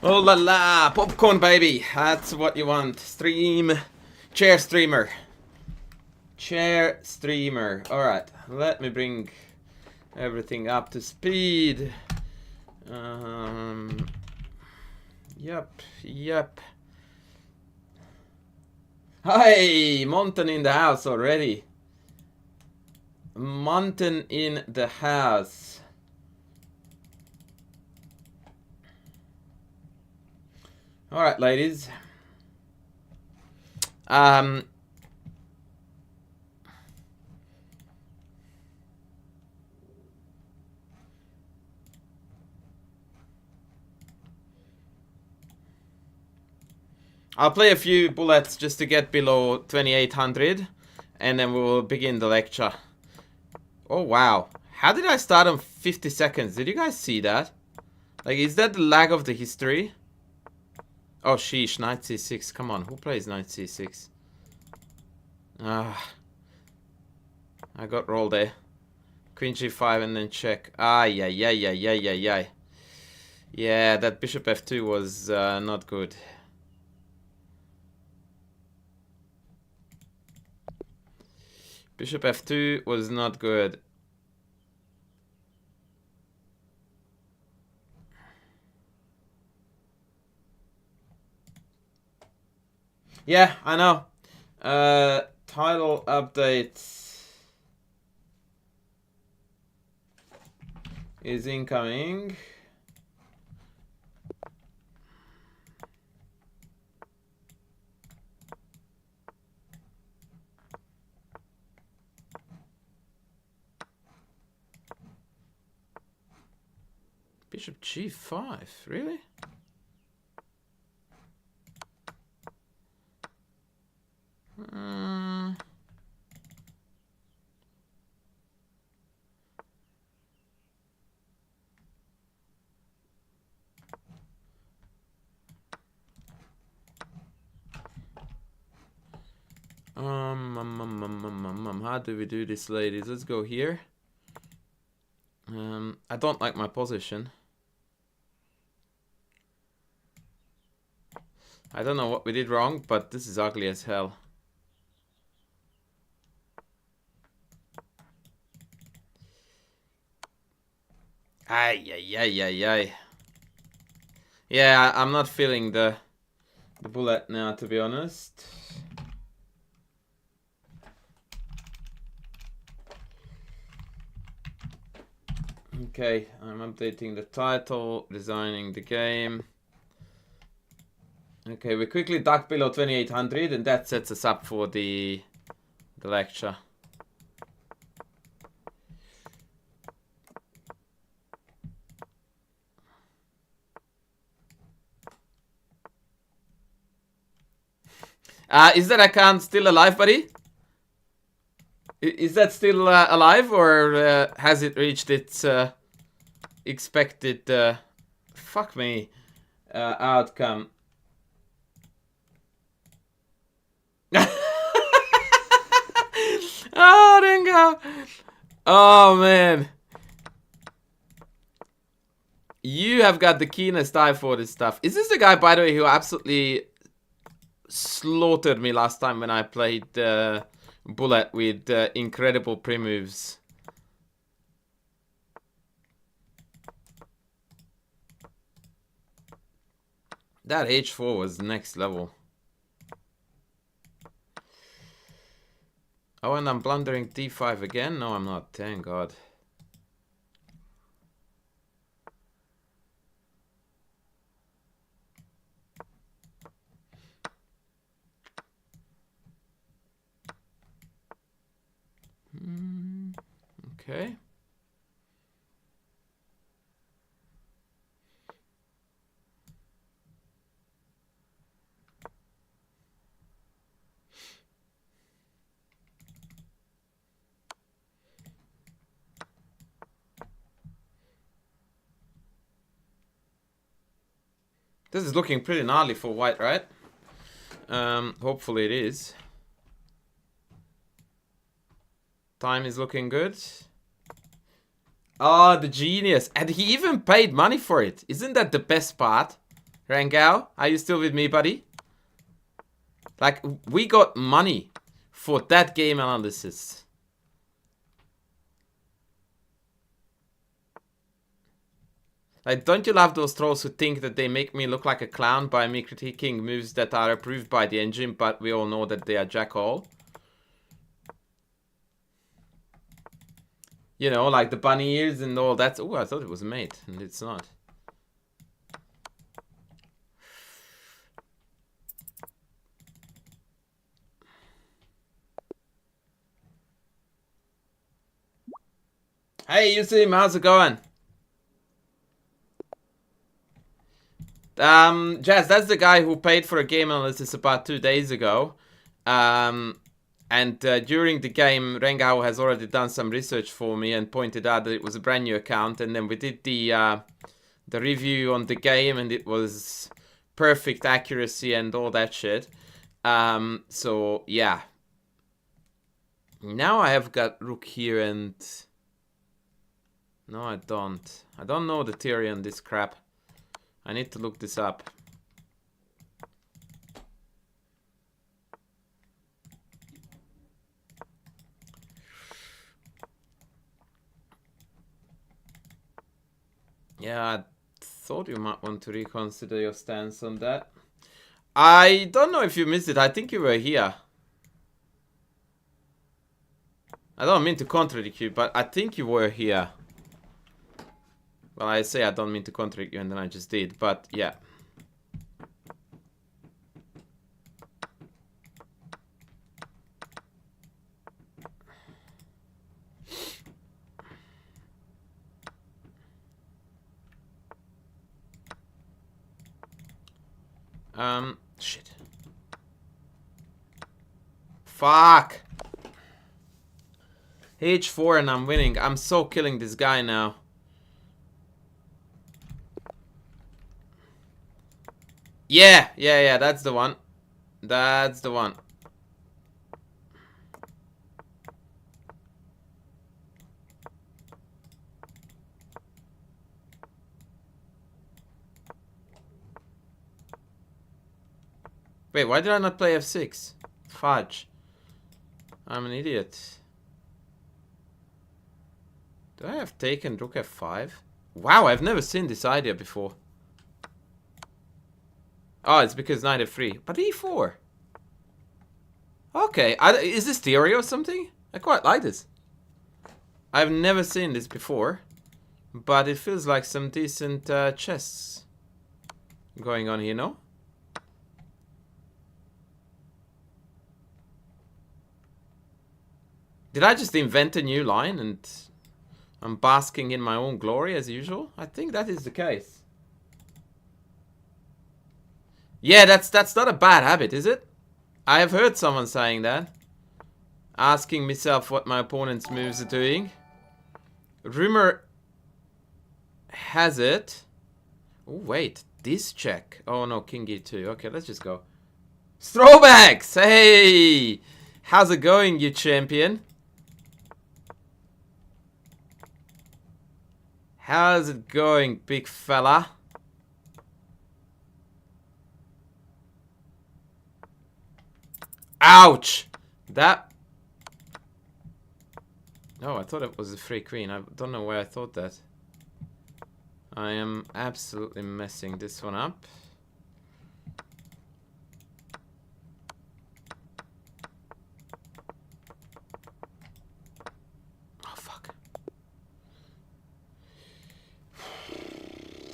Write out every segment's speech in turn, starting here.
Oh la la, popcorn baby, that's what you want. Chair streamer. Alright, let me bring everything up to speed. Yep. Hi, Monten in the house already. Monten in the house. Alright, ladies. I'll play a few bullets just to get below 2800, and then we will begin the lecture. Oh wow, how did I start on 50 seconds? Did you guys see that? Like, is that the lag of the history? Oh sheesh, knight c6, come on, who plays knight c6? I got rolled there. Queen g5 and then check. Yeah, that bishop f2 was not good. Bishop f2 was not good. Yeah, I know. Title update is incoming. Bishop g5, really? How do we do this, ladies? Let's go here. I don't like my position. I don't know what we did wrong, but this is ugly as hell. Ay. Yeah, I'm not feeling the bullet now, to be honest. Okay, I'm updating the title, designing the game. Okay, we quickly duck below 2800, and that sets us up for the lecture. Is that account still alive, buddy? Is that still alive, or has it reached its expected fuck me outcome? Oh, Ringo! Oh man, you have got the keenest eye for this stuff. Is this the guy, by the way, who absolutely slaughtered me last time when I played bullet with incredible pre-moves? That h4 was next level. Oh, and I'm blundering d5 again? No, I'm not. Thank God. Okay. This is looking pretty gnarly for white, right? Hopefully it is. Time is looking good. Oh, the genius. And he even paid money for it. Isn't that the best part? Rangao, are you still with me, buddy? Like, we got money for that game analysis. Like, don't you love those trolls who think that they make me look like a clown by me critiquing moves that are approved by the engine, but we all know that they are jack-all? You know, like the bunny ears and all that. Oh, I thought it was mate, and it's not. Hey, Yusim, how's it going? Jazz, that's the guy who paid for a game analysis about 2 days ago. And during the game, Rengao has already done some research for me and pointed out that it was a brand new account. And then we did the review on the game, and it was perfect accuracy and all that shit. So yeah. Now I have got rook here and... No, I don't. I don't know the theory on this crap. I need to look this up. Yeah, I thought you might want to reconsider your stance on that. I don't know if you missed it. I think you were here. I don't mean to contradict you, but I think you were here. Well, I say I don't mean to contradict you, and then I just did, but yeah. Shit. Fuck! H4 and I'm winning. I'm so killing this guy now. Yeah, that's the one. That's the one. Wait, why did I not play F6? Fudge. I'm an idiot. Do I have taken Rook F5? Wow, I've never seen this idea before. Oh, it's because Knight F3. But E4. Okay, is this theory or something? I quite like this. I've never seen this before. But it feels like some decent chess going on here, no? Did I just invent a new line and I'm basking in my own glory as usual? I think that is the case. Yeah, that's not a bad habit, is it? I have heard someone saying that. Asking myself what my opponent's moves are doing. Rumor has it... Oh, wait. This check. Oh, no. King E2. Okay, let's just go. Throwbacks! Hey! How's it going, you champion? How's it going, big fella? Ouch! That... Oh, I thought it was a free queen. I don't know why I thought that. I am absolutely messing this one up. Oh, fuck.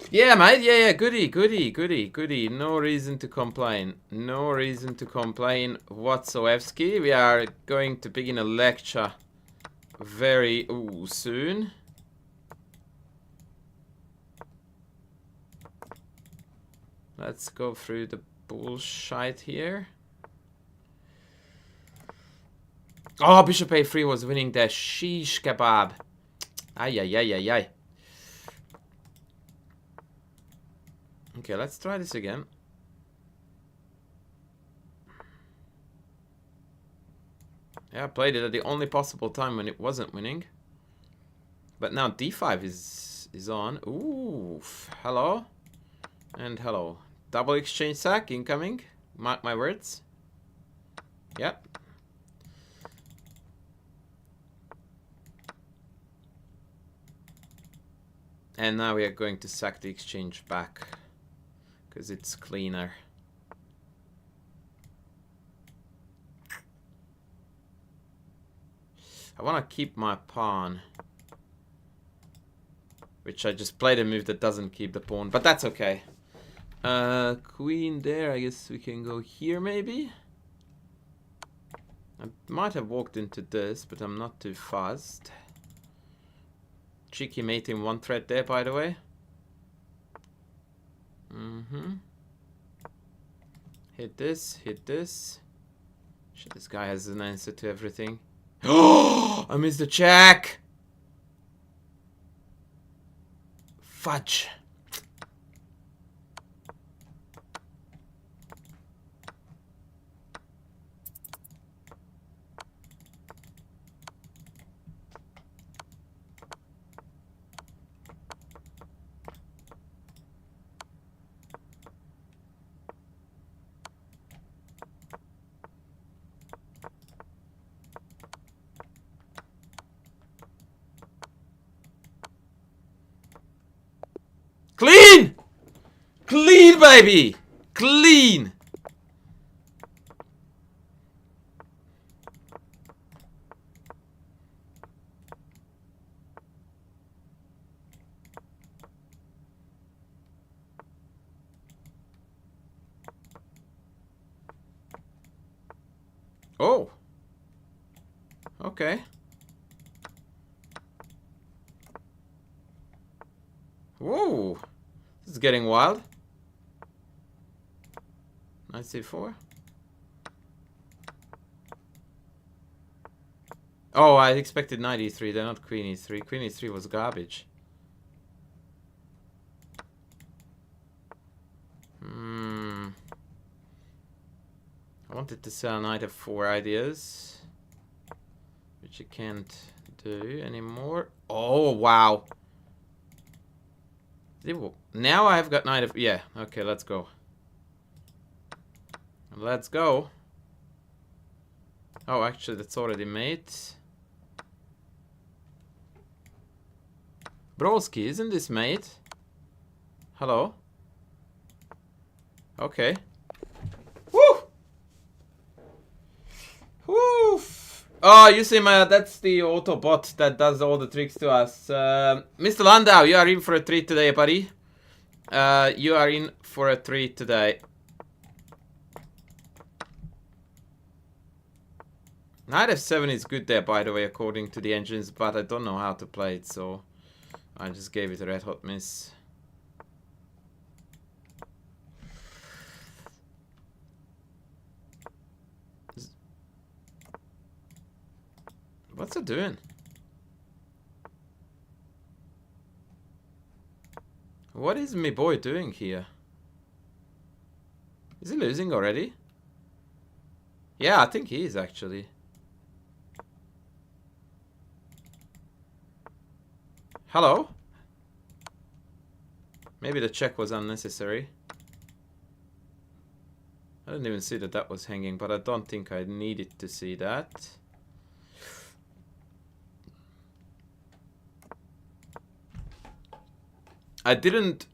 Yeah, mate. Yeah. Goody. No reason to complain. No reason to complain whatsoever. We are going to begin a lecture very soon. Let's go through the bullshit here. Oh, bishop a3 was winning the sheesh kebab. Ay. Okay, let's try this again. Yeah, I played it at the only possible time when it wasn't winning. But now d5 is on. Ooh, hello. And hello. Double exchange sack incoming. Mark my words. Yep. And now we are going to sack the exchange back, because it's cleaner. I want to keep my pawn, which I just played a move that doesn't keep the pawn, but that's okay. Queen there, I guess we can go here maybe? I might have walked into this, but I'm not too fast. Cheeky mating one thread there, by the way. Hit this, hit this. Shit, this guy has an answer to everything. Oh, I missed the check! Fudge. Clean! Clean, baby! Clean! Oh. Okay. Whoa. This is getting wild. Knight c4. Oh, I expected knight e3. They're not queen e3. Queen e3 was garbage. I wanted to sell knight f4 ideas, which you can't do anymore. Oh, wow. Now I've got knight of... Yeah, okay, let's go. Let's go. Oh, actually, that's already made. Broski, isn't this made? Hello? Okay. Woo! Woo! Oh, you see, that's the Autobot that does all the tricks to us. Mr. Landau, you are in for a treat today, buddy. You are in for a treat today. Knight f7 is good there, by the way, according to the engines, but I don't know how to play it, so I just gave it a red hot miss. What's it doing? What is me boy doing here? Is he losing already? Yeah, I think he is actually. Hello? Maybe the check was unnecessary. I didn't even see that that was hanging, but I don't think I needed to see that. I didn't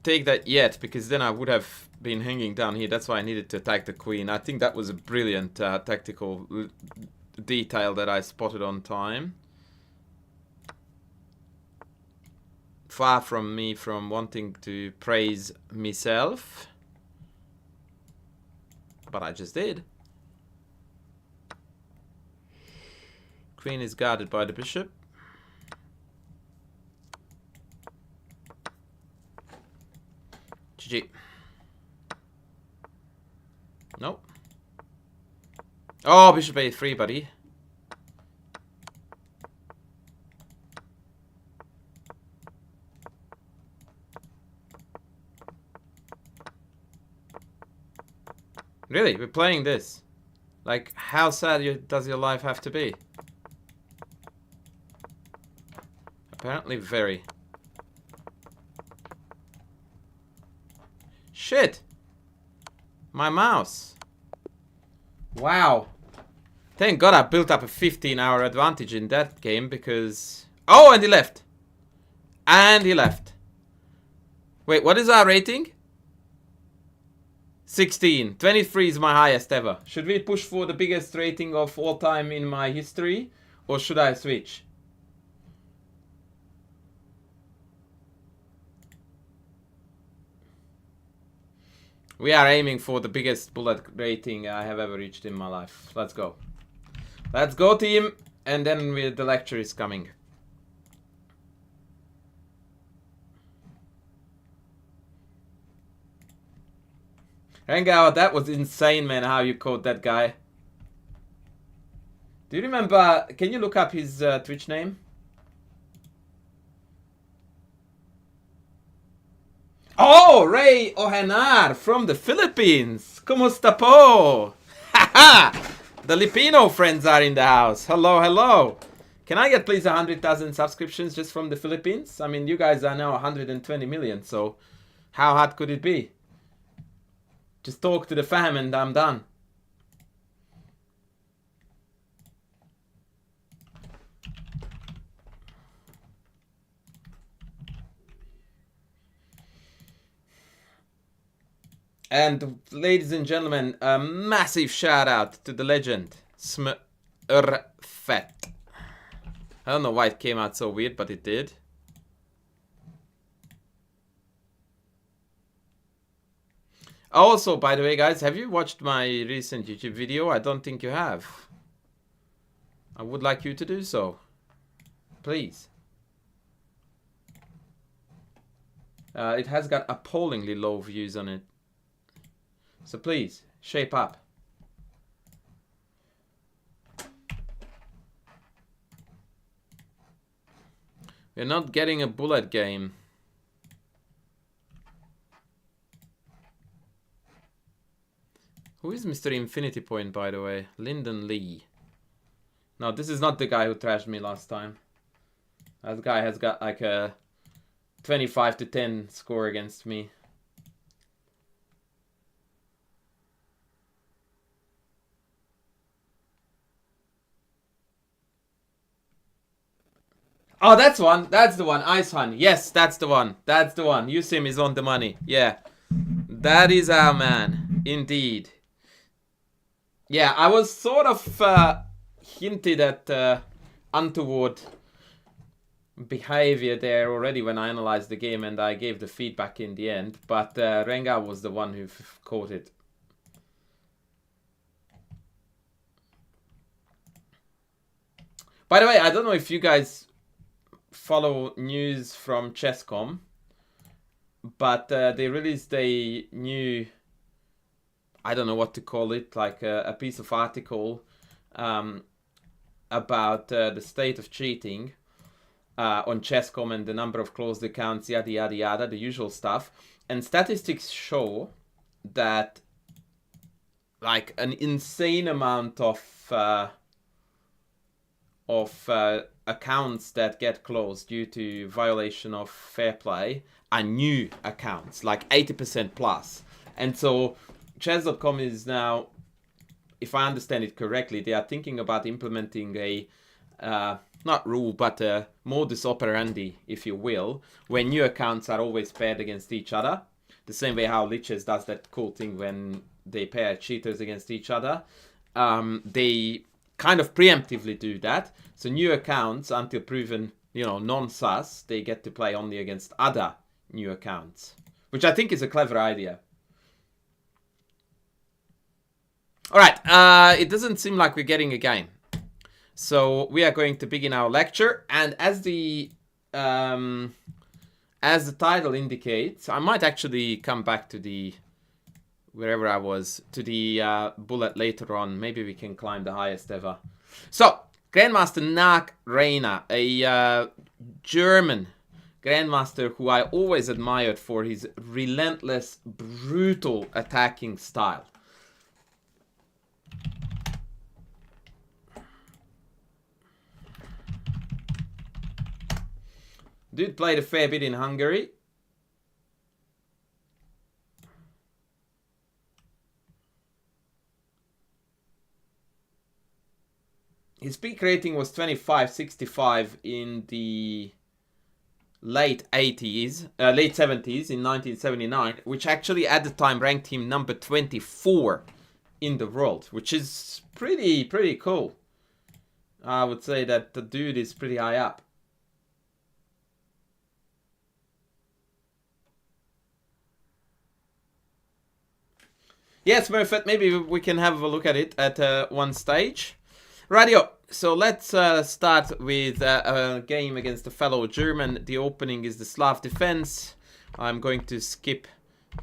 take that yet, because then I would have been hanging down here. That's why I needed to attack the queen. I think that was a brilliant tactical detail that I spotted on time. Far from me from wanting to praise myself. But I just did. Queen is guarded by the bishop. GG. Nope. Oh, bishop a3, buddy. Really? We're playing this? Like, how sad does your life have to be? Apparently very. Shit. My mouse. Wow. Thank God I built up a 15-hour advantage in that game because... Oh, and he left. And he left. Wait, what is our rating? 16. 23 is my highest ever. Should we push for the biggest rating of all time in my history? Or should I switch? We are aiming for the biggest bullet rating I have ever reached in my life. Let's go. Let's go, team. And then the lecture is coming. Rengar, that was insane, man, how you caught that guy. Do you remember... Can you look up his Twitch name? Oh, Ray Ohanar from the Philippines. Kumusta po? Haha! The Filipino friends are in the house. Hello, hello. Can I get please 100,000 subscriptions just from the Philippines? I mean, you guys are now 120 million, so how hard could it be? Just talk to the fam and I'm done. And ladies and gentlemen, a massive shout out to the legend, Smurfet. I don't know why it came out so weird, but it did. Also, by the way, guys, have you watched my recent YouTube video? I don't think you have. I would like you to do so. Please. It has got appallingly low views on it. So please, shape up. We're not getting a bullet game. Who is Mr. Infinity Point, by the way? Lyndon Lee. No, this is not the guy who trashed me last time. That guy has got like a 25-10 score against me. Oh, that's one. That's the one. Ice Hun. Yes, that's the one. That's the one. Yusim is on the money. Yeah. That is our man. Indeed. Yeah, I was sort of hinted at untoward behavior there already when I analyzed the game and I gave the feedback in the end. But Rengar was the one who caught it. By the way, I don't know if you guys follow news from Chess.com, but they released a new, I don't know what to call it, like a piece of article about the state of cheating on Chess.com and the number of closed accounts, yada yada yada, the usual stuff. And statistics show that like an insane amount of accounts that get closed due to violation of fair play are new accounts, like 80% plus. And so chess.com is now, if I understand it correctly, they are thinking about implementing a not rule, but a modus operandi, if you will, where new accounts are always paired against each other. The same way how Lichess does that cool thing when they pair cheaters against each other. They kind of preemptively do that. So new accounts, until proven, you know, non-sus, they get to play only against other new accounts, which I think is a clever idea. All right, it doesn't seem like we're getting a game. So we are going to begin our lecture, and as the title indicates, I might actually come back to the wherever I was, to the bullet later on. Maybe we can climb the highest ever. So, Grandmaster Knaak Reina, a German Grandmaster who I always admired for his relentless, brutal attacking style. Dude played a fair bit in Hungary. His peak rating was 2565 in the late 80s, late 70s in 1979, which actually at the time ranked him number 24 in the world, which is pretty cool. I would say that the dude is pretty high up. Yes, Murphet, maybe we can have a look at it at one stage. Radio. So let's start with a game against a fellow German. The opening is the Slav defense. I'm going to skip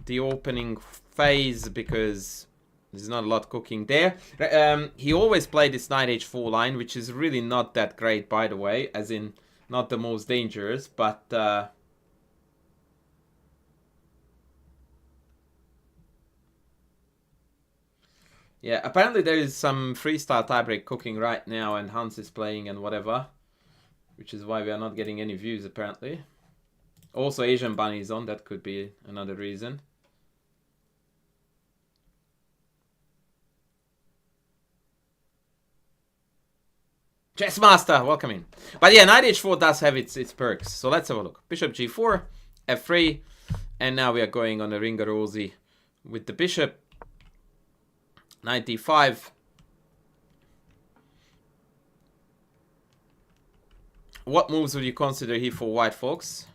the opening phase because there's not a lot cooking there. He always played this knight h4 line, which is really not that great, by the way, as in not the most dangerous, but yeah, apparently there is some freestyle tiebreak cooking right now, and Hans is playing and whatever, which is why we are not getting any views apparently. Also, Asian Bunny is on. That could be another reason. Chessmaster, welcome in. But yeah, knight h4 does have its perks. So let's have a look. Bishop g4, f3, and now we are going on a Ringarosi with the bishop. Knight d5. What moves would you consider here for white, folks?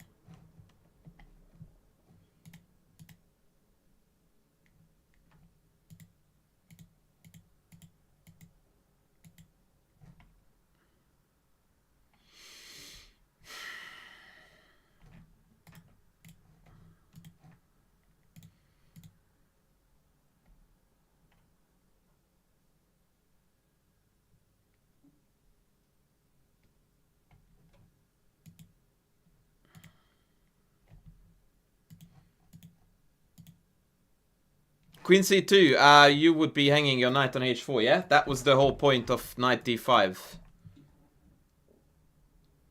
Queen c2, you would be hanging your knight on h4, yeah? That was the whole point of knight d5.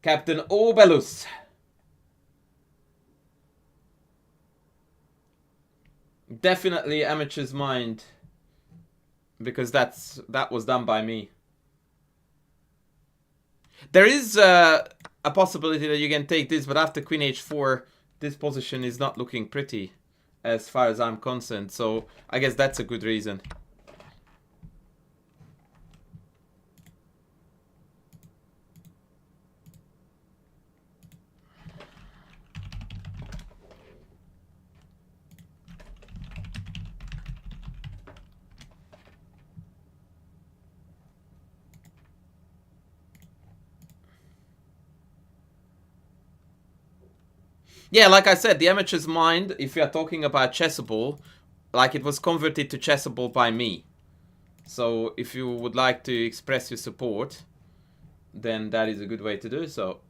Captain Obelus. Definitely amateur's mind, because that was done by me. There is a possibility that you can take this, but after queen h4, this position is not looking pretty as far as I'm concerned. So I guess that's a good reason. Yeah, like I said, the amateur's mind, if you are talking about chessable, like it was converted to chessable by me. So if you would like to express your support, then that is a good way to do so.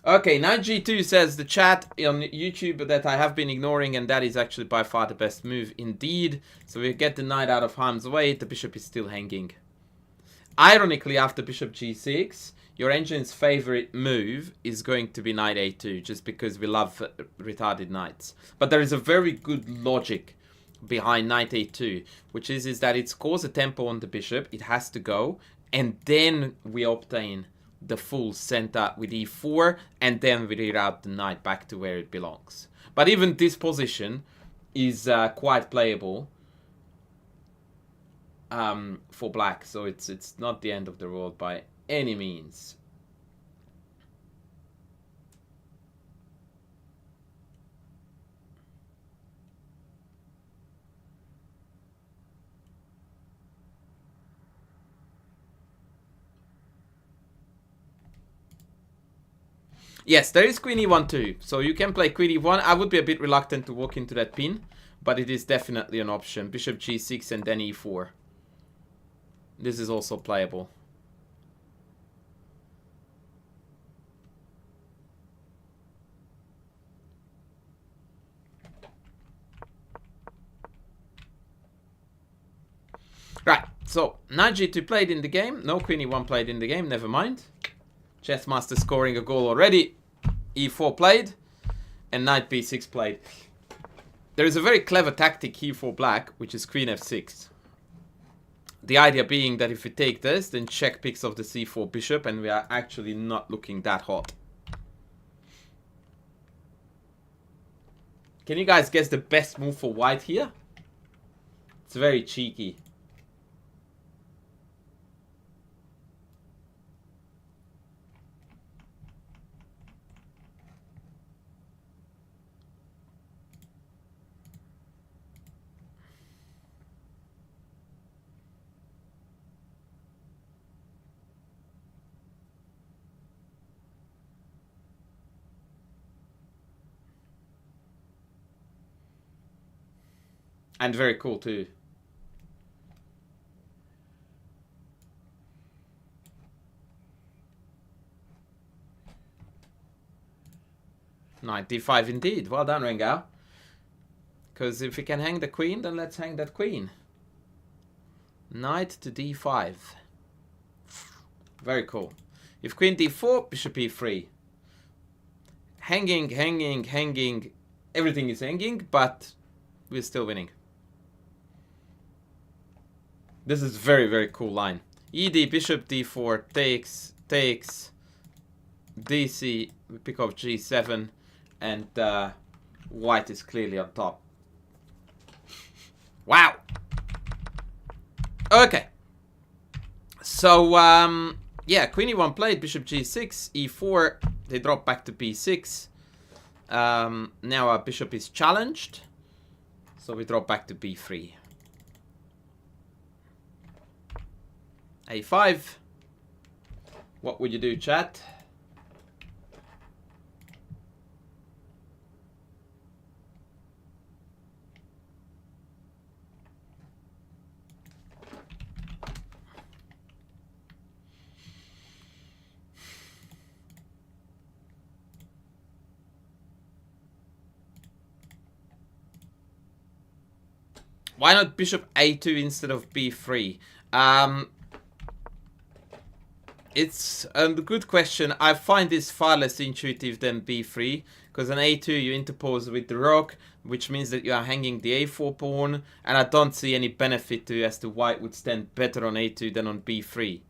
Okay, 9G2 says the chat on YouTube that I have been ignoring, and that is actually by far the best move indeed. So we get the knight out of harm's way, the bishop is still hanging. Ironically, after bishop g6, your engine's favorite move is going to be knight a2, just because we love retarded knights. But there is a very good logic behind knight a2, which is that it scores a tempo on the bishop, it has to go, and then we obtain the full center with e4, and then we reroute the knight back to where it belongs. But even this position is quite playable for black, so it's not the end of the world by any means. Yes, there is queen e1 too, so you can play queen e1. I would be a bit reluctant to walk into that pin, but it is definitely an option. Bishop g6 and then e4. This is also playable. So, knight g2 played in the game. No queen e1 played in the game. Never mind. Chessmaster scoring a goal already. e4 played. And knight b6 played. There is a very clever tactic here for black, which is queen f6. The idea being that if we take this, then check picks off the c4 bishop, and we are actually not looking that hot. Can you guys guess the best move for white here? It's very cheeky. And very cool too. Knight d5 indeed. Well done, Rengao. Because if we can hang the queen, then let's hang that queen. Knight to d5. Very cool. If queen d4, bishop e3. Hanging, hanging, hanging. Everything is hanging, but we're still winning. This is very, very cool line. ED, bishop d4, takes, dc, we pick up g7, and white is clearly on top. Wow! Okay. So, yeah, queen e1 played, bishop g6, e4, they drop back to b6. Now our bishop is challenged, so we drop back to b3. a5. What would you do, chat? Why not bishop a2 instead of b3? It's a good question. I find this far less intuitive than b3, because on a2 you interpose with the rook, which means that you are hanging the a4 pawn, and I don't see any benefit to as to white would stand better on a2 than on b3.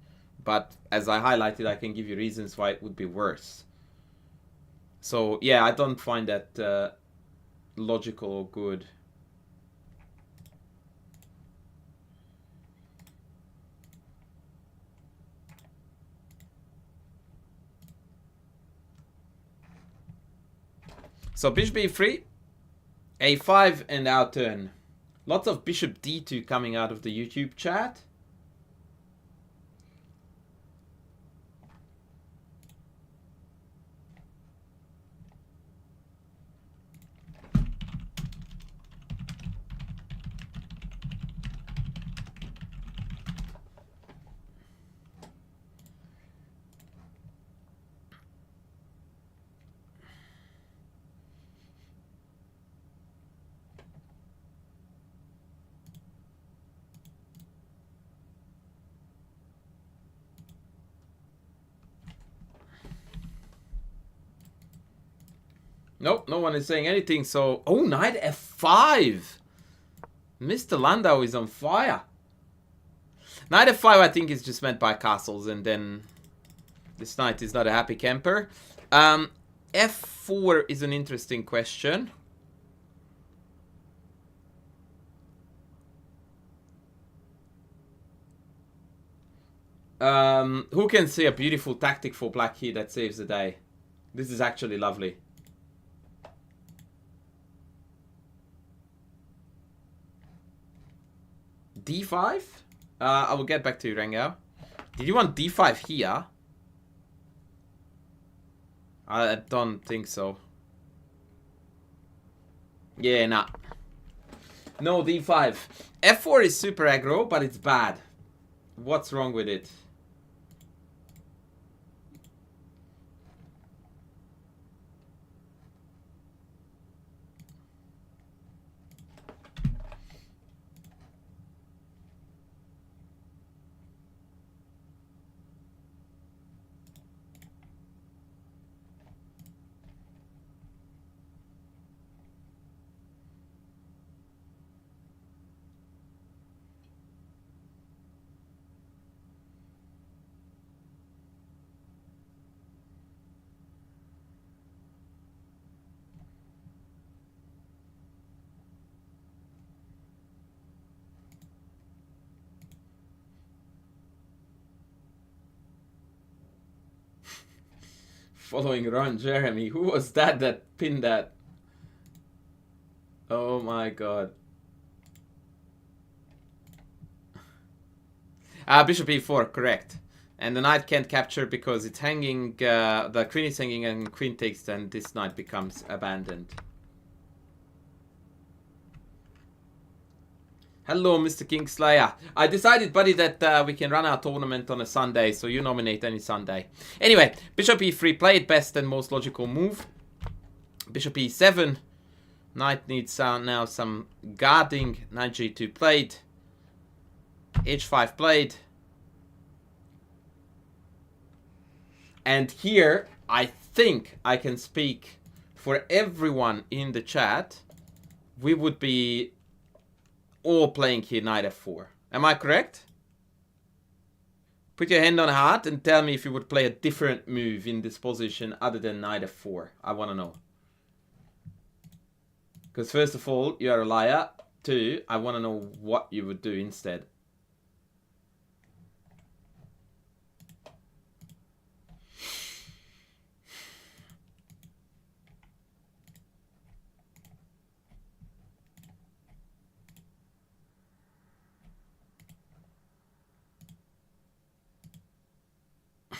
But as I highlighted, I can give you reasons why it would be worse. So yeah, I don't find that logical or good. So bishop b3, a5, and our turn. Lots of bishop d2 coming out of the YouTube chat. Nope, no one is saying anything, so... Oh, knight f5! Mr. Landau is on fire. Knight f5, I think, is just meant by castles, and then... This knight is not a happy camper. f4 is an interesting question. Who can see a beautiful tactic for black here that saves the day? This is actually lovely. d5? I will get back to you, Rengao. Did you want d5 here? I don't think so. Yeah, nah. No d5. f4 is super aggro, but it's bad. What's wrong with it? Following Ron Jeremy. Who was that pinned that? Oh my god. Bishop e4, correct. And the knight can't capture because it's hanging, the queen is hanging and queen takes, and this knight becomes abandoned. Hello, Mr. Kingslayer. I decided, buddy, that we can run our tournament on a Sunday, so you nominate any Sunday. Anyway, Bishop e3 played, best and most logical move. Bishop e7. Knight needs now some guarding. Knight g2 played. h5 played. And here, I think I can speak for everyone in the chat. We would be all playing here knight f4. Am I correct? Put your hand on heart and tell me if you would play a different move in this position other than knight f4. I want to know. Because first of all, you are a liar. Two, I want to know what you would do instead.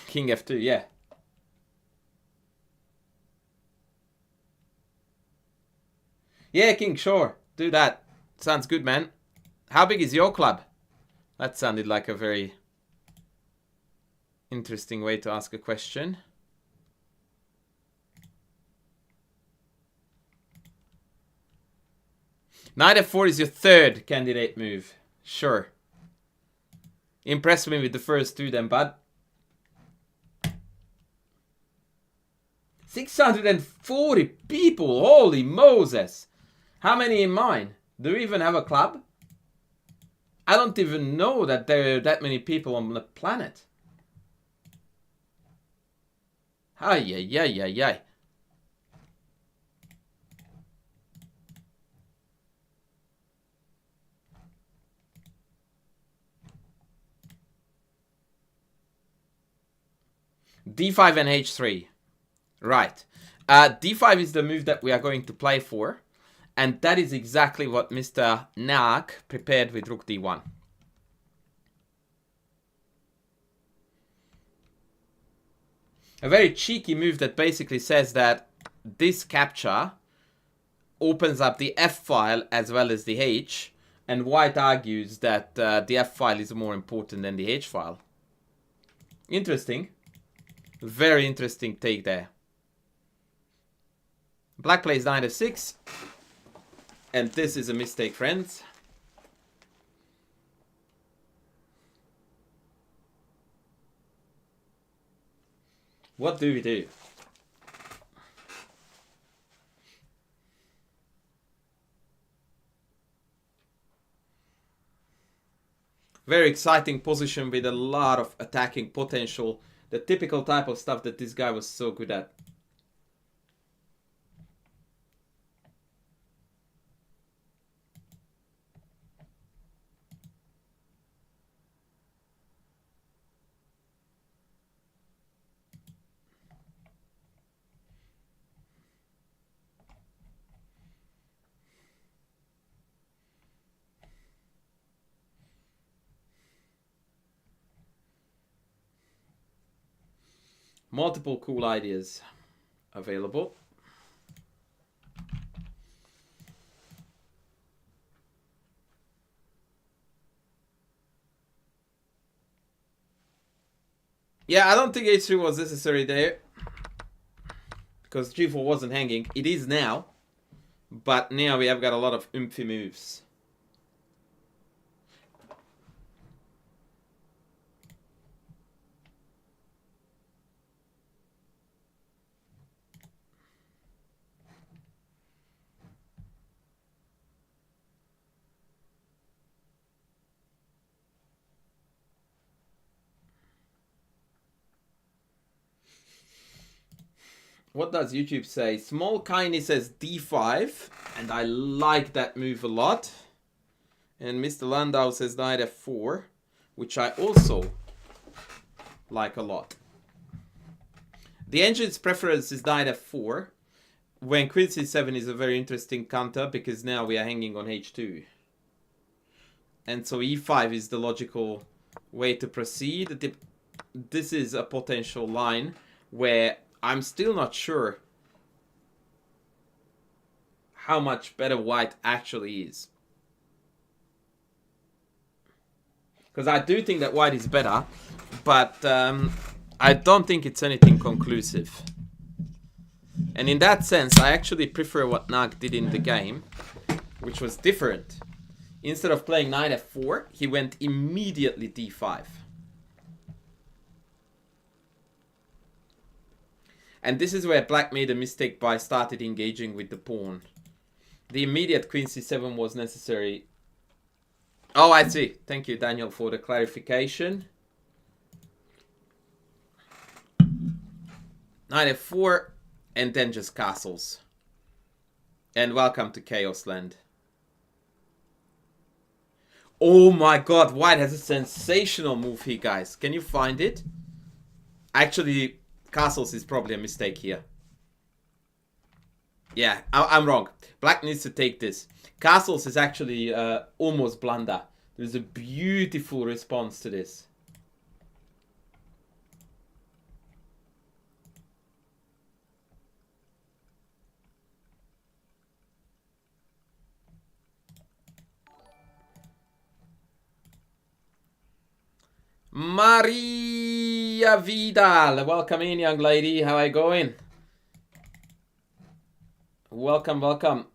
King f2, yeah. Yeah, King, sure. Do that. Sounds good, man. How big is your club? That sounded like a very interesting way to ask a question. Knight f4 is your third candidate move. Sure. Impress me with the first two then, bud. 640 people, holy Moses. How many in mine? Do you even have a club? I don't even know that there are that many people on the planet. Ay, ay, ay, ay, ay. D5 and H3. Right. D5 is the move that we are going to play for. And that is exactly what Mr. Knaak prepared with Rook D1. A very cheeky move that basically says that this capture opens up the F file as well as the H. And White argues that the F file is more important than the H file. Interesting. Very interesting take there. Black plays knight f6. And this is a mistake, friends. What do we do? Very exciting position with a lot of attacking potential. The typical type of stuff that this guy was so good at. Multiple cool ideas available. Yeah, I don't think h3 was necessary there. Because g4 wasn't hanging. It is now. But now we have got a lot of oomphy moves. What does YouTube say? Small Kiney says d5, and I like that move a lot. And Mr. Landau says knight f4, which I also like a lot. The engine's preference is knight f4, when queen c7 is a very interesting counter, because now we are hanging on h2. And so e5 is the logical way to proceed. This is a potential line where I'm still not sure how much better white actually is. Because I do think that white is better, but I don't think it's anything conclusive. And in that sense, I actually prefer what Knaak did in the game, which was different. Instead of playing knight f4, he went immediately d5. And this is where black made a mistake by started engaging with the pawn. The immediate queen c7 was necessary. Oh, I see. Thank you, Daniel, for the clarification. Knight f4, and then just castles. And welcome to Chaos Land. Oh my god, white has a sensational move here, guys. Can you find it? Actually, castles is probably a mistake here. Yeah, I'm wrong. Black needs to take this. Castles is actually almost blunder. There's a beautiful response to this. Maria Vidal, welcome in, young lady. How are you going? Welcome, welcome.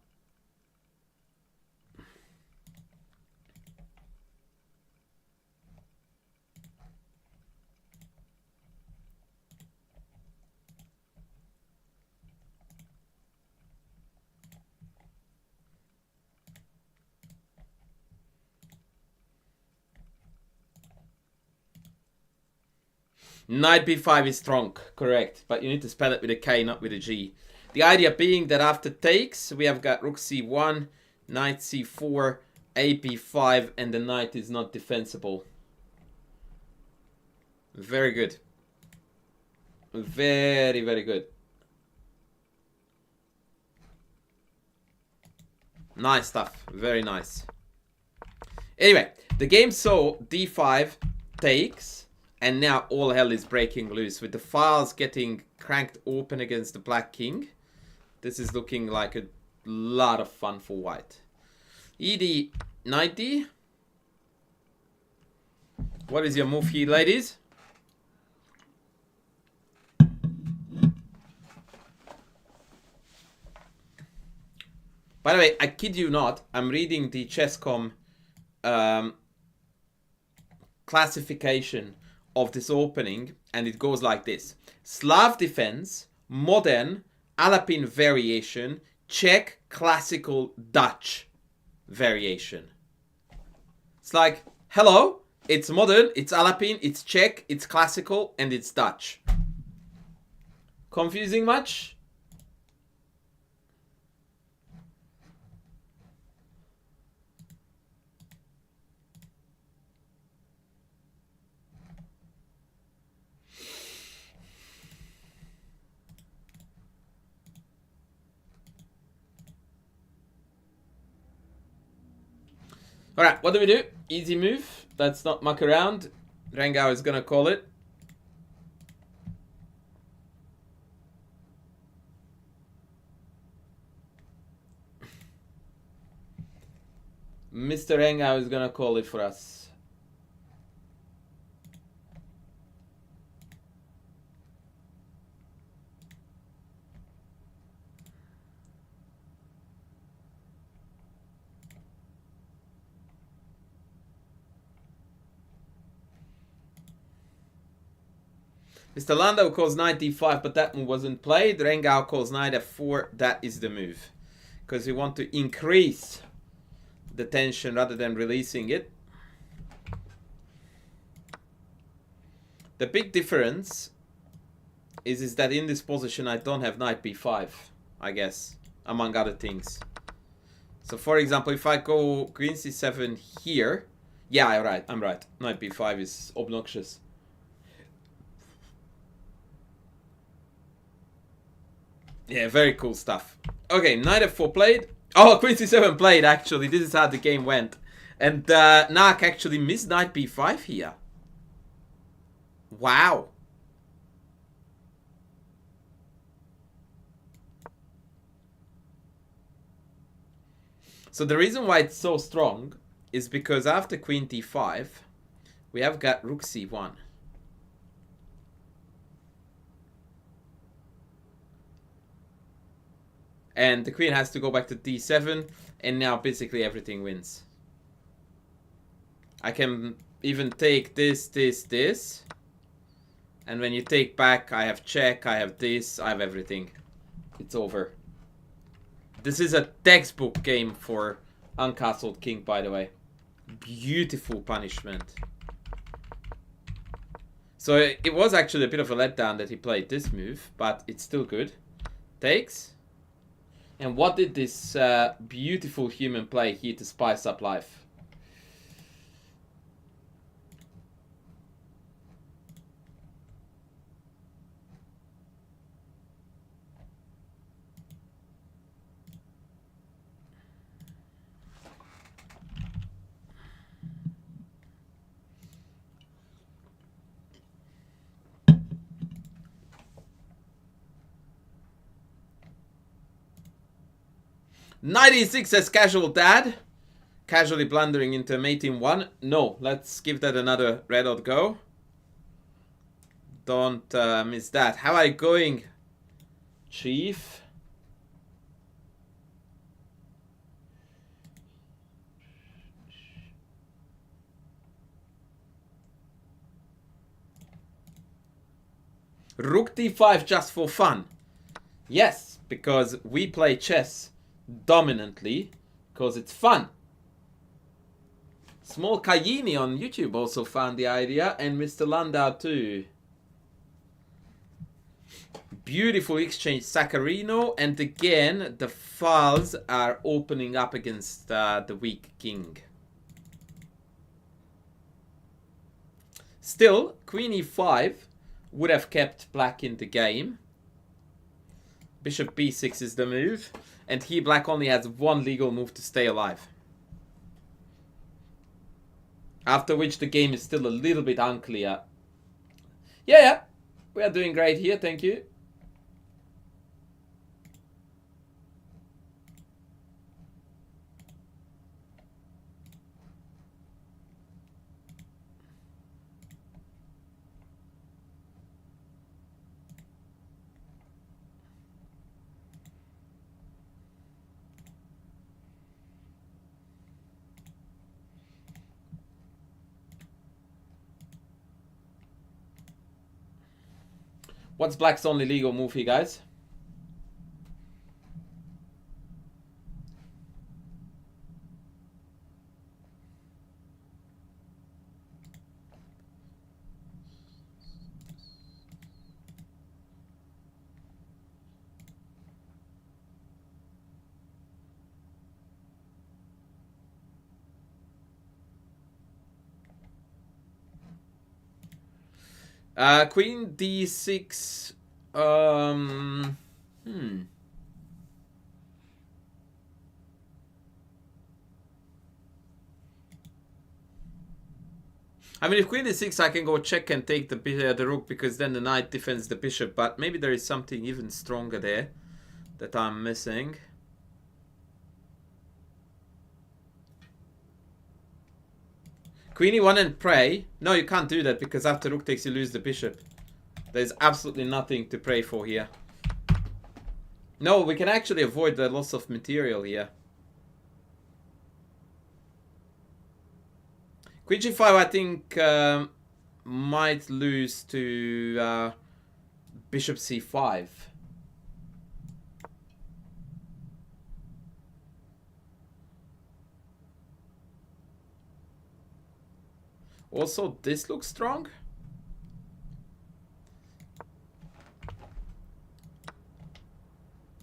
Knight b5 is strong, correct. But you need to spell it with a K, not with a G. The idea being that after takes, we have got rook c1, knight c4, a b5, and the knight is not defensible. Very good. Very, very good. Nice stuff. Very nice. Anyway, the game saw d5 takes. And now all hell is breaking loose with the files getting cranked open against the black king. This is looking like a lot of fun for white. Ed 90. What is your move here, ladies? By the way, I kid you not, I'm reading the ChessCom classification of this opening, and it goes like this: Slav defense, modern, Alpine variation, Czech, classical, Dutch variation. It's like, hello, it's modern, it's Alpine, it's Czech, it's classical, and it's Dutch. Confusing much? Alright, what do we do? Easy move. Let's not muck around. Rengau is gonna call it. Mr. Rengau is gonna call it for us. Mr. Landau calls knight d5, but that move wasn't played. Rengau calls knight f4. That is the move. Because we want to increase the tension rather than releasing it. The big difference is that in this position I don't have knight b5, I guess, among other things. So for example, if I go queen c7 here, yeah, I'm right. Knight b5 is obnoxious. Yeah, very cool stuff. Okay, knight f4 played. Oh, queen c7 played, actually. This is how the game went. And Knaak actually missed knight b5 here. Wow. So the reason why it's so strong is because after queen d5, we have got rook c1. And the queen has to go back to d7, and now basically everything wins. I can even take this, this, this. And when you take back, I have check, I have this, I have everything. It's over. This is a textbook game for uncastled king, by the way. Beautiful punishment. So it was actually a bit of a letdown that he played this move, but it's still good. Takes. And what did this beautiful human play here to spice up life? .96 says Casual Dad. Casually blundering into mate in 1. No, let's give that another red hot go. Don't miss that. How are you going, Chief? Rook d5 just for fun. Yes, because we play chess dominantly because it's fun. Small Kayini on YouTube also found the idea, and Mr. Landau too. Beautiful exchange, Saccharino, and again the files are opening up against the weak king. Still, Queen e5 would have kept black in the game. Bishop b6 is the move. And here black only has one legal move to stay alive. After which the game is still a little bit unclear. Yeah, we are doing great here, thank you. What's black's only legal move here, guys? Queen d6. I mean, if queen d6, I can go check and take the rook, because then the knight defends the bishop. But maybe there is something even stronger there that I'm missing. Queen e1 and pray. No, you can't do that, because after rook takes, you lose the bishop. There's absolutely nothing to pray for here. No, we can actually avoid the loss of material here. Queen g5, I think, might lose to bishop c5. Also, this looks strong.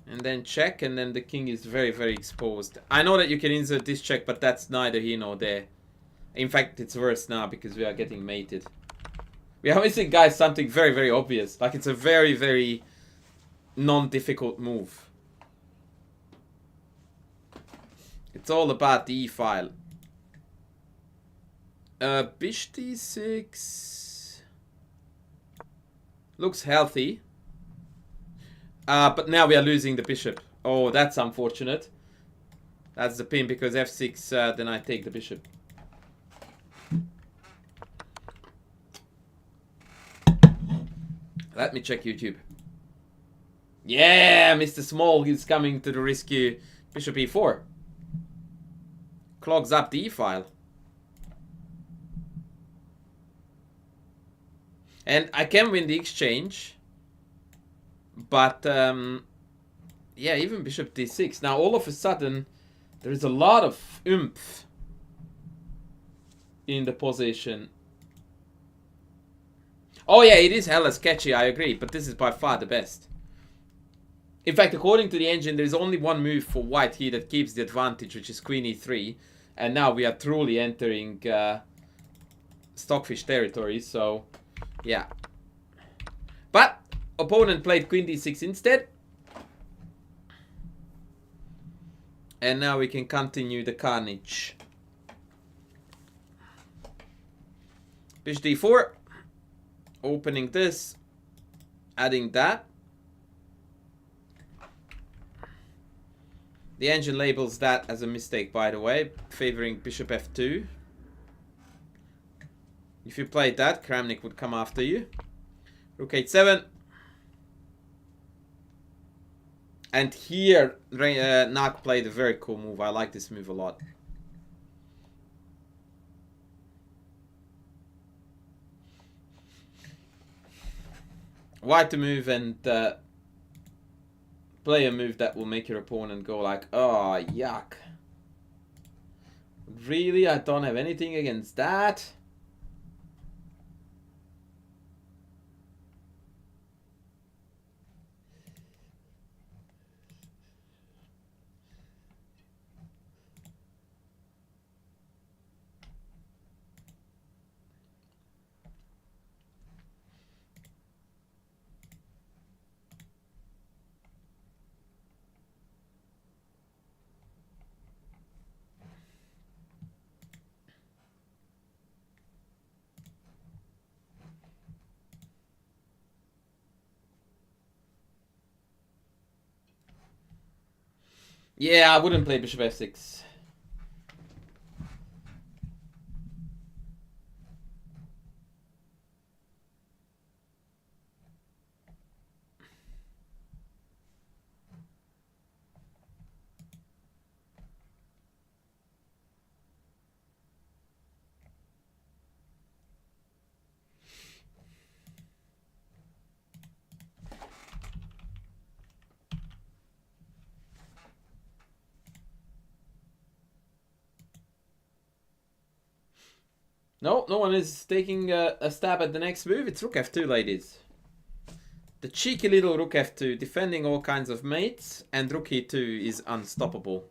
And then check, and then the king is very, very exposed. I know that you can insert this check, but that's neither here nor there. In fact, it's worse now because we are getting mated. We are missing, guys, something very, very obvious. Like, it's a very, very non-difficult move. It's all about the e-file. Bishop d6 looks healthy. But now we are losing the bishop. Oh, that's unfortunate. That's the pin because f6, then I take the bishop. Let me check YouTube. Yeah, Mr. Small is coming to the rescue. Bishop e4. Clogs up the e-file. And I can win the exchange. But, yeah, even bishop d6. Now, all of a sudden, there is a lot of oomph in the position. Oh, yeah, it is hella sketchy, I agree. But this is by far the best. In fact, according to the engine, there is only one move for white here that keeps the advantage, which is queen e3. And now we are truly entering stockfish territory, so yeah. But opponent played queen d6 instead. And now we can continue the carnage. Bishop d4. Opening this. Adding that. The engine labels that as a mistake, by the way, favoring bishop f2. If you played that, Kramnik would come after you. Rook h7. And here, Knaak played a very cool move. I like this move a lot. White to move and play a move that will make your opponent go like, oh, yuck. Really? I don't have anything against that? Yeah, I wouldn't play bishop f6. No, no one is taking a stab at the next move. It's rook f2, ladies. The cheeky little rook f2, defending all kinds of mates, and rook e2 is unstoppable.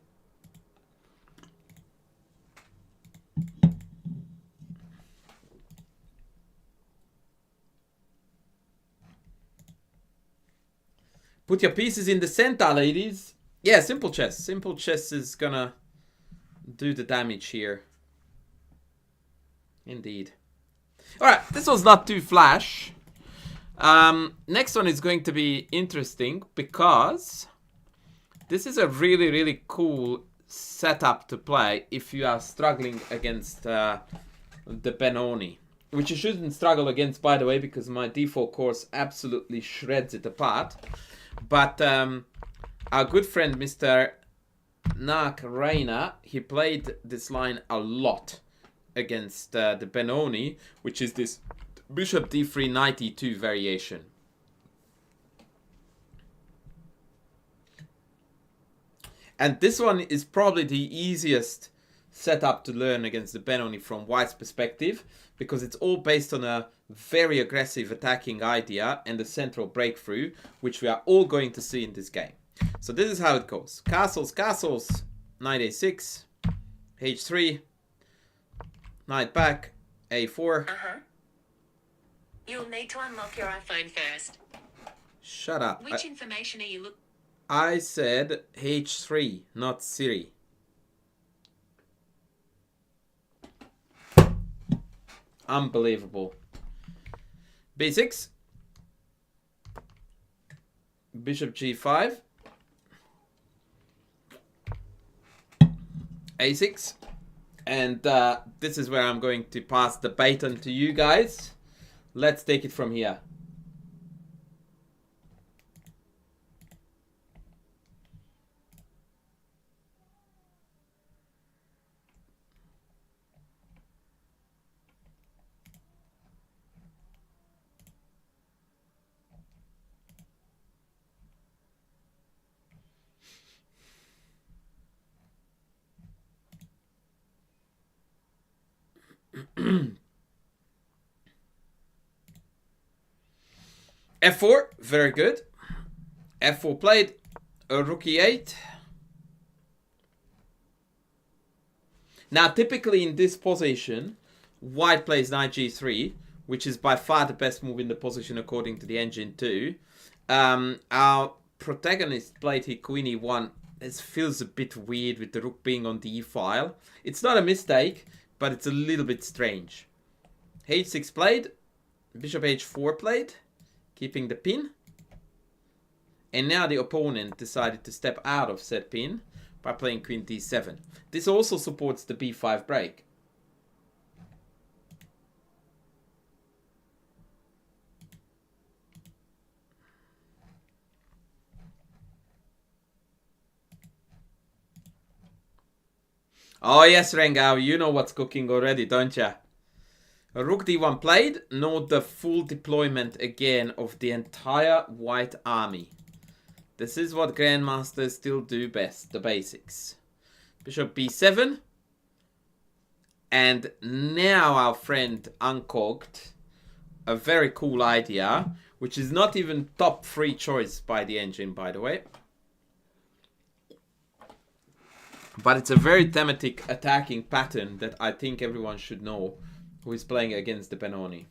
Put your pieces in the center, ladies. Yeah, simple chess. Simple chess is gonna do the damage here. Indeed. Alright, this was not too flash. Next one is going to be interesting because this is a really, really cool setup to play if you are struggling against the Benoni. Which you shouldn't struggle against, by the way, because my default course absolutely shreds it apart. But our good friend Mr. Knaak, he played this line a lot against the Benoni, which is this bishop d3 knight e2 variation. And this one is probably the easiest setup to learn against the Benoni from White's perspective, because it's all based on a very aggressive attacking idea and the central breakthrough, which we are all going to see in this game. So this is how it goes. Castles, castles, knight a6, h3, knight back, a4. You'll need to unlock your iPhone first. Shut up. Which information are you looking? I said H3, not Siri. Unbelievable. B6. Bishop G5. A6. And this is where I'm going to pass the baton to you guys. Let's take it from here. F4, very good. F4 played. Rook E8. Now, typically in this position, white plays knight G3, which is by far the best move in the position according to the engine too. Our protagonist played here queen E1. This feels a bit weird with the rook being on the E file. It's not a mistake, but it's a little bit strange. H6 played. Bishop H4 played, keeping the pin. And now the opponent decided to step out of said pin by playing queen D7. This also supports the B5 break. Oh yes, Rengao, you know what's cooking already, don't ya? Rook D1 played. Note the full deployment again of the entire white army. This is what grandmasters still do best, the basics. Bishop B7. And now our friend uncocked a very cool idea, which is not even top 3 choice by the engine, by the way. But it's a very thematic attacking pattern that I think everyone should know who is playing against the Benoni.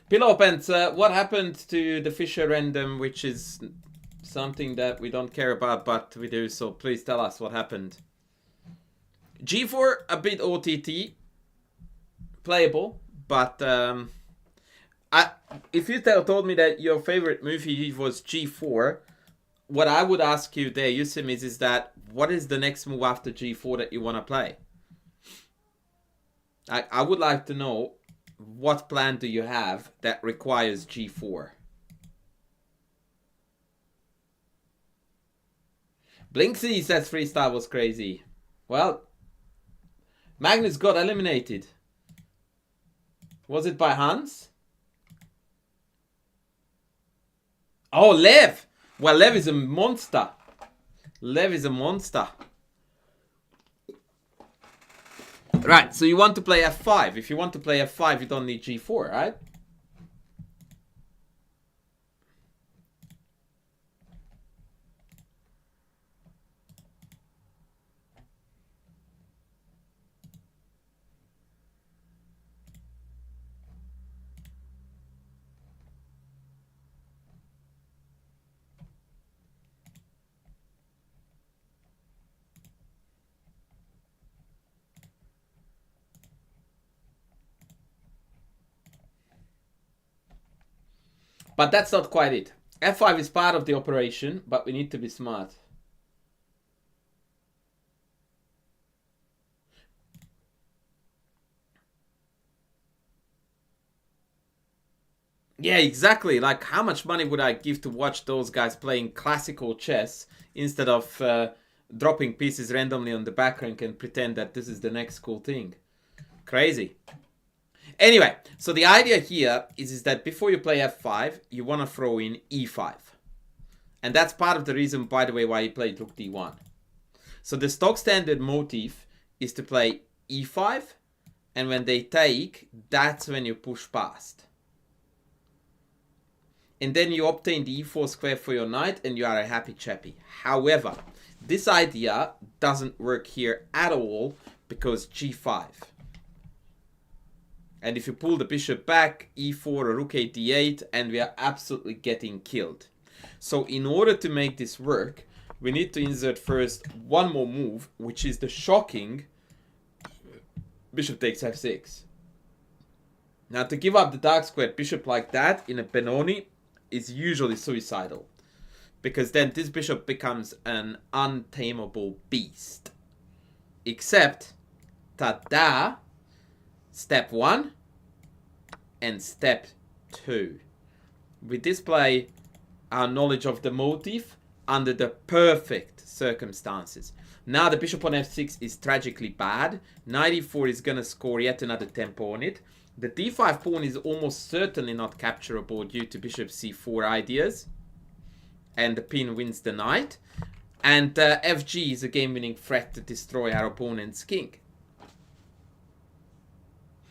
Pillow Pants, what happened to the Fisher random, which is something that we don't care about, but we do, so please tell us what happened. G4, a bit OTT. Playable, but if you told me that your favorite movie was G4, what I would ask you there, Yusim, is that what is the next move after G4 that you want to play? I would like to know what plan do you have that requires G4? Blinksy says freestyle was crazy. Well, Magnus got eliminated. Was it by Hans? Oh, Lev! Well, Lev is a monster. Lev is a monster. Right, so you want to play F5. If you want to play F5, you don't need G4, right? But that's not quite it. F5 is part of the operation, but we need to be smart. Yeah, exactly. Like, how much money would I give to watch those guys playing classical chess instead of dropping pieces randomly on the back rank and pretend that this is the next cool thing? Crazy. Anyway, So the idea here is that before you play f5, you want to throw in e5. And that's part of the reason, by the way, why he played rook d1. So the stock standard motif is to play e5, and when they take, that's when you push past. And then you obtain the e4 square for your knight, and you are a happy chappy. However, this idea doesn't work here at all, because g5. And if you pull the bishop back, e4 or rook a d8, and we are absolutely getting killed. So in order to make this work, we need to insert first one more move, which is the shocking bishop takes f6. Now to give up the dark squared bishop like that in a Benoni is usually suicidal, because then this bishop becomes an untamable beast. Except, ta-da, step 1 and step 2. We display our knowledge of the motif under the perfect circumstances. Now the bishop on f6 is tragically bad. Knight e4 is going to score yet another tempo on it. The d5 pawn is almost certainly not capturable due to bishop c4 ideas. And the pin wins the knight. And fg is a game-winning threat to destroy our opponent's king.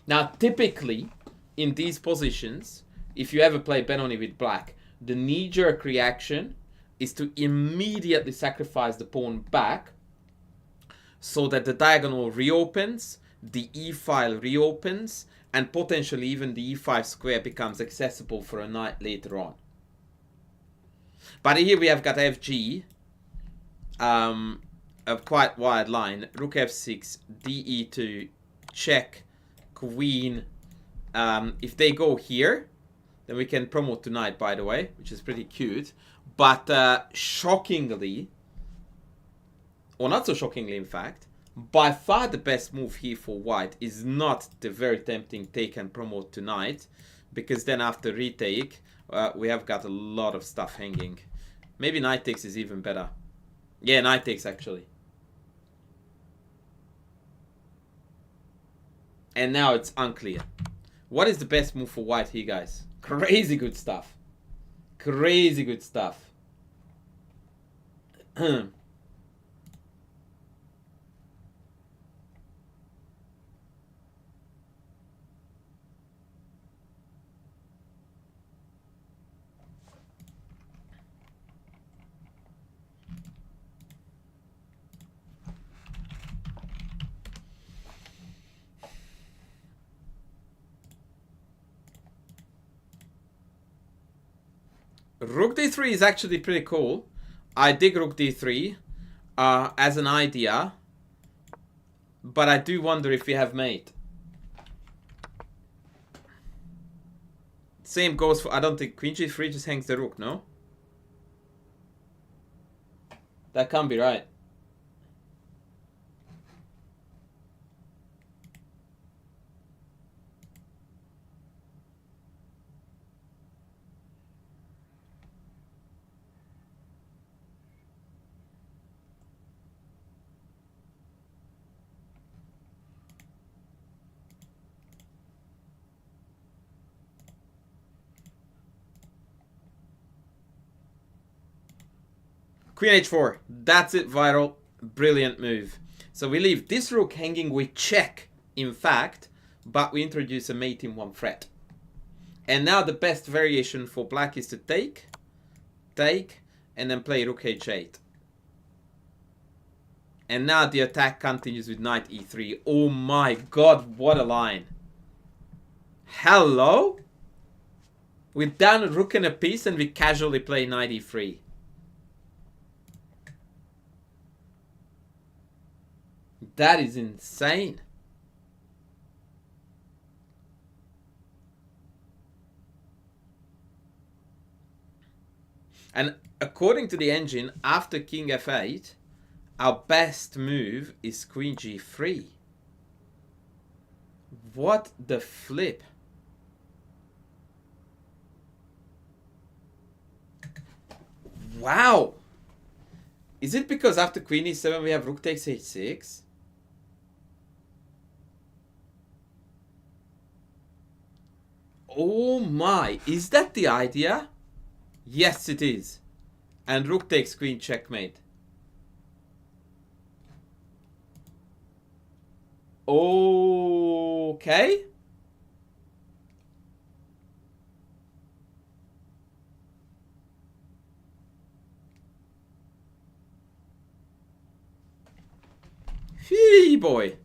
Now typically, in these positions, if you ever play Benoni with black, the knee-jerk reaction is to immediately sacrifice the pawn back so that the diagonal reopens, the e-file reopens, and potentially even the e5 square becomes accessible for a knight later on. But here we have got fg, a quite wide line, rook f6, de2, check, queen. If they go here, then we can promote to knight, by the way, which is pretty cute. But shockingly, or not so shockingly in fact, by far the best move here for white is not the very tempting take and promote to knight, because then after retake, we have got a lot of stuff hanging. Maybe knight takes is even better. Yeah, knight takes actually. And now it's unclear. What is the best move for white here, guys? Crazy good stuff. Crazy good stuff. Rook d3 is actually pretty cool. I dig rook d3 as an idea, but I do wonder if we have mate. Same goes for, I don't think queen g3 just hangs the rook, no? That can't be right. Queen h4. That's it, viral. Brilliant move. So we leave this rook hanging with check, in fact, but we introduce a mate in one threat. And now the best variation for black is to take, and then play rook h8. And now the attack continues with knight e3. Oh my god, what a line. Hello? We're down a rook and a piece and we casually play knight e3. That is insane. And according to the engine, after king f8, our best move is queen g3. What the flip? Wow. Is it because after queen e7 we have rook takes h6? Oh my, is that the idea? Yes, it is. And rook takes queen, checkmate. Okay. Hey boy.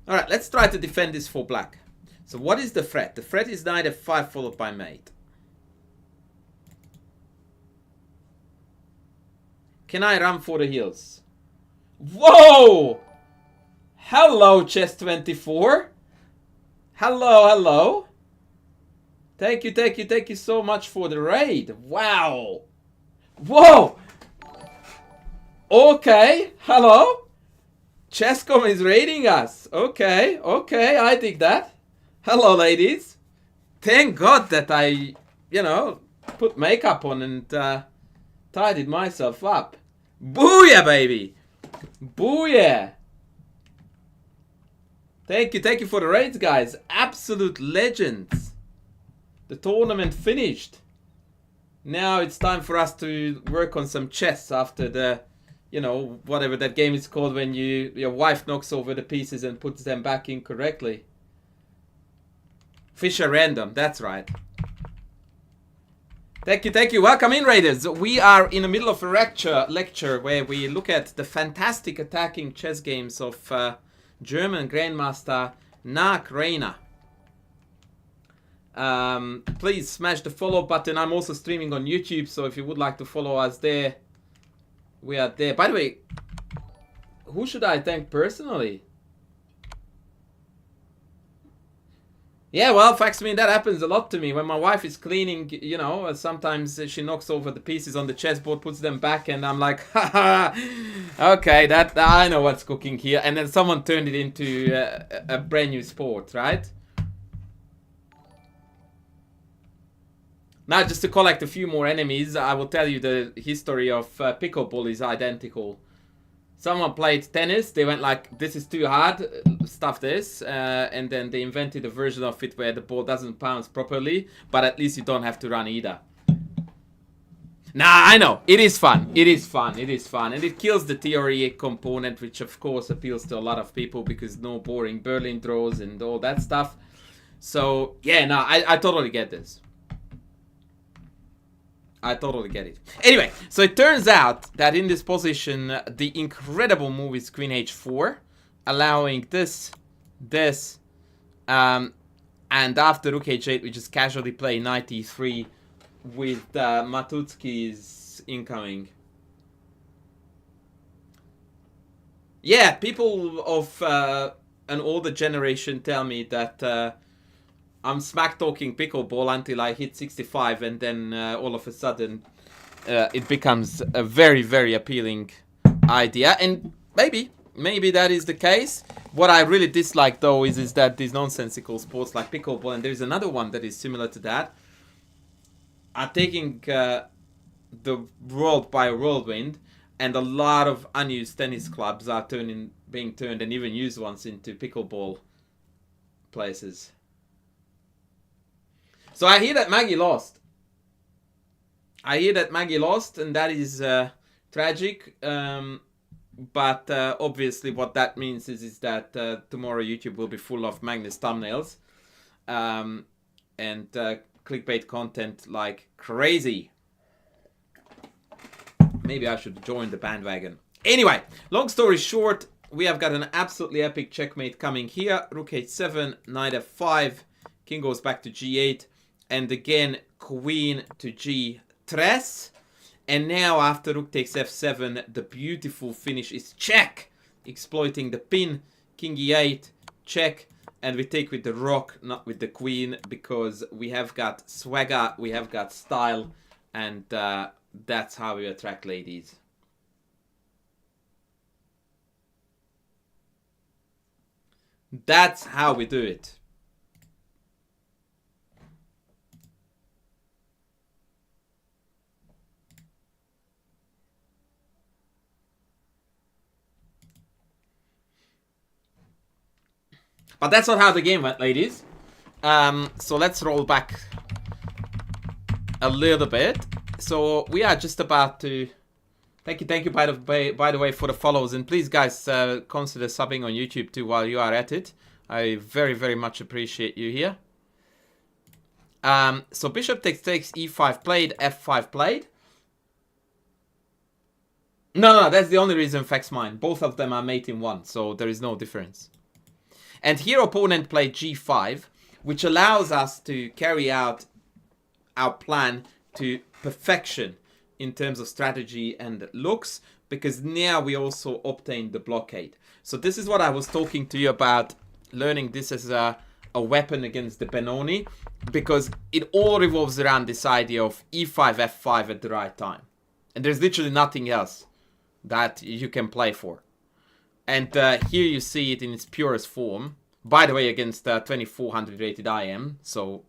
Alright, let's try to defend this for black. So what is the threat? The threat is knight f5 followed by mate. Can I run for the hills? Whoa! Hello, Chess24. Hello, hello. Thank you so much for the raid. Wow. Whoa! Okay, hello. Chesscom is raiding us. Okay, I dig that. Hello, ladies. Thank God that I, put makeup on and tidied myself up. Booyah, baby. Booyah. Thank you for the raids, guys. Absolute legends. The tournament finished. Now it's time for us to work on some chess after the, whatever that game is called when your wife knocks over the pieces and puts them back in correctly. Fisher Random, that's right. Thank you. Welcome in, Raiders. We are in the middle of a lecture where we look at the fantastic attacking chess games of German Grandmaster Knaak Reina. Please smash the follow button. I'm also streaming on YouTube, so if you would like to follow us there, we are there. By the way, who should I thank personally? Yeah, well, facts mean that happens a lot to me. When my wife is cleaning, sometimes she knocks over the pieces on the chessboard, puts them back, and I'm like, haha, okay, that I know what's cooking here. And then someone turned it into a brand new sport, right? Now, just to collect a few more enemies, I will tell you the history of pickleball is identical. Someone played tennis, they went like, this is too hard, stuff this, and then they invented a version of it where the ball doesn't bounce properly, but at least you don't have to run either. Nah, I know, it is fun, and it kills the theory component, which of course appeals to a lot of people because no boring Berlin draws and all that stuff. So, yeah, no, I totally get this. I totally get it. Anyway, so it turns out that in this position, the incredible move is queen h4, allowing this, and after rook h8, we just casually play knight e3 with Matutsky's incoming. Yeah, people of an older generation tell me that I'm smack talking pickleball until I hit 65, and then all of a sudden it becomes a very, very appealing idea. And maybe that is the case. What I really dislike though is that these nonsensical sports like pickleball, and there's another one that is similar to that, are taking the world by a whirlwind, and a lot of unused tennis clubs are being turned, and even used ones, into pickleball places. So I hear that Maggie lost. And that is tragic. But obviously what that means is that tomorrow YouTube will be full of Magnus thumbnails. And clickbait content like crazy. Maybe I should join the bandwagon. Anyway, long story short, we have got an absolutely epic checkmate coming here. Rook h7, knight f5, king goes back to g8. And again, queen to g3. And now after rook takes f7, the beautiful finish is check. Exploiting the pin, king e8, check. And we take with the rook, not with the queen, because we have got swagger, we have got style. And that's how we attract ladies. That's how we do it. But that's not how the game went, ladies. So let's roll back a little bit. So we are just about to... Thank you by the way for the follows, and please guys consider subbing on YouTube too while you are at it. I very, very much appreciate you here. So bishop takes e5 played, f5 played. No, that's the only reason affects mine. Both of them are mate in one, so there is no difference. And here opponent played g5, which allows us to carry out our plan to perfection in terms of strategy and looks, because now we also obtained the blockade. So this is what I was talking to you about, learning this as a weapon against the Benoni, because it all revolves around this idea of e5, f5 at the right time. And there's literally nothing else that you can play for. And here you see it in its purest form. By the way, against 2400 rated IM, so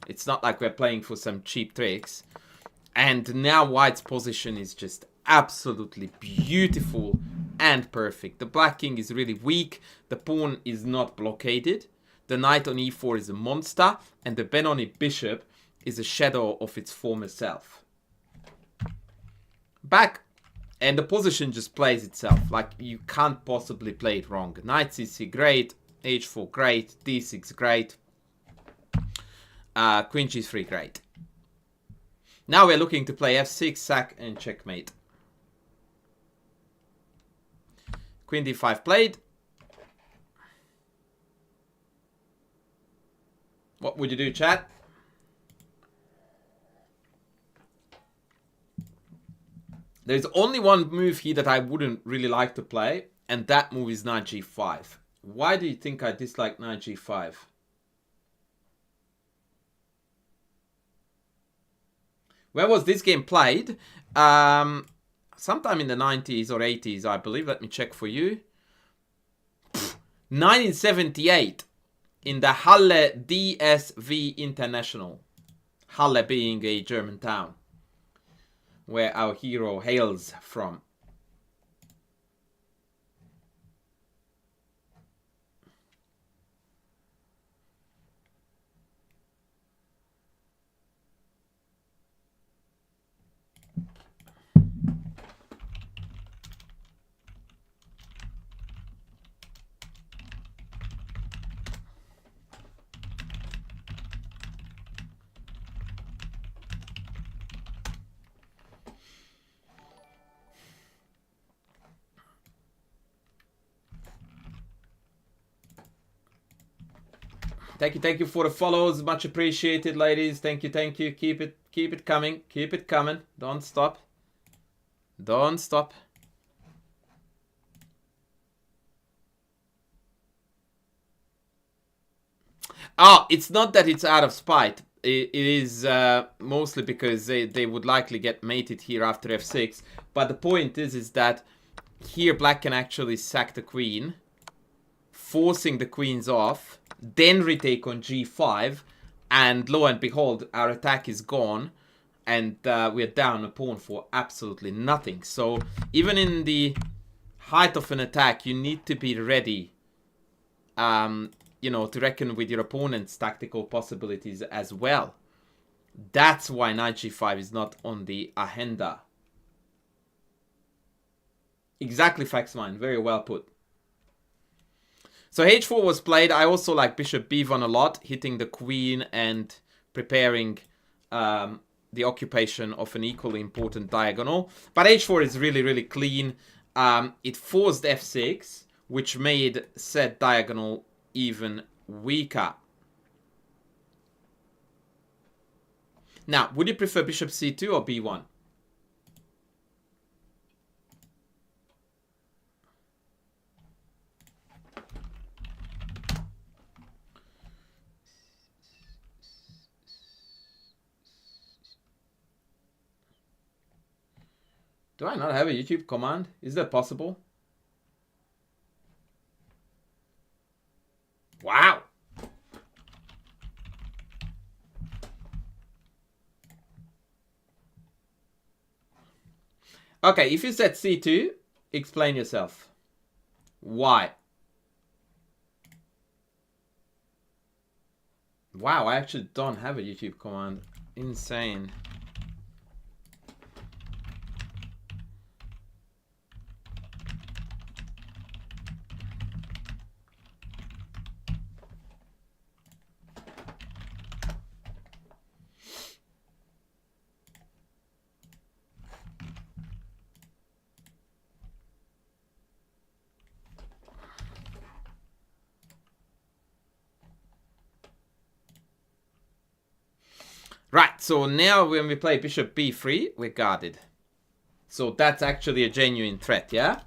it's not like we're playing for some cheap tricks. And now white's position is just absolutely beautiful and perfect. The black king is really weak. The pawn is not blockaded. The knight on e4 is a monster. And the Benoni bishop is a shadow of its former self. Back. And the position just plays itself. Like, you can't possibly play it wrong. Knight c6 great. h4 great. d6 great. Queen g3 great. Now we're looking to play f6, sack, and checkmate. Queen d5 played. What would you do, chat? There's only one move here that I wouldn't really like to play, and that move is knight g5. Why do you think I dislike knight g5? Where was this game played? Sometime in the 90s or 80s, I believe. Let me check for you. 1978 in the Halle DSV International. Halle being a German town where our hero hails from. Thank you for the follows. Much appreciated, ladies. Thank you. Keep it coming. Keep it coming. Don't stop. Don't stop. Oh, it's not that it's out of spite. It is mostly because they would likely get mated here after f6. But the point is that here black can actually sack the queen, forcing the queens off, then retake on g5, and lo and behold, our attack is gone, and we're down a pawn for absolutely nothing. So even in the height of an attack, you need to be ready, you know, to reckon with your opponent's tactical possibilities as well. That's why knight g5 is not on the agenda. Exactly, Faxmine. Very well put. So h4 was played. I also like bishop b1 a lot, hitting the queen and preparing the occupation of an equally important diagonal. But h4 is really, really clean. It forced f6, which made said diagonal even weaker. Now, would you prefer bishop c2 or b1? Do I not have a YouTube command? Is that possible? Wow. Okay, if you said C2, explain yourself. Why? Wow, I actually don't have a YouTube command. Insane. Right, so now when we play bishop b3, we're guarded. So that's actually a genuine threat, yeah?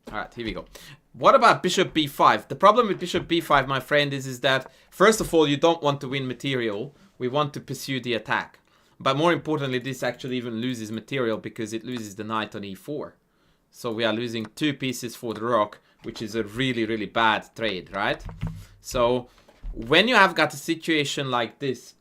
Alright, here we go. What about bishop b5? The problem with bishop b5, my friend, is that, first of all, you don't want to win material. We want to pursue the attack. But more importantly, this actually even loses material because it loses the knight on e4. So we are losing 2 pieces for the rook, which is a really, really bad trade, right? So when you have got a situation like this,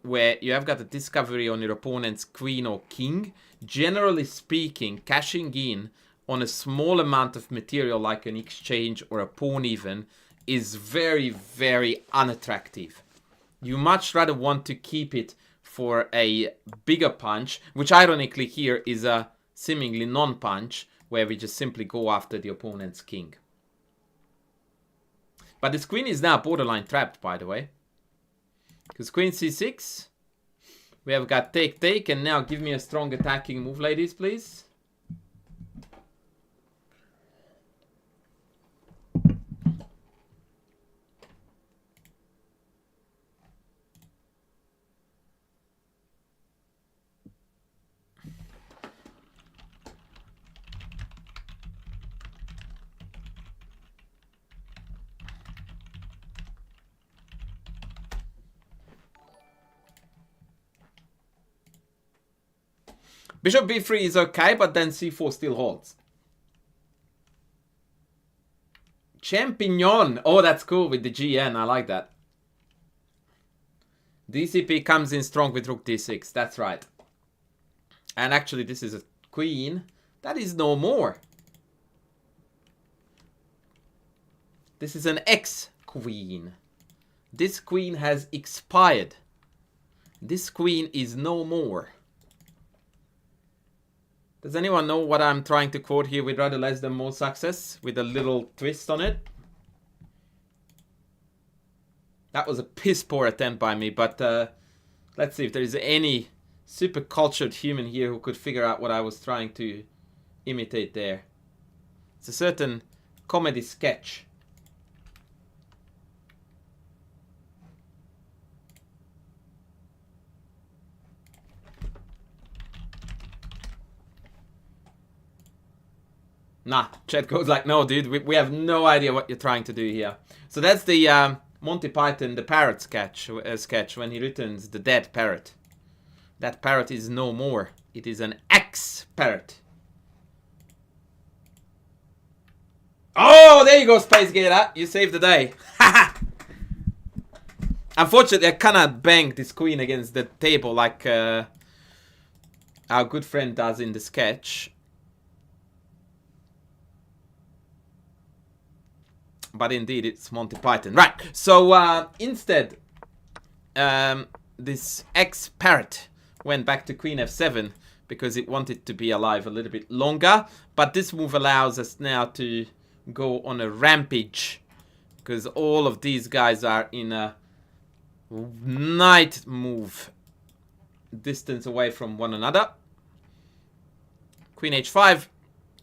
where you have got a discovery on your opponent's queen or king, generally speaking, cashing in on a small amount of material like an exchange or a pawn even is very, very unattractive. You much rather want to keep it for a bigger punch, which ironically here is a seemingly non-punch, where we just simply go after the opponent's king. But this queen is now borderline trapped, by the way. Because queen c6, we have got take, and now give me a strong attacking move, ladies, please. Bishop b3 is okay, but then c4 still holds. Champignon. Oh, that's cool with the GN. I like that. DCP comes in strong with rook d6. That's right. And actually, this is a queen. That is no more. This is an ex-queen. This queen has expired. This queen is no more. Does anyone know what I'm trying to quote here with rather less than more success? With a little twist on it? That was a piss poor attempt by me, but let's see if there is any super cultured human here who could figure out what I was trying to imitate there. It's a certain comedy sketch. Nah, chat goes like, no, dude, we have no idea what you're trying to do here. So that's the Monty Python, the parrot sketch when he returns the dead parrot. That parrot is no more. It is an ex-parrot. Oh, there you go, Space Gator. You saved the day. Unfortunately, I cannot bang this queen against the table like our good friend does in the sketch. But indeed, it's Monty Python. Right, so instead, this ex-parrot went back to queen f7 because it wanted to be alive a little bit longer. But this move allows us now to go on a rampage because all of these guys are in a knight move distance away from one another. Queen h5.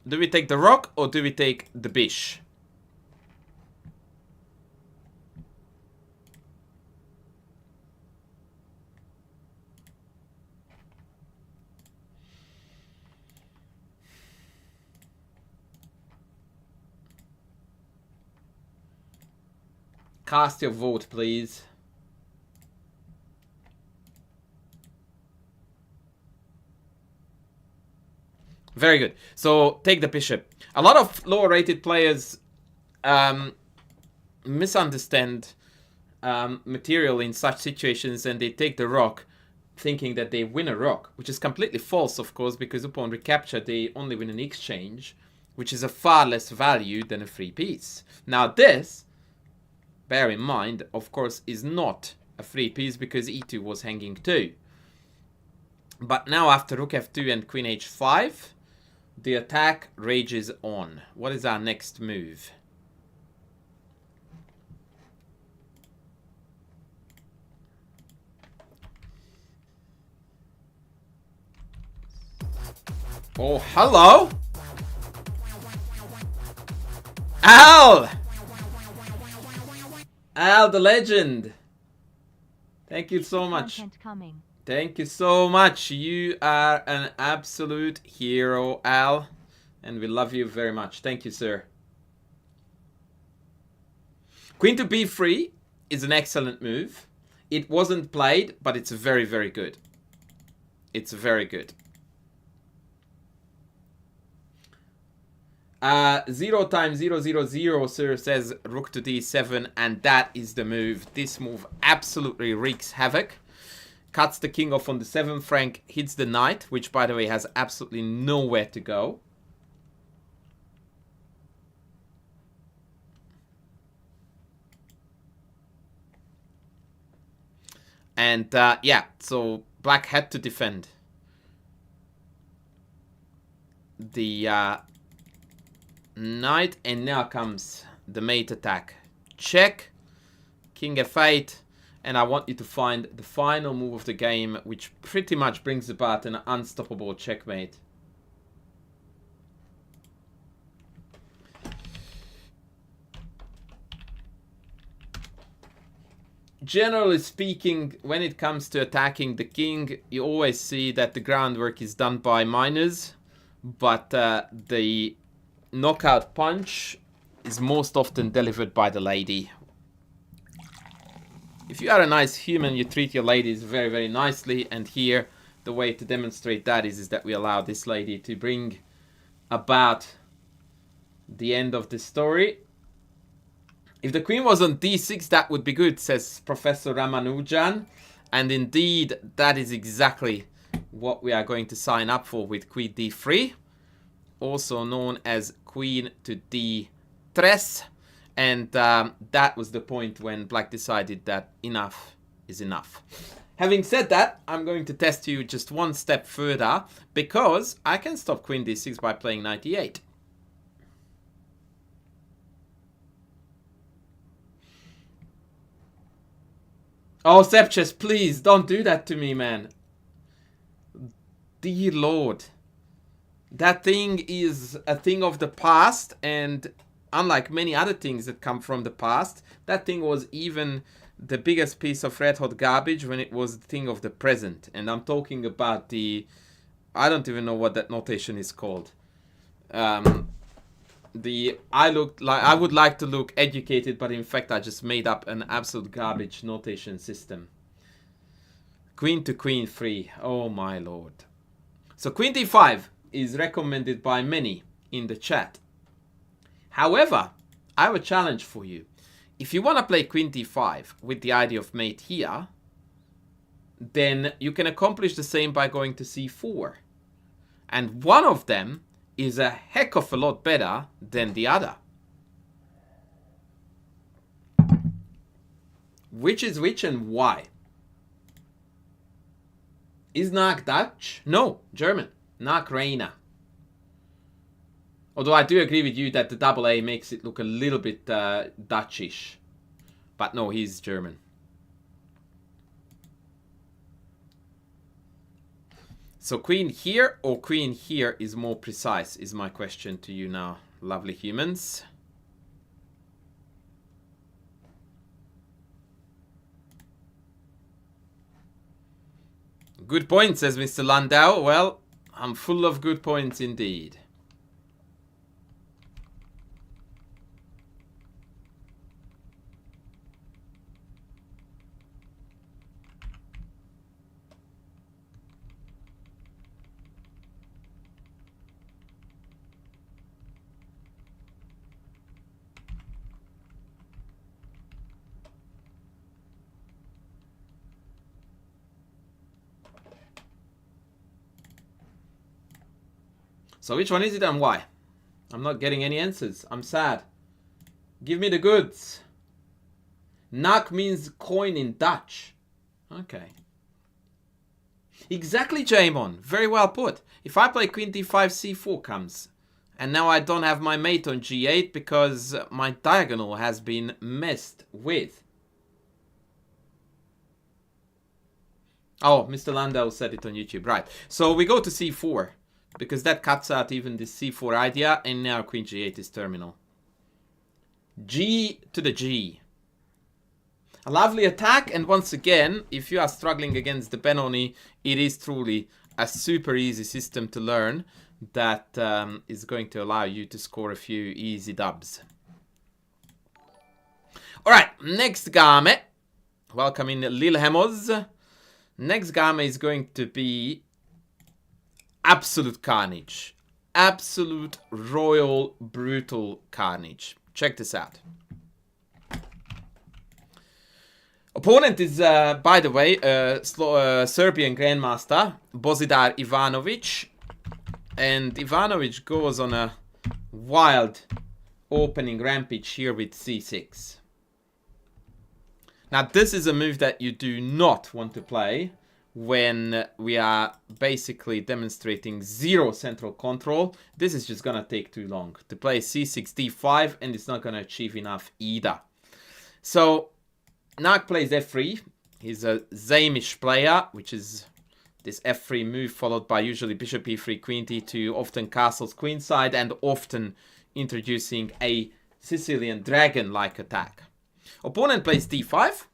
Do we take the rook or do we take the bish? Cast your vote, please. Very good. So, take the bishop. A lot of lower rated players misunderstand material in such situations and they take the rook thinking that they win a rook, which is completely false, of course, because upon recapture they only win an exchange. which is a far less value than a free piece. Now this, bear in mind, of course, is not a free piece because e2 was hanging too. But now after rook f2 and queen h5, the attack rages on. What is our next move? Oh, hello! Al! Al the legend! Thank you so much. Thank you so much. You are an absolute hero, Al. And we love you very much. Thank you, sir. Queen to b3 is an excellent move. It wasn't played, but it's very, very good. It's very good. 0 times 0, 0, 0, sir, says rook to d7, and that is the move. This move absolutely wreaks havoc. Cuts the king off on the 7th rank, hits the knight, which, by the way, has absolutely nowhere to go. And, yeah, so black had to defend the knight, and now comes the mate attack. Check, king f8, and I want you to find the final move of the game, which pretty much brings about an unstoppable checkmate. Generally speaking, when it comes to attacking the king, you always see that the groundwork is done by minors, but the knockout punch is most often delivered by the lady. If you are a nice human, you treat your ladies very, very nicely, and here the way to demonstrate that is that we allow this lady to bring about the end of the story. If the queen was on d6, that would be good, says Professor Ramanujan, and indeed that is exactly what we are going to sign up for with queen d3, also known as queen to d3, and that was the point when black decided that enough is enough. Having said that, I'm going to test you just one step further, because I can stop queen d6 by playing knight e8. Oh, Sepches, please don't do that to me, man. Dear Lord. That thing is a thing of the past, and unlike many other things that come from the past, that thing was even the biggest piece of red hot garbage when it was the thing of the present. And I'm talking about the... I don't even know what that notation is called. I would like to look educated, but in fact I just made up an absolute garbage notation system. Queen to queen 3. Oh my lord. So queen d5 is recommended by many in the chat. However, I have a challenge for you. If you want to play queen d5 with the idea of mate here, then you can accomplish the same by going to c4. And one of them is a heck of a lot better than the other. Which is which and why? Is Knaak Dutch? No, German. Knaak Reina. Although I do agree with you that the double A makes it look a little bit Dutchish. But no, he's German. So queen here or queen here is more precise, is my question to you now, lovely humans. Good point, says Mr. Landau. Well, I'm full of good points indeed. So which one is it and why? I'm not getting any answers. I'm sad. Give me the goods. Knaak means coin in Dutch. Okay. Exactly, Jamon. Very well put. If I play queen d5, c4 comes. And now I don't have my mate on g8 because my diagonal has been messed with. Oh, Mr. Landau said it on YouTube. Right. So we go to c4 because that cuts out even this c4 idea. And now queen g8 is terminal. G to the G. A lovely attack, and once again, if you are struggling against the Benoni, it is truly a super easy system to learn that is going to allow you to score a few easy dubs. Alright, next game. Welcome in Lillehammer. Next game is going to be absolute carnage. Absolute royal brutal carnage. Check this out. Opponent is, by the way, Serbian Grandmaster, Bozidar Ivanovic. And Ivanovic goes on a wild opening rampage here with c6. Now, this is a move that you do not want to play when we are basically demonstrating zero central control. This is just going to take too long to play c6, d5, and it's not going to achieve enough either. So, Knaak plays f3. He's a Zamish player, which is this f3 move followed by usually bishop e3, queen d2, often castles queenside, and often introducing a Sicilian dragon-like attack. Opponent plays d5.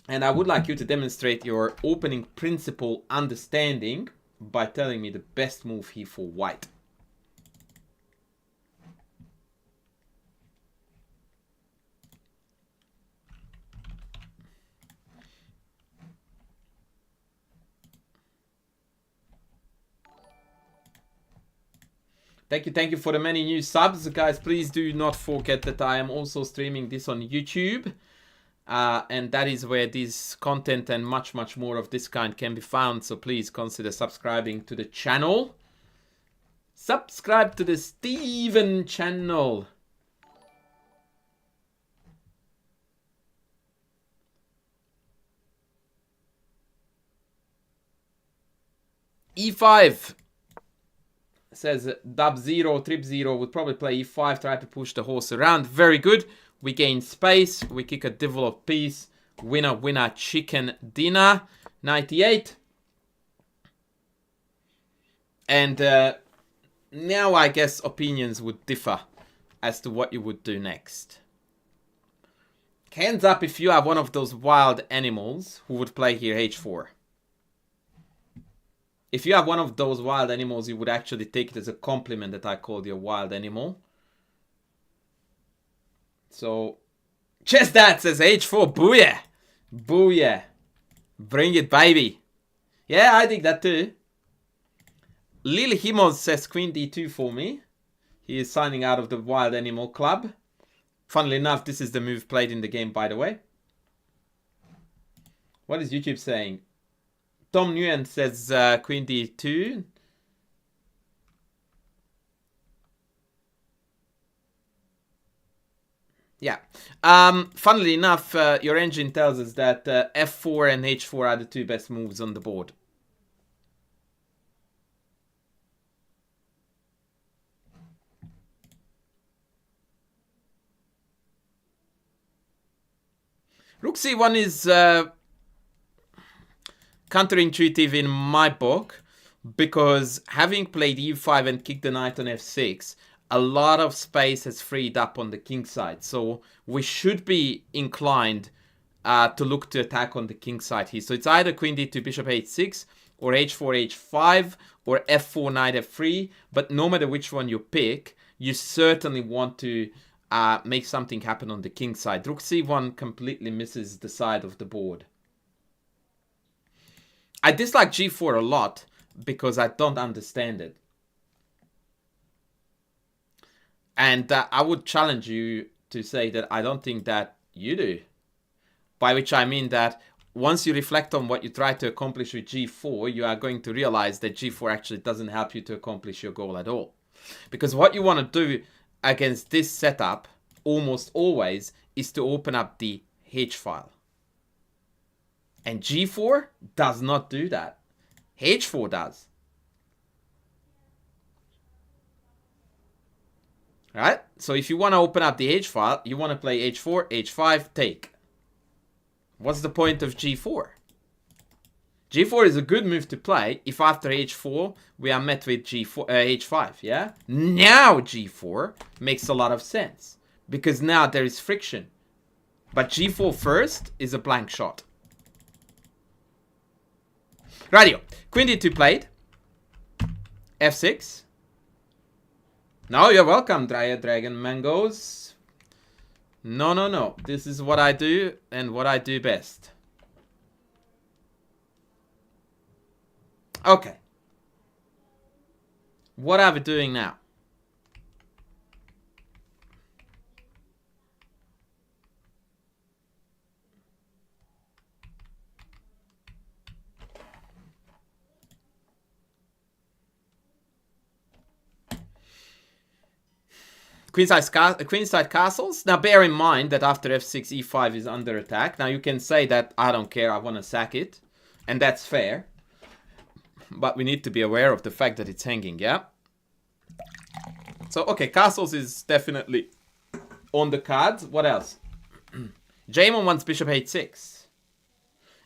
And I would like you to demonstrate your opening principle understanding by telling me the best move here for white. Thank you for the many new subs. Guys, please do not forget that I am also streaming this on YouTube. And that is where this content and much more of this kind can be found. So please consider subscribing to the channel. Subscribe to the Steven channel. E5. Says dub 0, trip 0, would probably play e5, try to push the horse around. Very good. We gain space. We kick a developed piece. Winner, chicken dinner. 98. And now I guess opinions would differ as to what you would do next. Hands up if you are one of those wild animals who would play here h4. If you have one of those wild animals, you would actually take it as a compliment that I called you a wild animal. So, ChessDad says h4, booyah! Booyah! Bring it, baby! Yeah, I think that too. Lil Himos says queen d2 for me. He is signing out of the wild animal club. Funnily enough, this is the move played in the game, by the way. What is YouTube saying? Tom Nguyen says queen d2. Yeah. Funnily enough, your engine tells us that f4 and h4 are the two best moves on the board. Rook c1 is counterintuitive in my book, because having played e5 and kicked the knight on f6, a lot of space has freed up on the king side. So we should be inclined to look to attack on the king side here. So it's either queen d2, bishop h6, or h4, h5, or f4, knight f3. But no matter which one you pick, you certainly want to make something happen on the king side. Rook c1 completely misses the side of the board. I dislike g4 a lot because I don't understand it. And I would challenge you to say that I don't think that you do. By which I mean that once you reflect on what you try to accomplish with g4, you are going to realize that g4 actually doesn't help you to accomplish your goal at all. Because what you want to do against this setup, almost always, is to open up the H file. And G4 does not do that. H4 does. Right? So if you want to open up the H file, you want to play H4, H5, take. What's the point of G4? G4 is a good move to play if after H4 we are met with H5, yeah? Now G4 makes a lot of sense because now there is friction. But G4 first is a blank shot. Radio. Queen D2 played. F6. No, you're welcome, Dragon Mangoes. No, no, no. This is what I do and what I do best. Okay. What are we doing now? Queenside castles. Now bear in mind that after f6, e5 is under attack. Now you can say that I don't care, I want to sack it. And that's fair. But we need to be aware of the fact that it's hanging, yeah? So, okay, castles is definitely on the cards. What else? Jaemon wants bishop h6.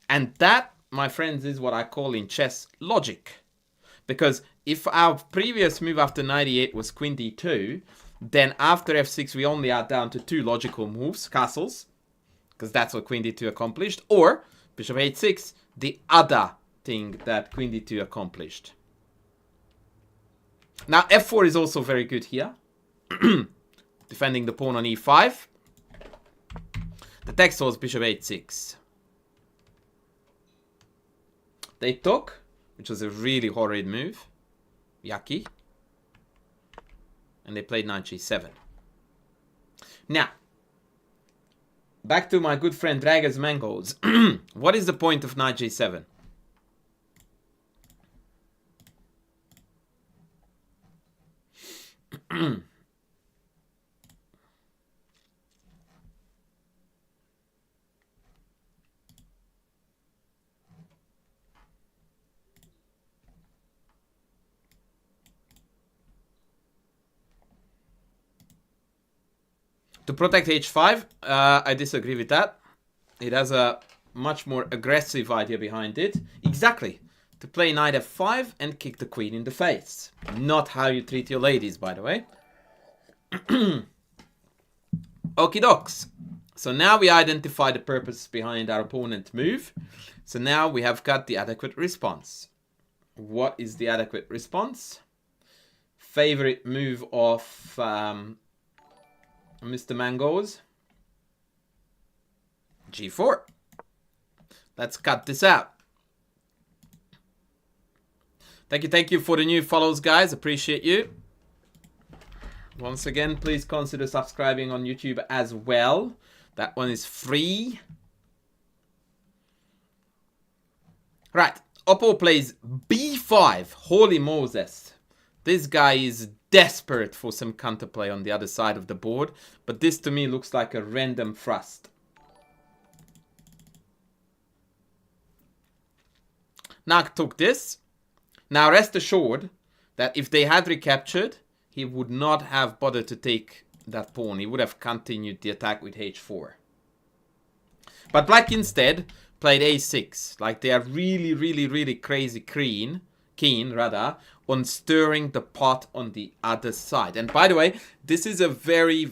And that, my friends, is what I call in chess logic. Because if our previous move after 98 was queen d2, then after f6 we only are down to 2 logical moves, castles. Because that's what queen d2 accomplished. Or bishop h6, the other thing that queen d2 accomplished. Now f4 is also very good here. Defending the pawn on e5. The text was bishop h6. They took, which was a really horrid move. Yucky. And they played knight g7. Now, back to my good friend Dragon's Mangoes. What is the point of knight g7? To protect h5, I disagree with that. It has a much more aggressive idea behind it. Exactly. To play knight f5 and kick the queen in the face. Not how you treat your ladies, by the way. Okie dokes. So now we identify the purpose behind our opponent's move. So now we have got the adequate response. What is the adequate response? Favorite move of Mr. Mangoes? G4. Let's cut this out. Thank you for the new follows, guys. Appreciate you. Once again, please consider subscribing on YouTube as well. That one is free. Right. Oppo plays B5. Holy Moses. This guy is desperate for some counterplay on the other side of the board. But this to me looks like a random thrust. Knaak took this. Now rest assured that if they had recaptured, he would not have bothered to take that pawn. He would have continued the attack with h4. But black instead played a6. Like they are really crazy keen on stirring the pot on the other side. And by the way, this is a very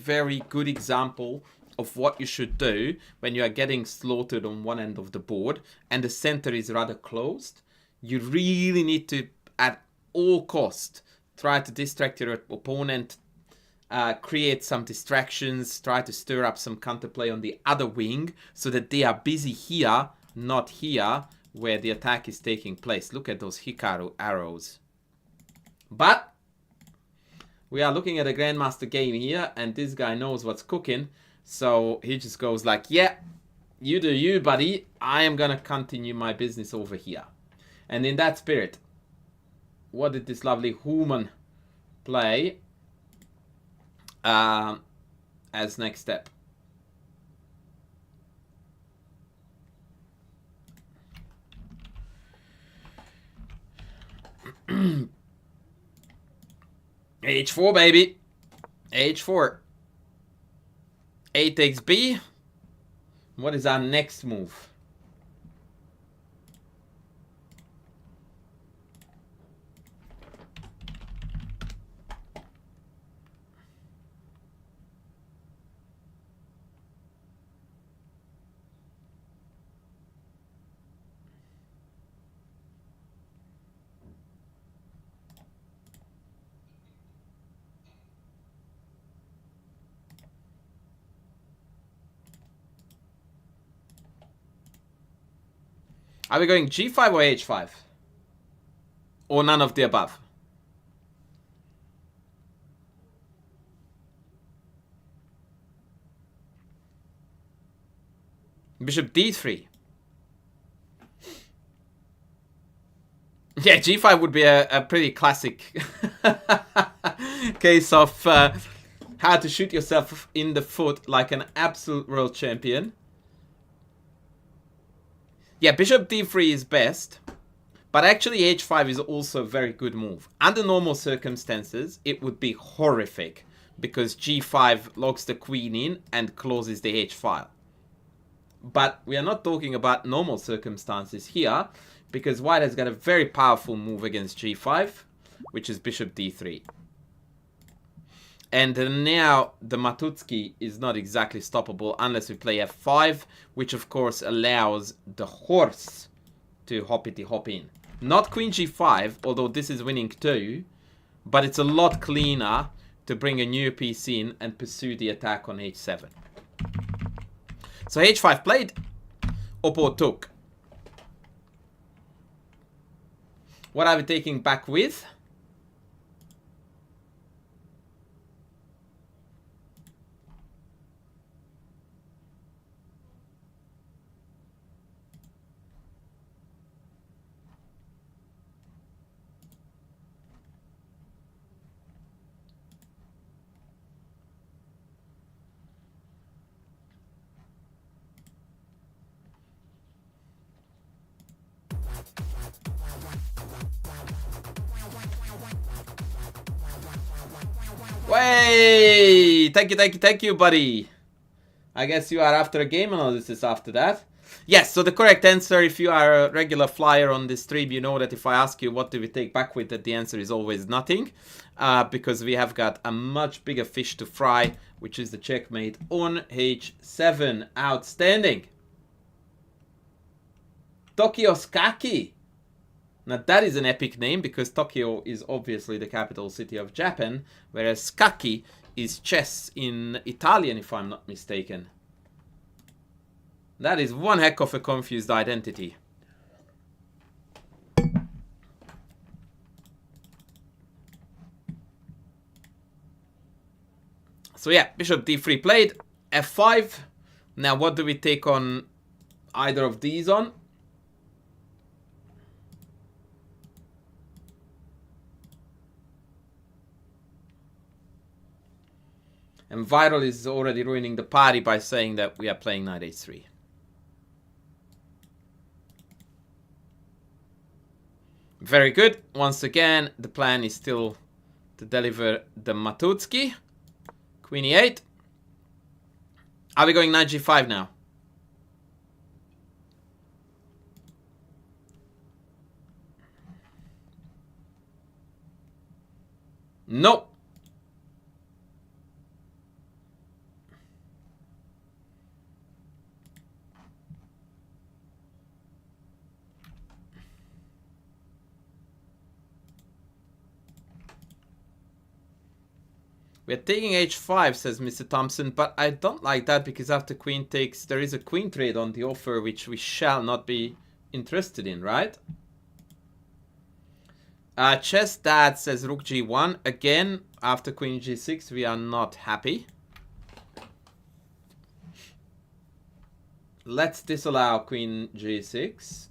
good example of what you should do when you are getting slaughtered on one end of the board and the center is rather closed. You really need to, at all cost, try to distract your opponent, create some distractions, try to stir up some counterplay on the other wing so that they are busy here, not here, where the attack is taking place. Look at those Hikaru arrows. But we are looking at a Grandmaster game here, and this guy knows what's cooking. So he just goes like, yeah, you do you, buddy. I am gonna continue my business over here. And in that spirit, what did this lovely human play as next step. H4, baby. H4. A takes B. What is our next move? Are we going G5 or H5? Or none of the above? Bishop D3. Yeah, G5 would be a pretty classic case of how to shoot yourself in the foot like an absolute world champion. Yeah, Bishop D3 is best. But actually H5 is also a very good move. Under normal circumstances, it would be horrific. Because G5 locks the queen in and closes the H file. But we are not talking about normal circumstances here. Because white has got a very powerful move against G5. Which is Bishop D3. And now the Matutsky is not exactly stoppable unless we play F5, which of course allows the horse to hoppity hop in. Not Queen G5, although this is winning too, but it's a lot cleaner to bring a new piece in and pursue the attack on H7. So H5 played, Oppo took. What are we taking back with? Way! Thank you, buddy. I guess you are after a game analysis after that. Yes, so the correct answer, if you are a regular flyer on this stream, you know that if I ask you what do we take back with, that the answer is always nothing. Because we have got a much bigger fish to fry, which is the checkmate on H7. Outstanding. Tokyo Skaki. Now that is an epic name because Tokyo is obviously the capital city of Japan, whereas Skaki is chess in Italian, if I'm not mistaken. That is one heck of a confused identity. So yeah, Bishop D3 played, F5. Now what do we take on either of these on? And Viral is already ruining the party by saying that we are playing knight h3. Very good. Once again, the plan is still to deliver the Matutsky. Queen e8. Are we going knight g5 now? Nope. We're taking h5, says Mr. Thompson, but I don't like that because after queen takes, there is a queen trade on the offer which we shall not be interested in, right? Chess Dad says rook g1. Again, after queen g6, we are not happy. Let's disallow queen g6.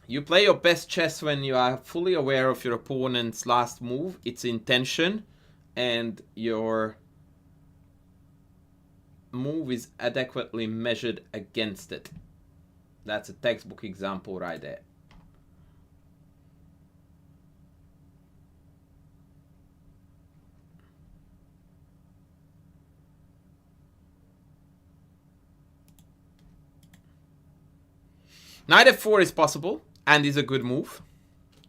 You play your best chess when you are fully aware of your opponent's last move, its intention, and your move is adequately measured against it. That's a textbook example right there. Knight f4 is possible and is a good move.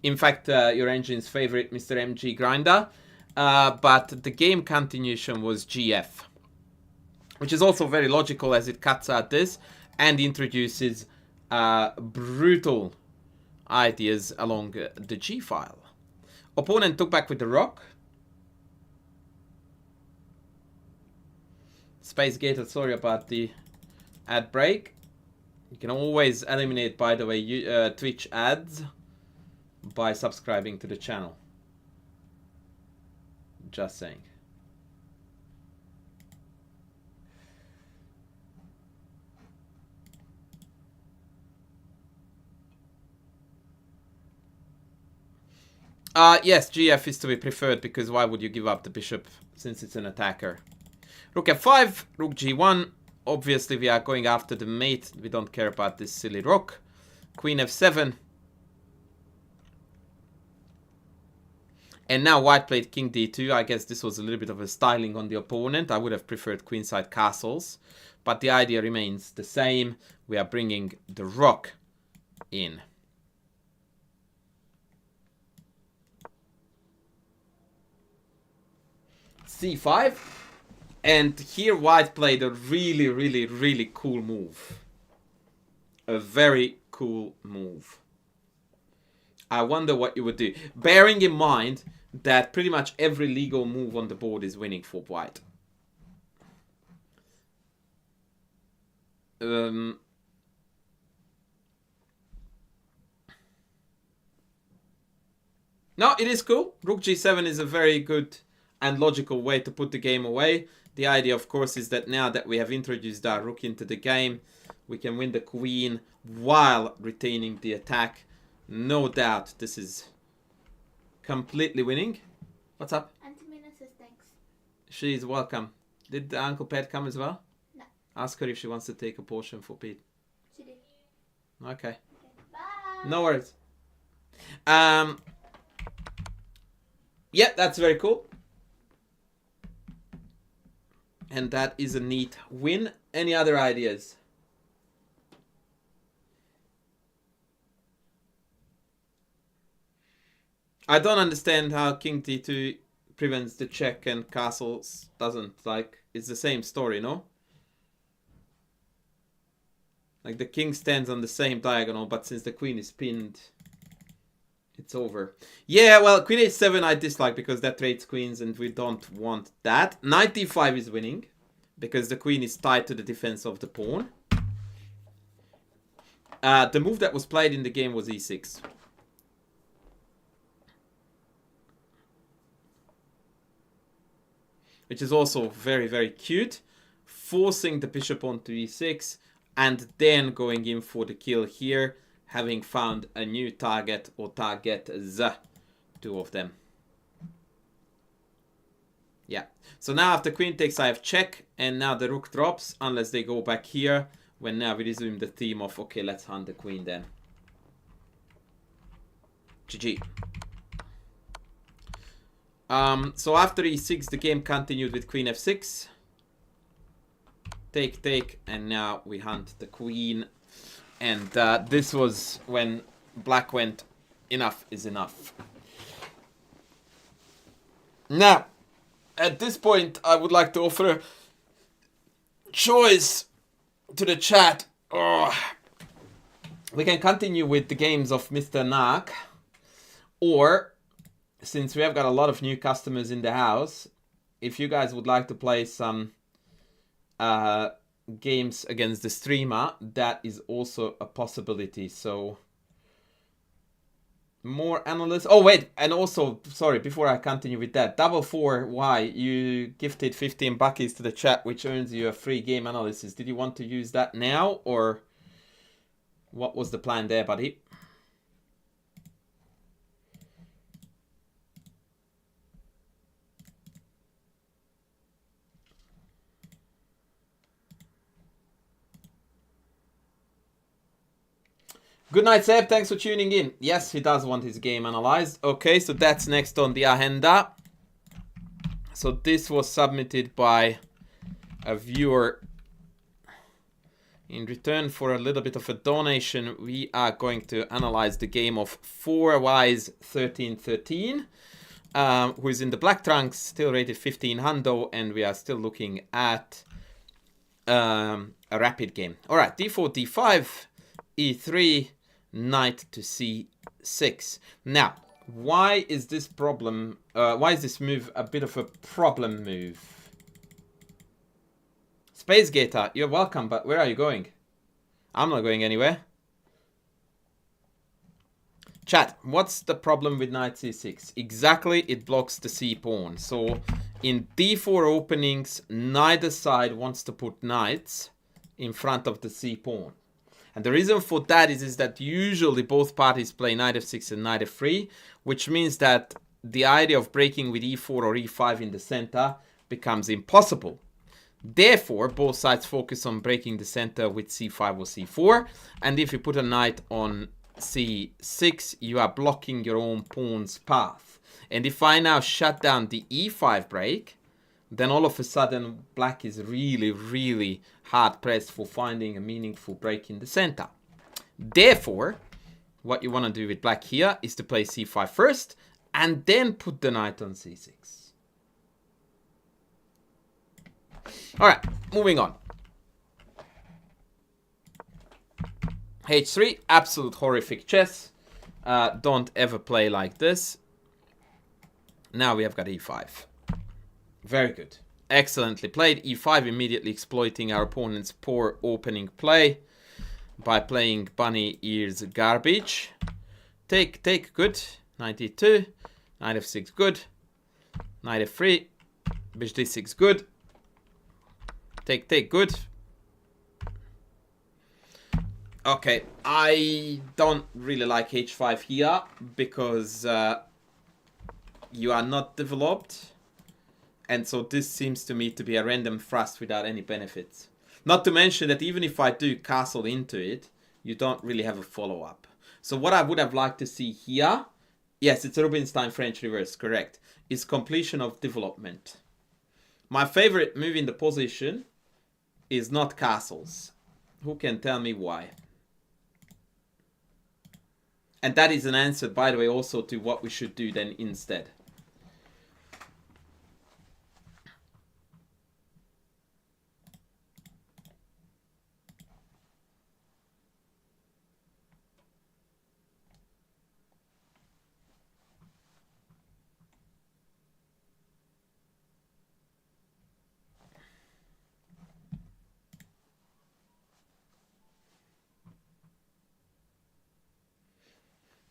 In fact, your engine's favorite, Mr. MG Grinder. But the game continuation was gf, which is also very logical as it cuts out this and introduces brutal ideas along the G file. Opponent took back with the rook. Space gated, sorry about the ad break. You can always eliminate, by the way, Twitch ads by subscribing to the channel. Just saying. Yes, GF is to be preferred because why would you give up the bishop since it's an attacker? Rook f5, rook g1. Obviously, we are going after the mate. We don't care about this silly rook. Queen f7. And now white played king d2. I guess this was a little bit of a styling on the opponent. I would have preferred queenside castles. But the idea remains the same. We are bringing the rook in. c5. And here white played a really cool move. A very cool move. I wonder what you would do. Bearing in mind that pretty much every legal move on the board is winning for white. No, it is cool. Rook g7 is a very good and logical way to put the game away. The idea, of course, is that now that we have introduced our rook into the game, we can win the queen while retaining the attack. No doubt this is completely winning. What's up? Antamina says thanks. She's welcome. Did Uncle Pat come as well? No. Ask her if she wants to take a portion for Pete. She did. Okay. Bye. No worries. Yeah, that's very cool. And that is a neat win. Any other ideas? I don't understand how king d2 prevents the check and castles doesn't. Like, it's the same story, no? Like, the king stands on the same diagonal, but since the queen is pinned, it's over. Yeah, well, queen h7 I dislike because that trades queens and we don't want that. Knight d5 is winning because the queen is tied to the defense of the pawn. The move that was played in the game was e6. Which is also very cute. Forcing the bishop onto e6 and then going in for the kill here, having found a new target or targets, two of them. Yeah. So now after queen takes, I have check, and now the rook drops unless they go back here. When now we resume the theme of okay, let's hunt the queen then. GG. So after e6, the game continued with queen f6. Take, and now we hunt the queen. And this was when black went, enough is enough. Now, at this point, I would like to offer a choice to the chat. Oh. We can continue with the games of Mr. Knaak, or since we have got a lot of new customers in the house, if you guys would like to play some games against the streamer, that is also a possibility. So more analysts. Oh wait, and also sorry, before I continue with that, double4y, you gifted 15 buckies to the chat, which earns you a free game analysis. Did you want to use that now, or what was the plan there, buddy? Good night, Seb. Thanks for tuning in. Yes, he does want his game analyzed. Okay, so that's next on the agenda. So this was submitted by a viewer. In return for a little bit of a donation, we are going to analyze the game of 4Wise 1313, who is in the black trunks, still rated 15 hundo, and we are still looking at a rapid game. All right, d4, d5, e3, knight to c6. Now, why is this problem? Why is this move a bit of a problem move? Space Gator, you're welcome, but where are you going? I'm not going anywhere. Chat, what's the problem with knight c6? Exactly, it blocks the c pawn. So in d4 openings, neither side wants to put knights in front of the c pawn. And the reason for that is that usually both parties play knight f6 and knight f3, which means that the idea of breaking with e4 or e5 in the center becomes impossible. Therefore, both sides focus on breaking the center with c5 or c4. And if you put a knight on c6, you are blocking your own pawn's path. And if I now shut down the e5 break, then all of a sudden black is really, really hard pressed for finding a meaningful break in the center. Therefore, what you want to do with black here is to play c5 first and then put the knight on c6. All right, moving on. h3, absolute horrific chess. Don't ever play like this. Now we have got e5. Very good. Excellently played. e5, immediately exploiting our opponent's poor opening play by playing bunny ears garbage. Take, good. Knight e2. Knight f6, good. Knight f3. Bishop d6, good. Take, good. Okay, I don't really like h5 here because you are not developed. And so this seems to me to be a random thrust without any benefits. Not to mention that even if I do castle into it, you don't really have a follow-up. So what I would have liked to see here, yes, it's a Rubinstein French reverse, correct, is completion of development. My favorite move in the position is not castles. Who can tell me why? And that is an answer, by the way, also to what we should do then instead.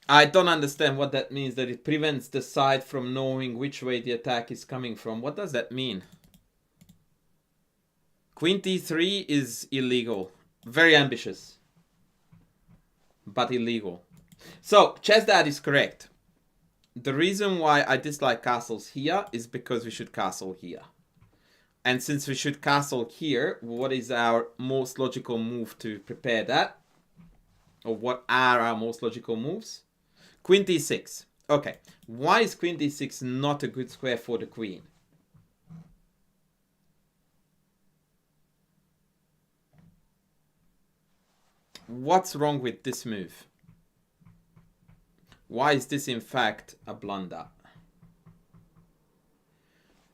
I don't understand what that means, that it prevents the side from knowing which way the attack is coming from. What does that mean? Queen d3 is illegal. Very ambitious. But illegal. So, Chess Dad is correct. The reason why I dislike castles here is because we should castle here. And since we should castle here, what is our most logical move to prepare that? Or what are our most logical moves? Queen d6. Okay, why is queen d6 not a good square for the queen? What's wrong with this move? Why is this in fact a blunder?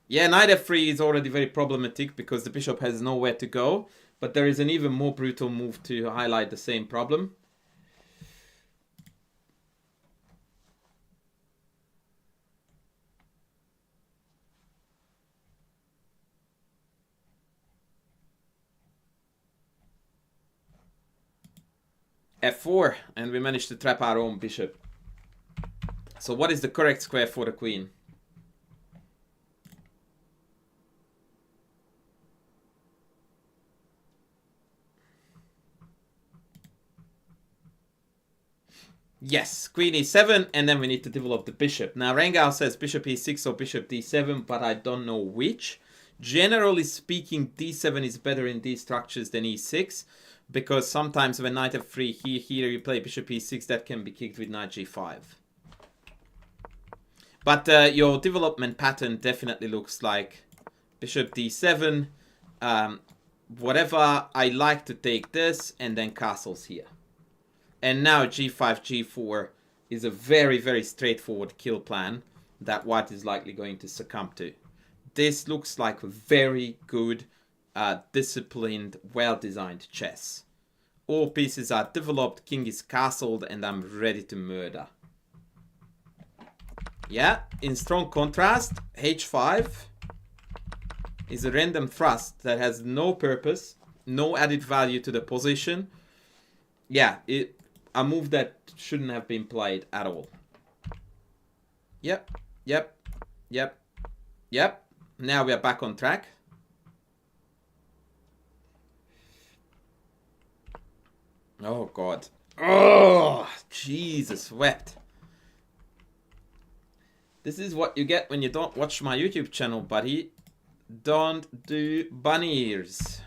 Yeah, knight f3 is already very problematic because the bishop has nowhere to go. But there is an even more brutal move to highlight the same problem. f4, and we managed to trap our own bishop. So what is the correct square for the queen? Yes, queen e7, and then we need to develop the bishop. Now, Rengao says bishop e6 or bishop d7, but I don't know which. Generally speaking, d7 is better in these structures than e6, Because sometimes when knight f3, here you play bishop e6, that can be kicked with knight g5. But your development pattern definitely looks like bishop d7, whatever. I like to take this and then castles here. And now g5, g4 is a very, very straightforward kill plan that white is likely going to succumb to. This looks like very good, disciplined, well-designed chess. All pieces are developed, king is castled, and I'm ready to murder. Yeah, in strong contrast, h5 is a random thrust that has no purpose, no added value to the position. Yeah, a move that shouldn't have been played at all. Yep, yep, yep, yep. Now we are back on track. Oh, God. Oh, Jesus wept. This is what you get when you don't watch my YouTube channel, buddy. Don't do bunny ears.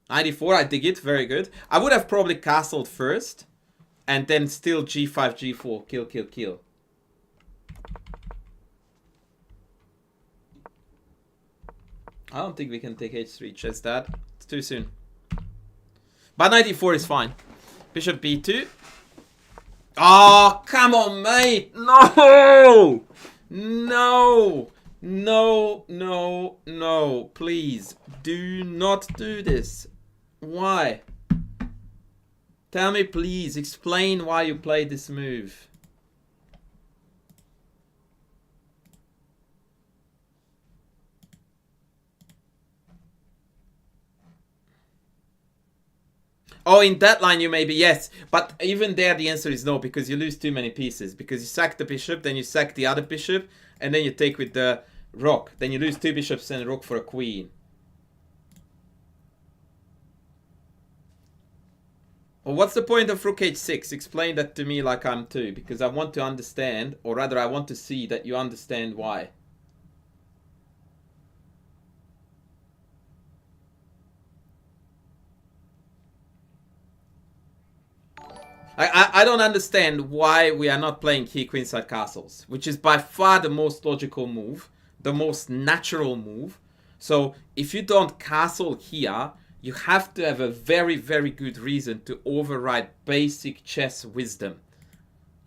94, I dig it. Very good. I would have probably castled first. And then still g5, g4. Kill, kill, kill. I don't think we can take h3 chess, Dad. It's too soon. But 94 is fine. Bishop b2. Oh, come on, mate. No! No! No, no, no. Please, do not do this. Why? Tell me, please. Explain why you played this move. Oh, in that line you maybe, yes. But even there the answer is no, because you lose too many pieces. Because you sack the bishop, then you sack the other bishop, and then you take with the rook. Then you lose two bishops and a rook for a queen. Well, what's the point of rook h6? Explain that to me like I'm two, because I want to understand, or rather I want to see that you understand why. I don't understand why we are not playing here queenside castles, which is by far the most logical move, the most natural move. So if you don't castle here, you have to have a very, very good reason to override basic chess wisdom.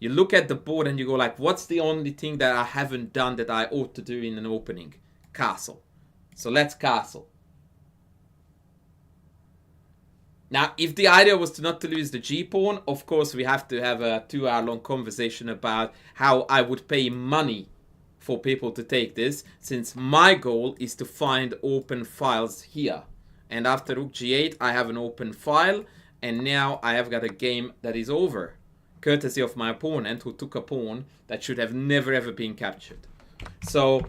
You look at the board and you go like, what's the only thing that I haven't done that I ought to do in an opening? Castle. So let's castle. Now, if the idea was to not to lose the g-pawn, of course we have to have a 2-hour-long conversation about how I would pay money for people to take this, since my goal is to find open files here. And after rook g8, I have an open file, and now I have got a game that is over, courtesy of my opponent who took a pawn that should have never ever been captured. So,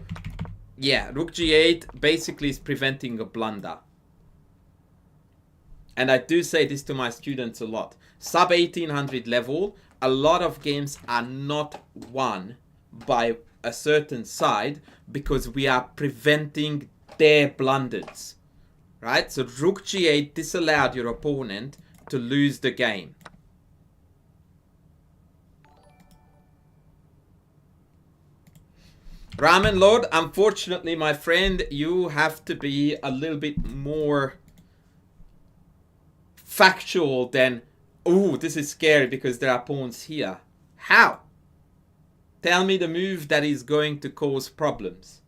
yeah, rook g8 basically is preventing a blunder. And I do say this to my students a lot. Sub 1800 level, a lot of games are not won by a certain side because we are preventing their blunders. Right? So rook g8 disallowed your opponent to lose the game. Ramen Lord, unfortunately, my friend, you have to be a little bit more factual than, oh, this is scary because there are pawns here. How? Tell me the move that is going to cause problems.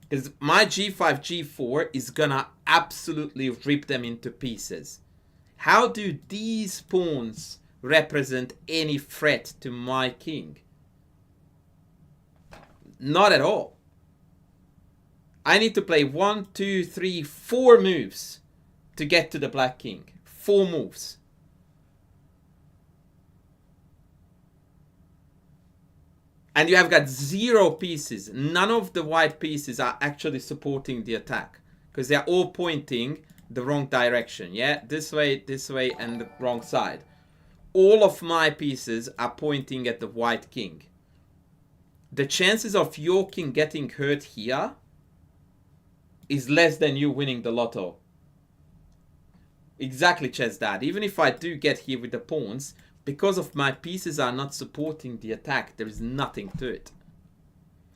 Because my g5, g4 is gonna absolutely rip them into pieces. How do these pawns represent any threat to my king? Not at all. I need to play 1, 2, 3, 4 moves to get to the black king. 4 moves. And you have got 0 pieces. None of the white pieces are actually supporting the attack, because they're all pointing the wrong direction. Yeah, this way, and the wrong side. All of my pieces are pointing at the white king. The chances of your king getting hurt here is less than you winning the lotto. Exactly, Chess Dad. Even if I do get here with the pawns, because of my pieces are not supporting the attack, there is nothing to it.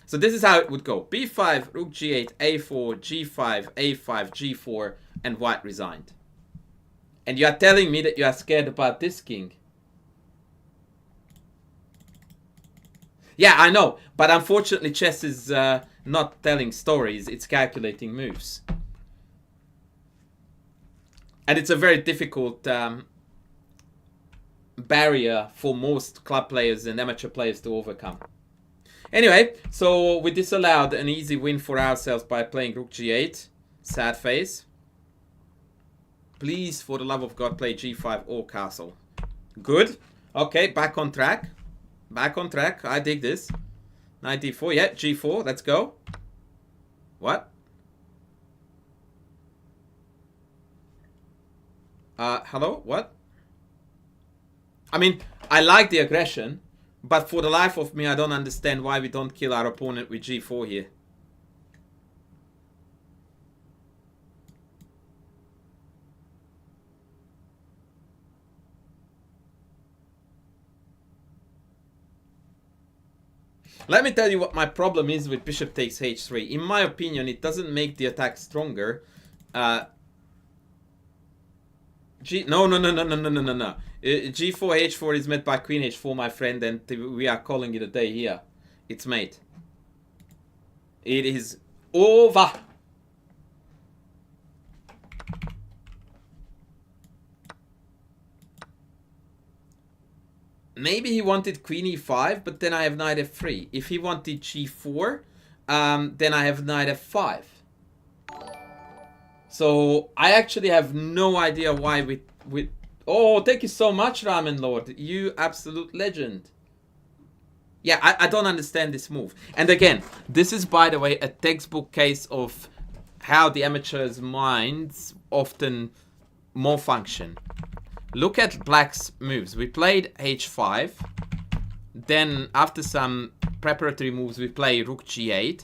So this is how it would go. b5, rook g8, a4, g5, a5, g4, and white resigned. And you are telling me that you are scared about this king. Yeah, I know. But unfortunately, chess is not telling stories. It's calculating moves. And it's a very difficult barrier for most club players and amateur players to overcome. Anyway, so we disallowed an easy win for ourselves by playing rook g8. Sad face. Please, for the love of God, play g5 or castle. Good. Okay, back on track. Back on track. I dig this. Knight d4. Yeah, g4. Let's go. What? Hello? What? I mean, I like the aggression, but for the life of me, I don't understand why we don't kill our opponent with g4 here. Let me tell you what my problem is with bishop takes h3. In my opinion, it doesn't make the attack stronger. No. G4 h4 is met by queen h4, my friend, and we are calling it a day here. It's mate. It is over. Maybe he wanted queen e5, but then I have knight f3. If he wanted g4, then I have knight f5. So I actually have no idea why with oh, thank you so much, Ramen Lord. You absolute legend. Yeah, I don't understand this move. And again, this is, by the way, a textbook case of how the amateurs' minds often malfunction. Look at Black's moves. We played h5. Then, after some preparatory moves, we play rook g8.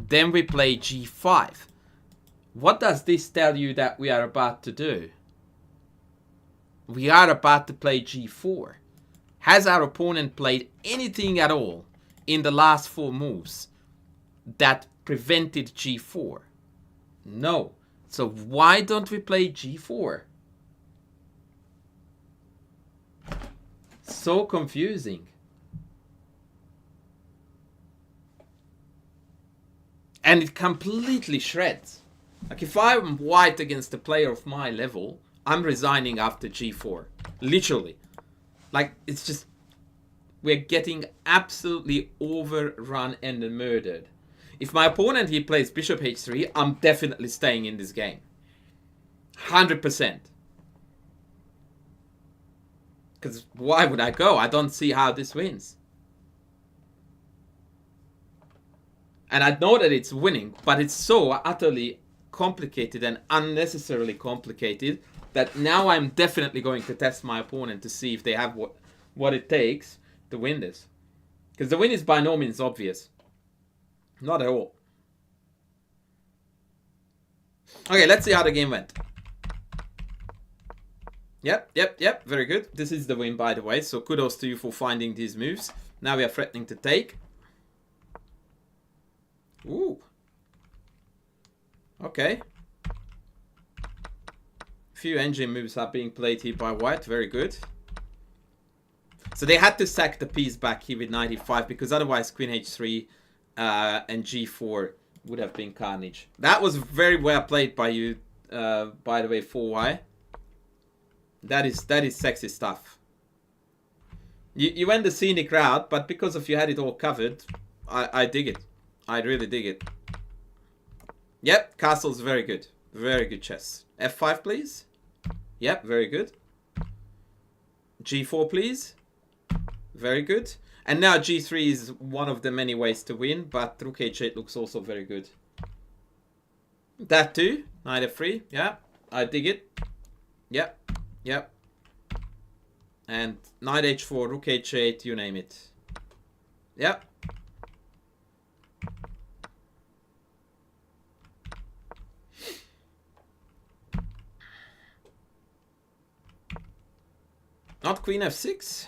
Then we play g5. What does this tell you that we are about to do? We are about to play g4. Has our opponent played anything at all in the last 4 moves that prevented g4? No. So why don't we play g4? So confusing. And it completely shreds. Like, if I'm white against a player of my level, I'm resigning after g4. Literally. Like, it's just, we're getting absolutely overrun and murdered. If my opponent here plays bishop h3, I'm definitely staying in this game. 100%. Because why would I go? I don't see how this wins. And I know that it's winning, but it's so utterly complicated and unnecessarily complicated that now I'm definitely going to test my opponent to see if they have what it takes to win this. Because the win is by no means obvious. Not at all. Okay, let's see how the game went. Yep. Very good. This is the win, by the way. So kudos to you for finding these moves. Now we are threatening to take. Ooh. Okay. Few engine moves are being played here by white. Very good. So they had to sack the piece back here with knight e5 because otherwise queen h3 and g4 would have been carnage. That was very well played by you, by the way, 4y. That is sexy stuff. You went the scenic route, but because of you had it all covered, I dig it. I really dig it. Yep, castle's very good. Very good chess. f5, please. Yep, very good. g4, please. Very good. And now g3 is one of the many ways to win, but rook h8 looks also very good. That too. Knight f3. Yeah, I dig it. Yep. Yep. And knight h4, rook h8, you name it. Yep. Not queen f6?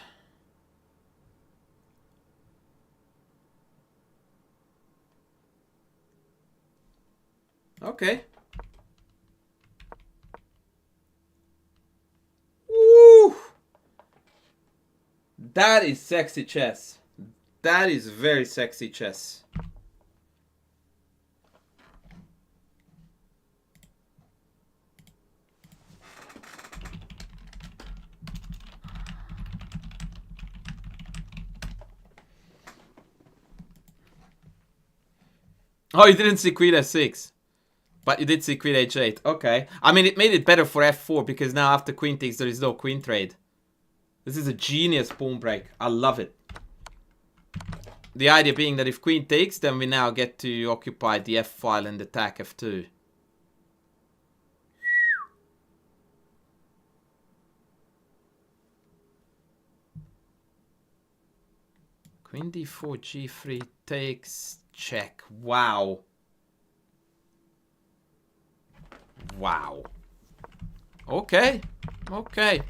Okay. Woo! That is sexy chess. That is very sexy chess. Oh, you didn't see queen f6. But you did see queen h8. Okay. I mean, it made it better for f4 because now after queen takes, there is no queen trade. This is a genius pawn break. I love it. The idea being that if queen takes, then we now get to occupy the f file and attack f2. Queen d4, g3 takes, check. Wow. Wow. Okay. Okay.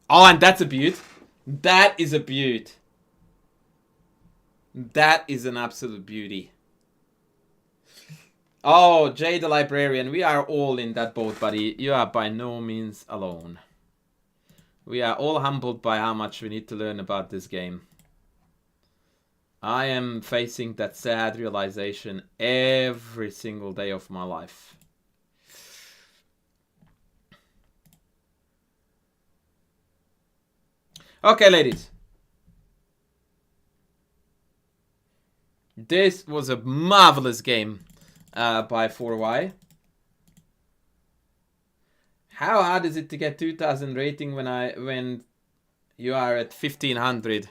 Oh, and that's a beaut. That is a beaut. That is an absolute beauty. Oh, Jay the Librarian. We are all in that boat, buddy. You are by no means alone. We are all humbled by how much we need to learn about this game. I am facing that sad realization every single day of my life. Okay, ladies. This was a marvelous game by 4Y. How hard is it to get 2000 rating when you are at 1500?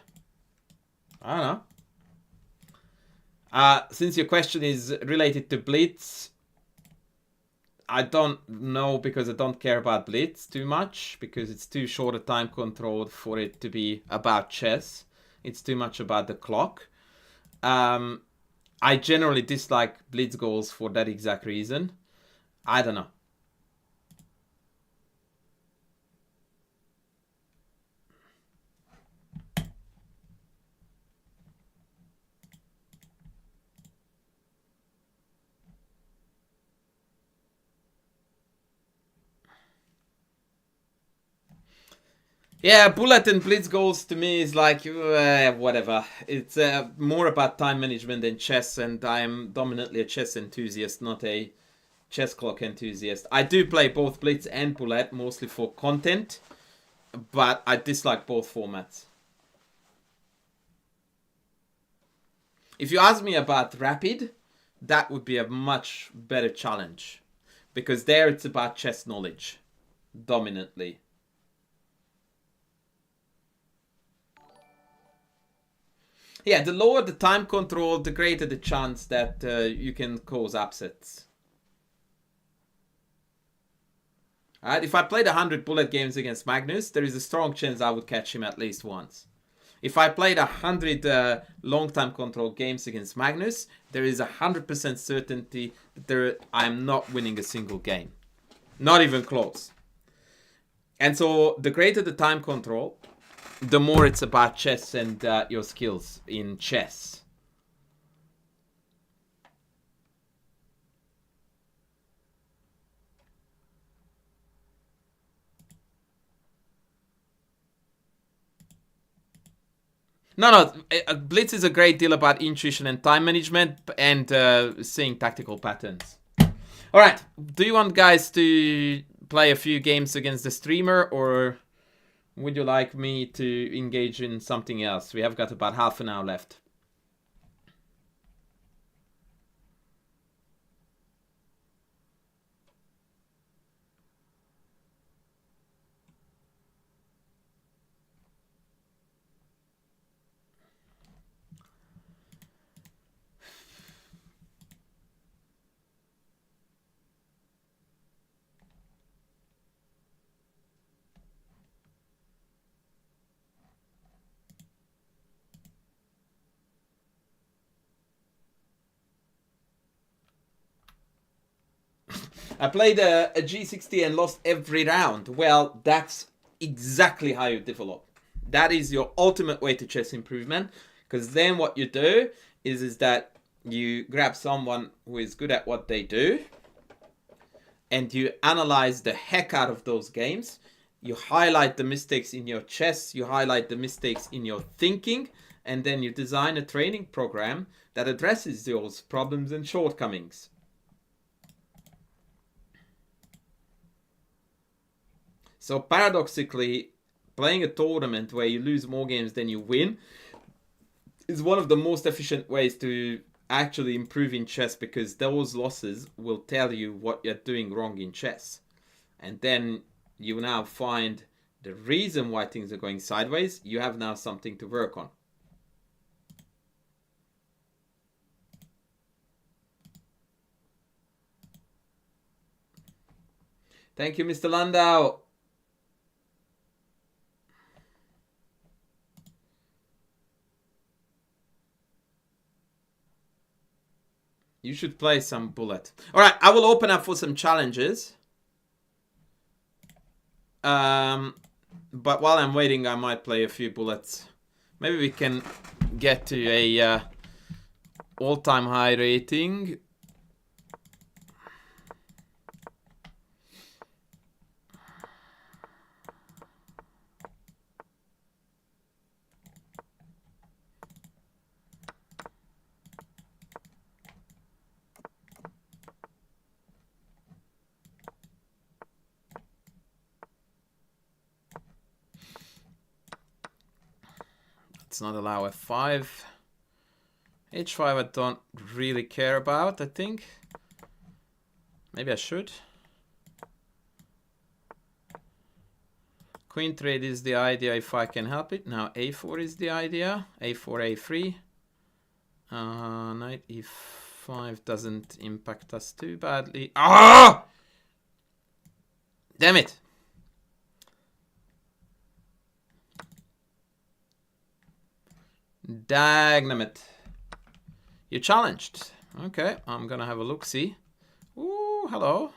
I don't know. Since your question is related to Blitz, I don't know because I don't care about Blitz too much because it's too short a time control for it to be about chess. It's too much about the clock. I generally dislike Blitz goals for that exact reason. I don't know. Yeah, bullet and blitz goals to me is like, whatever. It's more about time management than chess, and I'm dominantly a chess enthusiast, not a chess clock enthusiast. I do play both blitz and bullet, mostly for content, but I dislike both formats. If you ask me about rapid, that would be a much better challenge, because there it's about chess knowledge, dominantly. Yeah, the lower the time control, the greater the chance that you can cause upsets. Alright, if I played 100 bullet games against Magnus, there is a strong chance I would catch him at least once. If I played 100 long time control games against Magnus, there is 100% certainty that I'm not winning a single game. Not even close. And so the greater the time control, the more it's about chess and your skills in chess. No, Blitz is a great deal about intuition and time management and seeing tactical patterns. All right, do you want guys to play a few games against the streamer, or would you like me to engage in something else? We have got about half an hour left. I played a G60 and lost every round. Well, that's exactly how you develop. That is your ultimate way to chess improvement. Because then what you do is that you grab someone who is good at what they do and you analyze the heck out of those games. You highlight the mistakes in your chess, you highlight the mistakes in your thinking, and then you design a training program that addresses those problems and shortcomings. So paradoxically, playing a tournament where you lose more games than you win is one of the most efficient ways to actually improve in chess, because those losses will tell you what you're doing wrong in chess. And then you now find the reason why things are going sideways. You have now something to work on. Thank you, Mr. Landau. You should play some bullet. All right, I will open up for some challenges. But while I'm waiting, I might play a few bullets. Maybe we can get to a all-time high rating. Let's not allow f5. h5 I don't really care about, I think. Maybe I should. Queen trade is the idea if I can help it. Now a4 is the idea. a4, a3. Knight e5 doesn't impact us too badly. Ah! Damn it! Dagnamit. You challenged. Okay, I'm gonna have a look-see. Ooh, hello.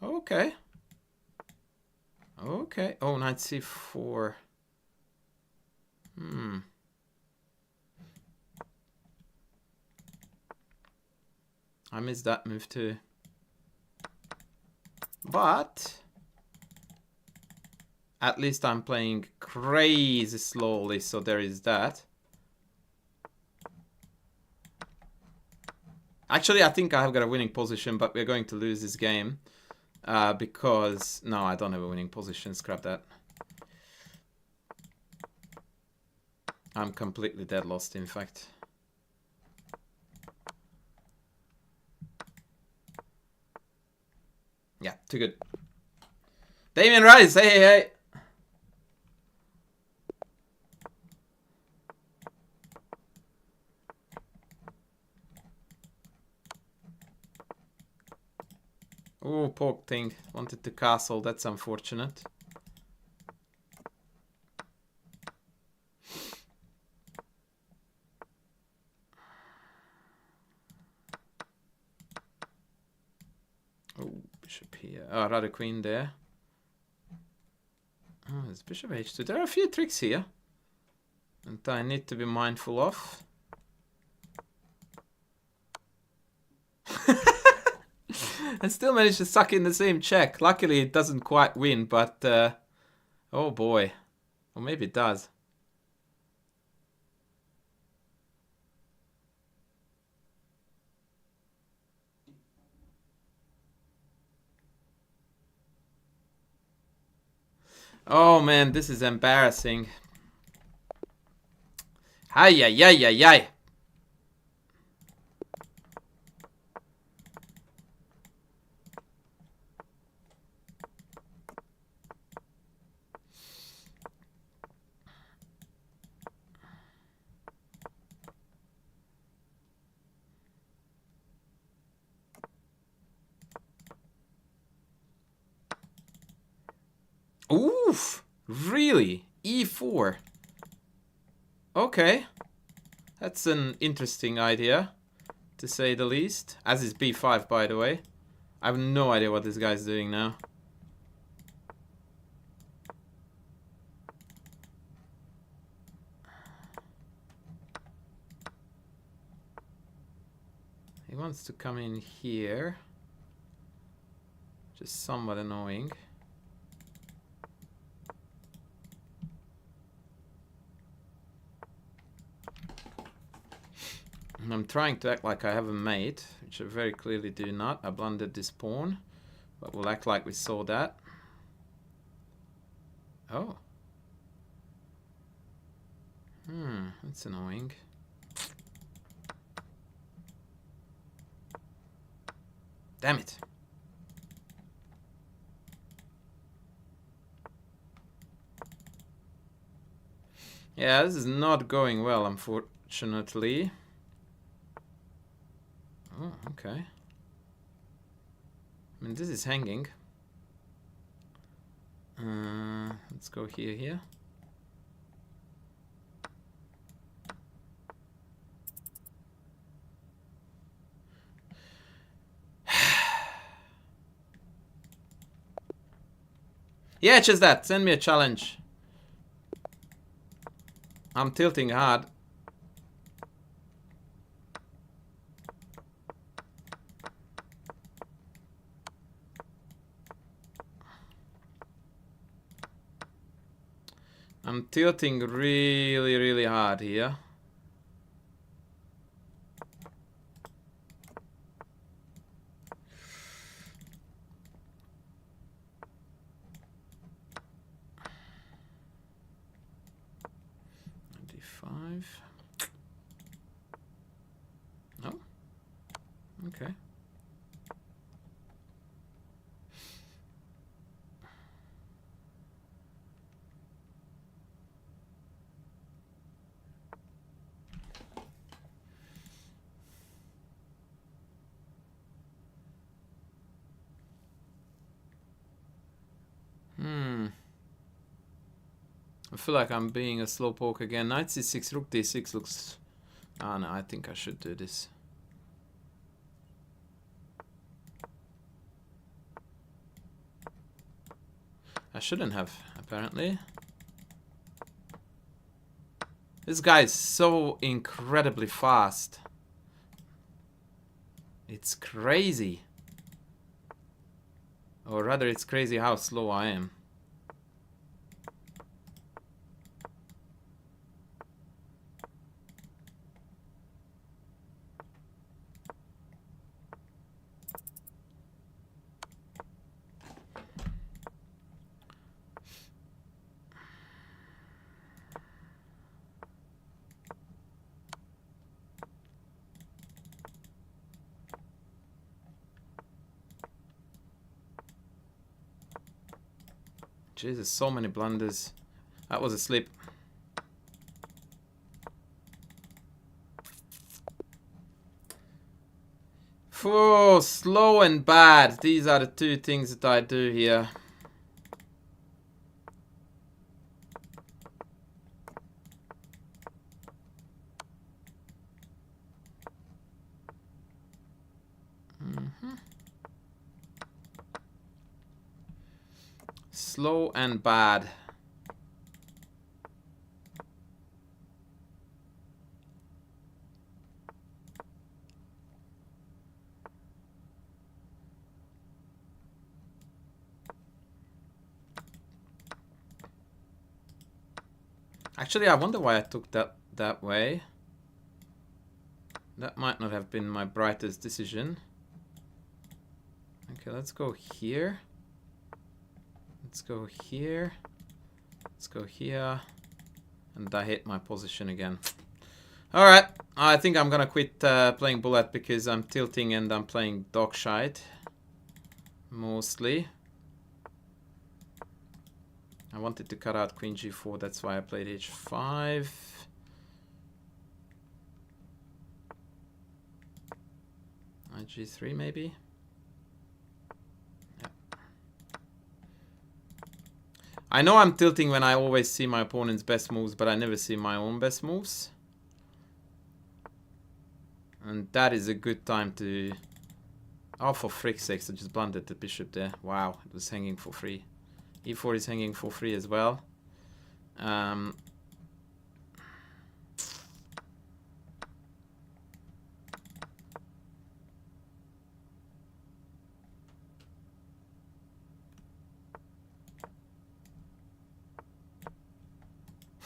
Okay. Okay. Oh, knight c4. I missed that move too. But at least I'm playing crazy slowly, so there is that. Actually, I think I have got a winning position, but we're going to lose this game. Because... No, I don't have a winning position. Scrap that. I'm completely dead lost, in fact. Yeah, too good. Damien Rice, hey, hey, hey. Oh, poke thing. Wanted to castle. That's unfortunate. Oh, bishop here. Oh, rather queen there. Oh, it's bishop h2. There are a few tricks here that I need to be mindful of. And still managed to suck in the same check. Luckily, it doesn't quite win, but... oh boy. Or maybe it does. Oh man, this is embarrassing. Ay, ay, ay, ay, ay. Oof! Really? e4. Okay. That's an interesting idea. to say the least. As is b5, by the way. I have no idea what this guy's doing now. He wants to come in here. Just somewhat annoying. And I'm trying to act like I have a mate, which I very clearly do not. I blundered this pawn, but we'll act like we saw that. Oh. That's annoying. Damn it. Yeah, this is not going well, unfortunately. Oh, okay. I mean, this is hanging. Let's go here. Yeah, just that. Send me a challenge. I'm tilting hard. I'm tilting really, really hard here. D5. Oh. Okay. I feel like I'm being a slowpoke again. Knight c6, rook d6 looks... Ah, no, I think I should do this. I shouldn't have, apparently. This guy is so incredibly fast. It's crazy. Or rather, it's crazy how slow I am. Jesus, so many blunders. That was a slip. Oh, slow and bad. These are the two things that I do here. Slow and bad. Actually, I wonder why I took that way. That might not have been my brightest decision. Okay, let's go here. Let's go here. Let's go here. And I hit my position again. Alright, I think I'm gonna quit playing bullet because I'm tilting and I'm playing dog shite. Mostly. I wanted to cut out queen g4, that's why I played h5. Knight g3 maybe? Yeah. I know I'm tilting when I always see my opponent's best moves, but I never see my own best moves. And that is a good time to... Oh, for frick's sake, I just blundered the bishop there. Wow, it was hanging for free. E4 is hanging for free as well.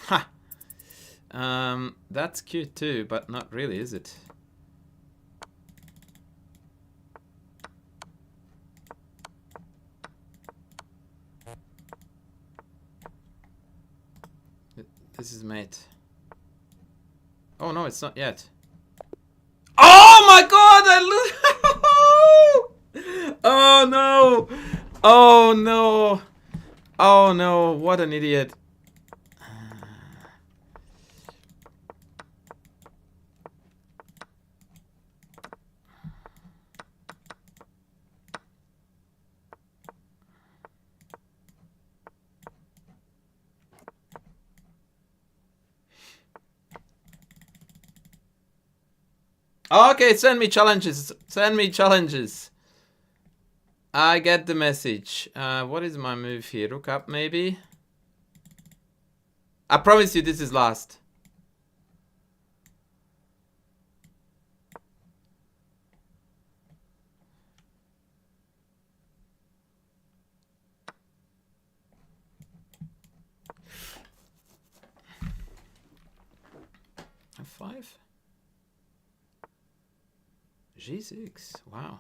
Ha! That's cute too, but not really, is it? This is mate. Oh no, it's not yet. Oh my god, I lose! Oh no! Oh no! Oh no, what an idiot. Okay, send me challenges. Send me challenges. I get the message. What is my move here? Rook up, maybe? I promise you this is last. F5? G6. Wow.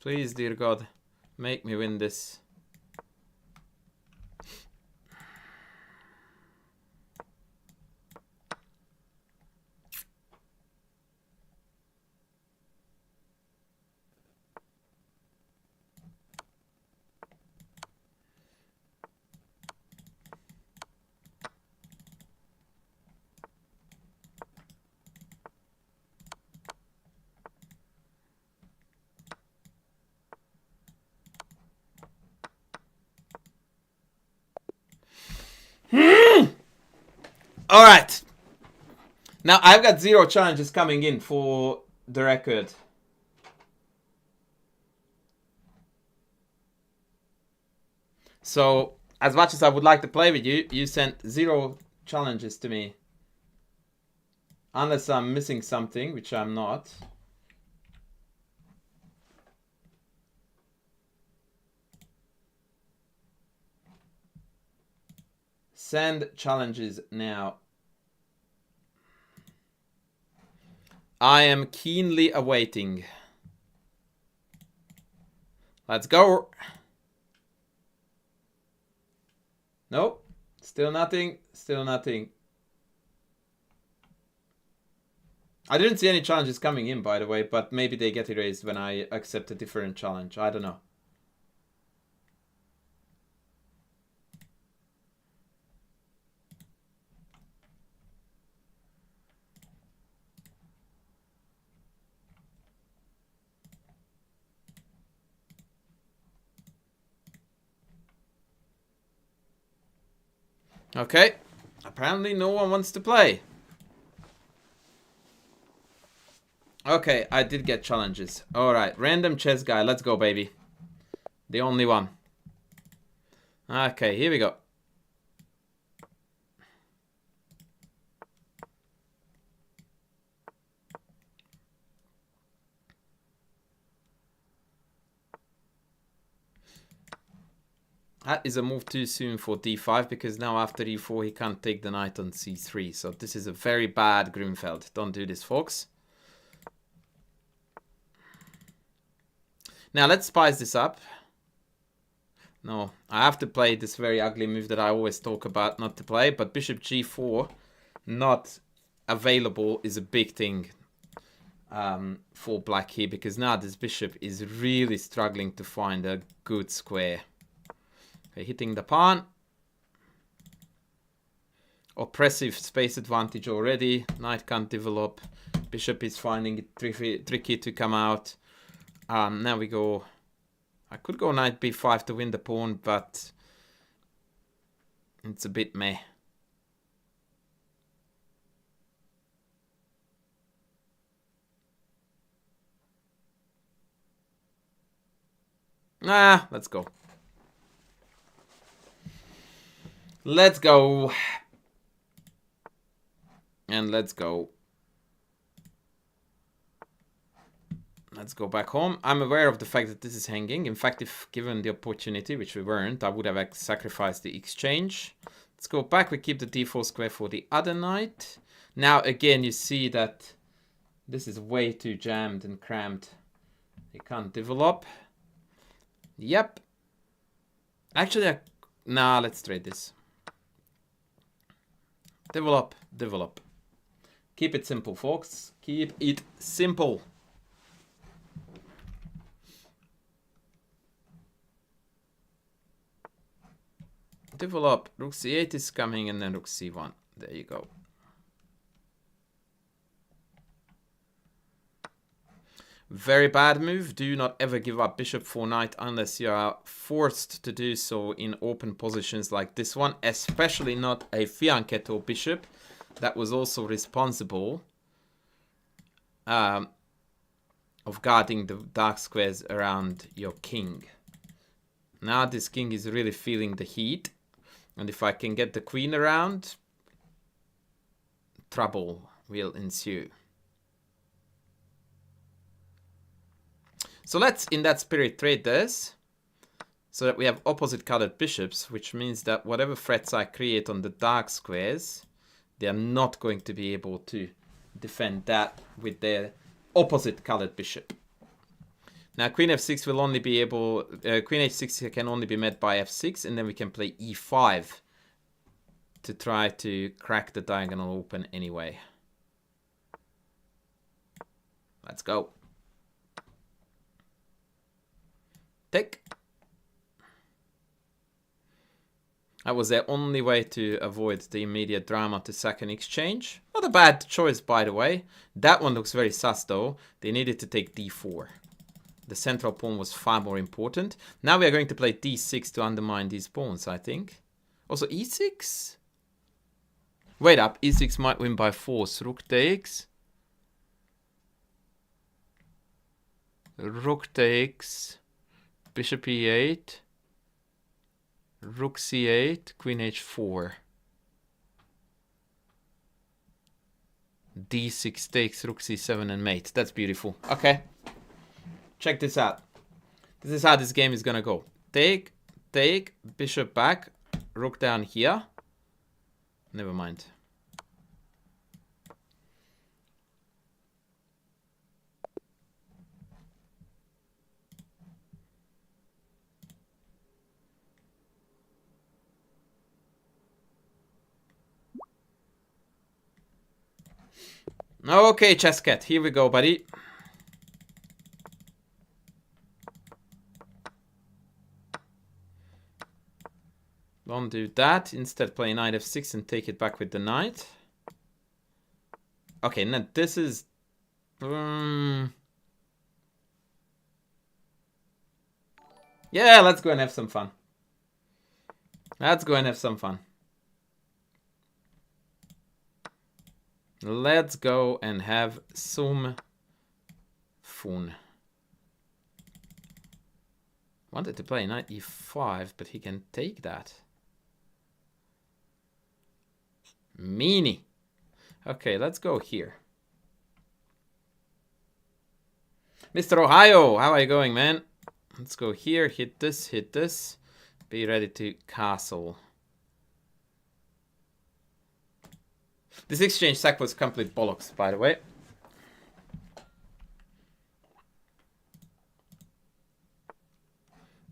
Please, dear God, make me win this. All right. Now I've got 0 challenges coming in for the record. So, as much as I would like to play with you, you sent 0 challenges to me. Unless I'm missing something, which I'm not. Send challenges now. I am keenly awaiting. Let's go. Nope. Still nothing. Still nothing. I didn't see any challenges coming in, by the way, but maybe they get erased when I accept a different challenge. I don't know. Okay. Apparently no one wants to play. Okay, I did get challenges. Alright, random chess guy. Let's go, baby. The only one. Okay, here we go. That is a move too soon for d5, because now after e4 he can't take the knight on c3. So this is a very bad Grunfeld. Don't do this, folks. Now let's spice this up. No, I have to play this very ugly move that I always talk about not to play. But bishop g4 not available is a big thing for black here. Because now this bishop is really struggling to find a good square. Okay, hitting the pawn. Oppressive space advantage already. Knight can't develop. Bishop is finding it tricky to come out. Now we go. I could go knight b5 to win the pawn, but It's a bit meh. Ah, let's go. Let's go. And let's go. Let's go back home. I'm aware of the fact that this is hanging. In fact, if given the opportunity, which we weren't, I would have sacrificed the exchange. Let's go back. We keep the d4 square for the other knight. Now, again, you see that this is way too jammed and crammed. It can't develop. Yep. Actually, nah, let's trade this. Develop, develop. Keep it simple, folks. Keep it simple. Develop. Rook c8 is coming, and then rook c1. There you go. Very bad move. Do not ever give up bishop for knight unless you are forced to do so in open positions like this one, especially not a fianchetto bishop that was also responsible of guarding the dark squares around your king. Now this king is really feeling the heat, and if I can get the queen around, trouble will ensue. So let's, in that spirit, trade this, so that we have opposite colored bishops, which means that whatever threats I create on the dark squares, they are not going to be able to defend that with their opposite colored bishop. Now queen f6 will only be able, queen h6 can only be met by f6, and then we can play e5 to try to crack the diagonal open anyway. Let's go. Take. That was their only way to avoid the immediate drama to second exchange. Not a bad choice, by the way. That one looks very sus, though. They needed to take d4. The central pawn was far more important. Now we are going to play d6 to undermine these pawns, I think. Also e6? Wait up, e6 might win by force. Rook takes. Rook takes. Bishop e8. Rook c8. Queen h4. d6 takes. Rook c7 and mate. That's beautiful. Okay. Check this out. This is how this game is gonna go. Take, bishop back, rook down here. Never mind. Okay, chess cat, here we go, buddy. Don't do that. Instead, play knight f6 and take it back with the knight. Okay, now this is... yeah, let's go and have some fun. Let's go and have some fun. Let's go and have some fun. Wanted to play knight e5, but he can take that. Meanie. Okay, let's go here. Mr. Ohio, how are you going, man? Let's go here, hit this, hit this. Be ready to castle. This exchange sack was complete bollocks, by the way.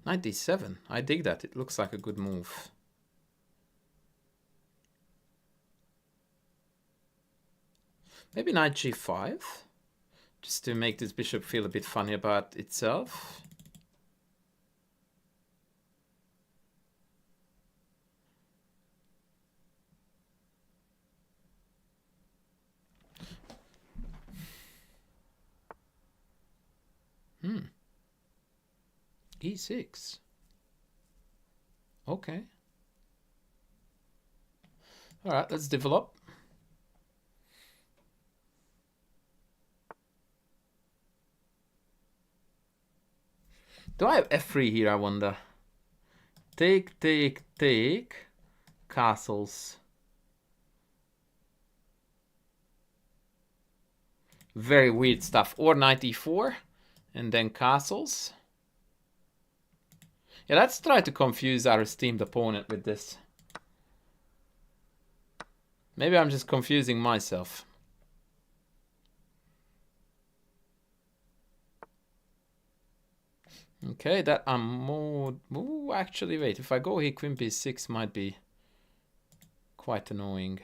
Knight d7. I dig that. It looks like a good move. Maybe knight g5, just to make this bishop feel a bit funny about itself. E6. Okay. All right, let's develop. Do I have f3 here, I wonder? Take, take, take. Castles. Very weird stuff. Or knight e4. And then castles. Yeah, let's try to confuse our esteemed opponent with this. Maybe I'm just confusing myself. Okay, that I'm more... Ooh, actually, wait. If I go here, queen b6 might be quite annoying.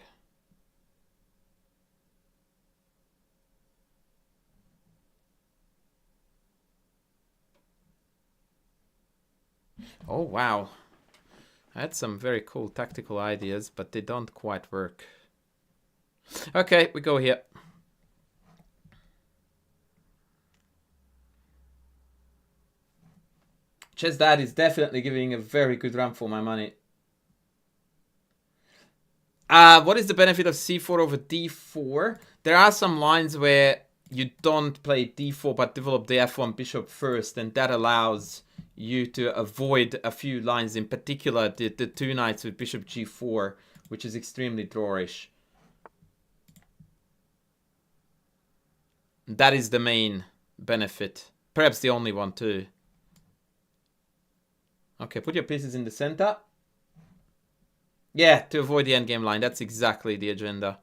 Oh, wow. I had some very cool tactical ideas, but they don't quite work. Okay, we go here. Chess Dad is definitely giving a very good run for my money. What is the benefit of c4 over d4? There are some lines where you don't play d4 but develop the f1 bishop first, and that allows you to avoid a few lines, in particular the two knights with bishop g4, which is extremely drawish. That is the main benefit. Perhaps the only one too. Okay, put your pieces in the center. Yeah, to avoid the endgame line. That's exactly the agenda.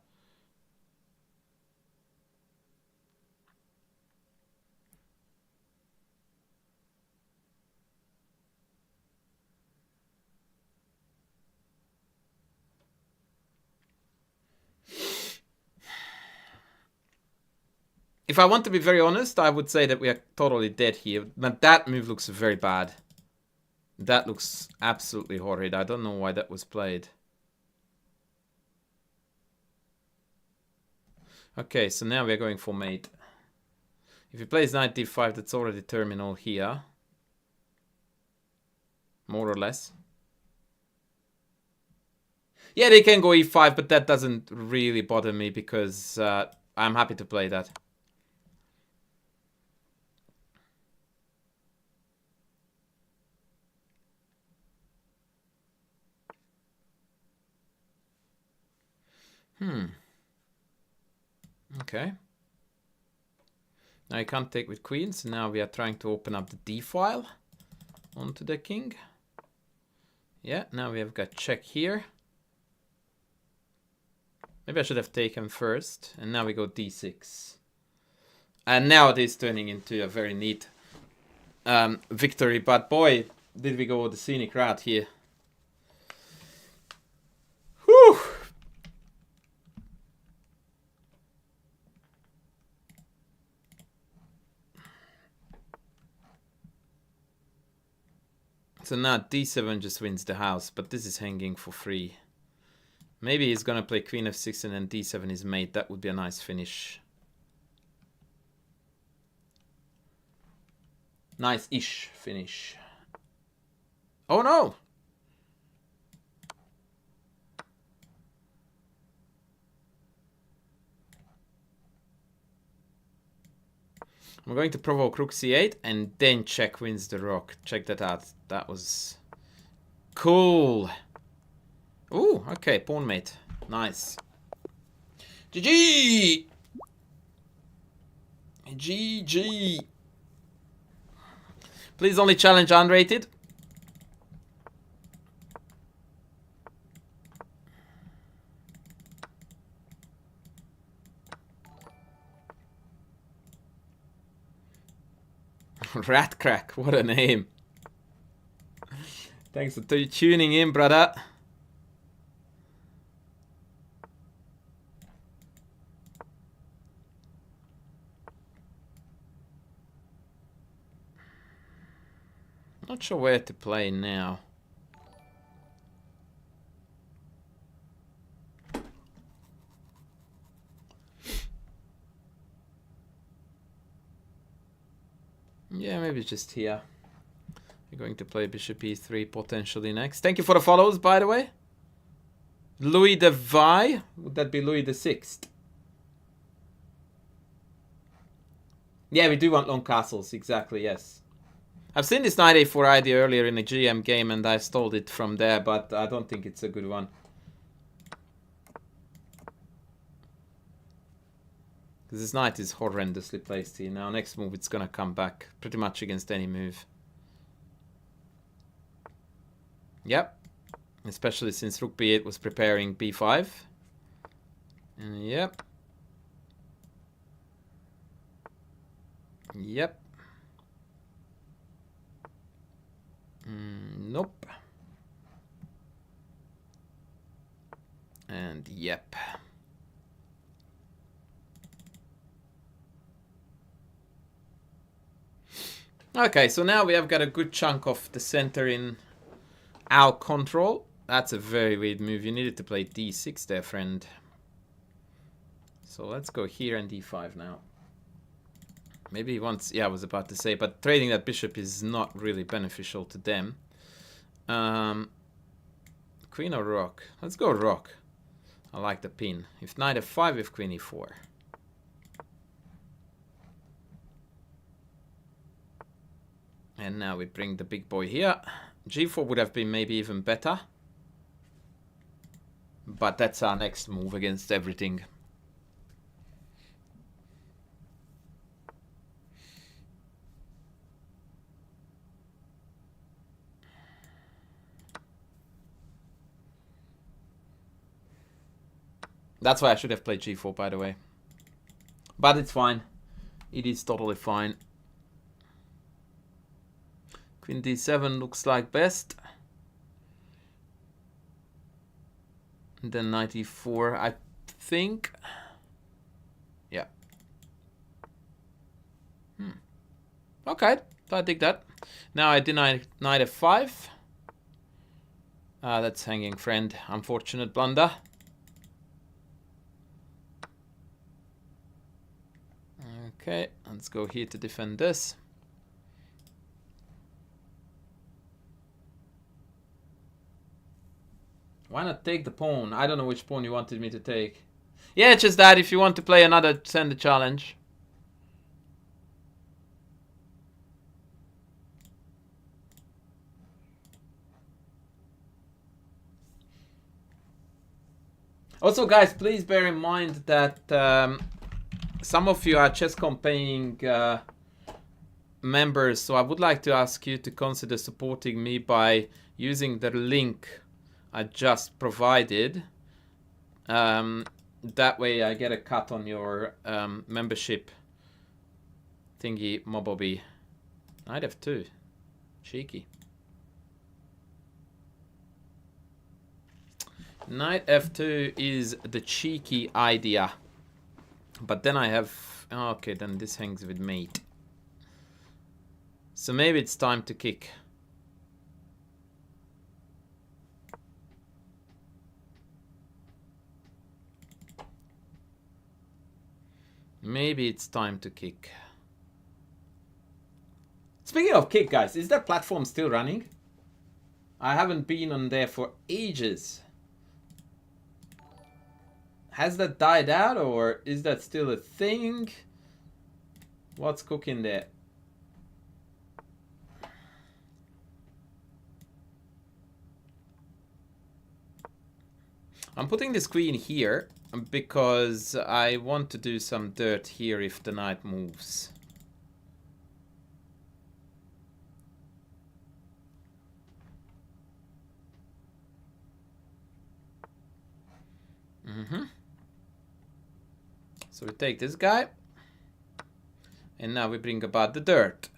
If I want to be very honest, I would say that we are totally dead here. But that move looks very bad. That looks absolutely horrid. I don't know why that was played. Okay, so now we're going for mate. If he plays knight d5, that's already terminal here. More or less. Yeah, they can go e5, but that doesn't really bother me because I'm happy to play that. Okay. Now I can't take with queen, so now we are trying to open up the d file onto the king. Yeah, now we have got check here. Maybe I should have taken first, and now we go d6. And now it is turning into a very neat victory, but boy, did we go the scenic route here. Whew! So now d7 just wins the house, but this is hanging for free. Maybe he's gonna play queen f6 and then d7 is mate. That would be a nice finish. Nice-ish finish. Oh no! I'm going to provoke rook c8 and then check wins the rook. Check that out. That was cool. Ooh, okay, pawn mate. Nice. GG! GG! Please only challenge unrated. Ratcrack, what a name. Thanks for tuning in, brother. Not sure where to play now. Yeah, maybe just here. You're going to play bishop e3 potentially next. Thank you for the follows, by the way. Louis the Vi? Would that be Louis the Sixth? Yeah, we do want long castles, exactly, yes. I've seen this knight a4 idea earlier in a GM game and I stole it from there, but I don't think it's a good one. Because this knight is horrendously placed here. Now next move it's gonna come back pretty much against any move. Yep. Especially since rook b8 was preparing b5. Yep. Yep. Nope. And yep. Okay, so now we have got a good chunk of the center in our control. That's a very weird move. You needed to play d6 there, friend. So let's go here and d5 now. Maybe he wants... Yeah, I was about to say, but trading that bishop is not really beneficial to them. Queen or rook? Let's go rook. I like the pin. If knight f5, if queen e4. And now we bring the big boy here. g4 would have been maybe even better. But that's our next move against everything. That's why I should have played g4, by the way. But it's fine. It is totally fine. Queen d7 looks like best. And then knight e4, I think. Yeah. Okay, I dig that. Now I deny knight f5. That's hanging, friend. Unfortunate blunder. Okay, let's go here to defend this. Why not take the pawn? I don't know which pawn you wanted me to take. Yeah, it's just that if you want to play another, send the challenge. Also, guys, please bear in mind that some of you are ChessCom paying members, so I would like to ask you to consider supporting me by using the link I just provided. That way I get a cut on your membership thingy mobobby. Knight f2. Cheeky. Knight f2 is the cheeky idea. But then I have... Okay, then this hangs with mate. So maybe it's time to kick. Maybe it's time to kick. Speaking of kick, guys, is that platform still running? I haven't been on there for ages. Has that died out, or is that still a thing? What's cooking there? I'm putting this queen here because I want to do some dirt here if the knight moves. So we take this guy. And now we bring about the dirt.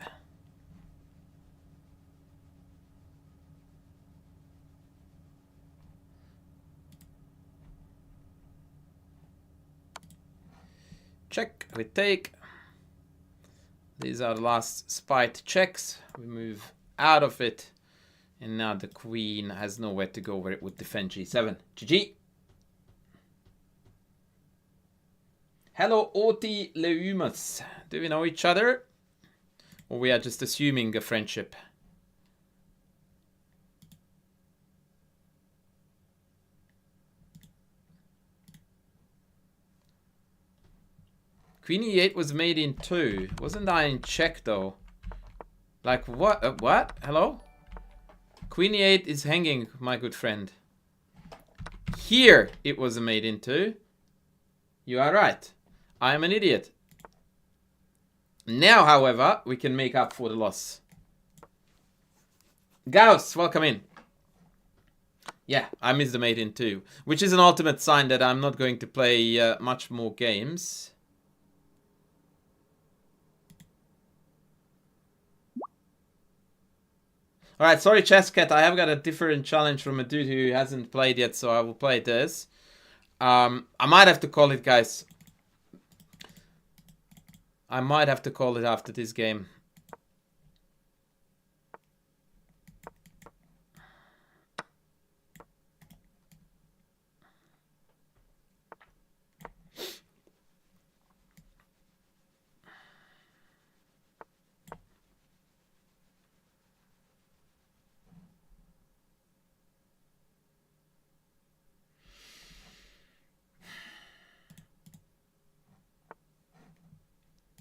Check, we take. These are the last spite checks. We move out of it. And now the queen has nowhere to go where it would defend g7. GG. Hello, Oti Leumus. Do we know each other? Or we are just assuming a friendship? Queen e8 was made in 2. Wasn't I in check though? Like what? What? Hello? Queen e8 is hanging, my good friend. Here it was made in 2. You are right. I am an idiot. Now, however, we can make up for the loss. Gauss, welcome in. Yeah, I missed the mate in 2, which is an ultimate sign that I'm not going to play much more games. Alright, sorry ChessCat, I have got a different challenge from a dude who hasn't played yet, so I will play this. I might have to call it, guys. I might have to call it after this game.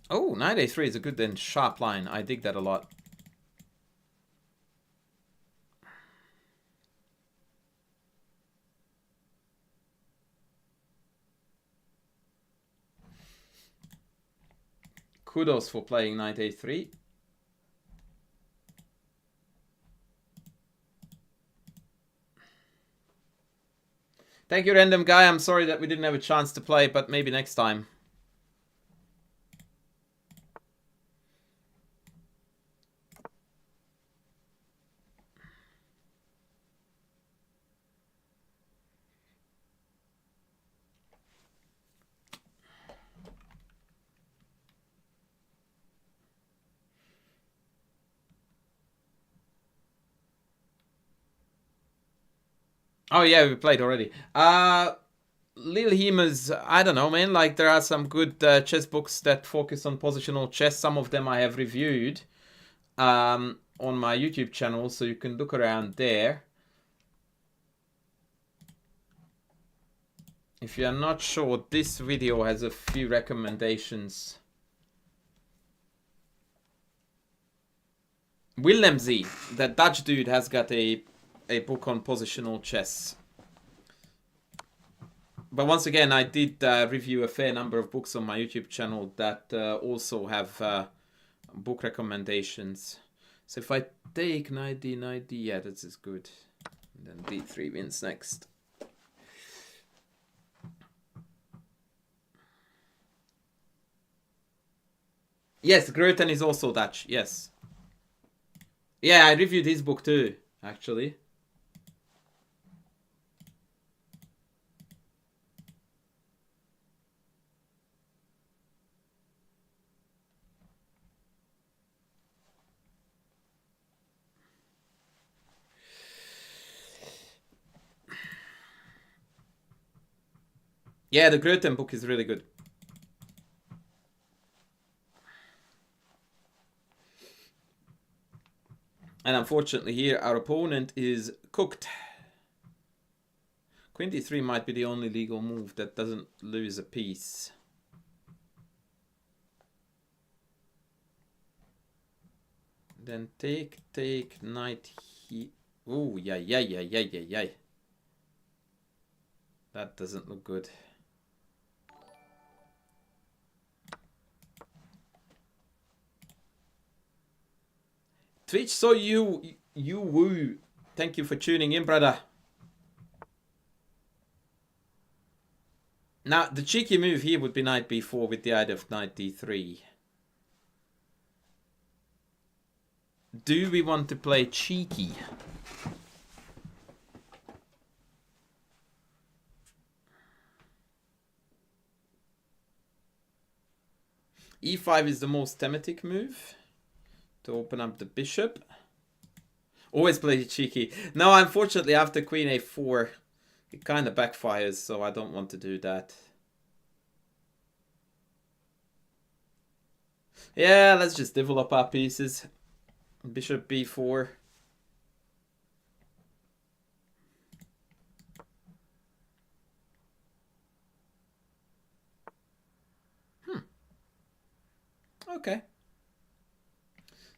Oh, knight a3 is a good and sharp line. I dig that a lot. Kudos for playing knight a3. Thank you, random guy. I'm sorry that we didn't have a chance to play, but maybe next time. Oh yeah, we played already. Lil Hemas, I don't know, man. Like, there are some good chess books that focus on positional chess. Some of them I have reviewed on my YouTube channel, so you can look around there. If you're not sure, this video has a few recommendations. Willem Z, that Dutch dude, has got a book on positional chess. But once again, I did review a fair number of books on my YouTube channel that also have book recommendations. So if I take knight d, yeah, this is good. And then d3 wins next. Yes, Groten is also Dutch, yes. Yeah, I reviewed his book too, actually. Yeah, the Groten book is really good. And unfortunately here, our opponent is cooked. Queen d3 might be the only legal move that doesn't lose a piece. Then take, knight here. Ooh, yeah. That doesn't look good. Twitch, so you woo. Thank you for tuning in, brother. Now, the cheeky move here would be knight b4 with the idea of knight d3. Do we want to play cheeky? e5 is the most thematic move to open up the bishop. Always play cheeky. No, unfortunately, after queen a4, it kind of backfires, so I don't want to do that. Yeah, let's just develop our pieces. Bishop b4. Okay.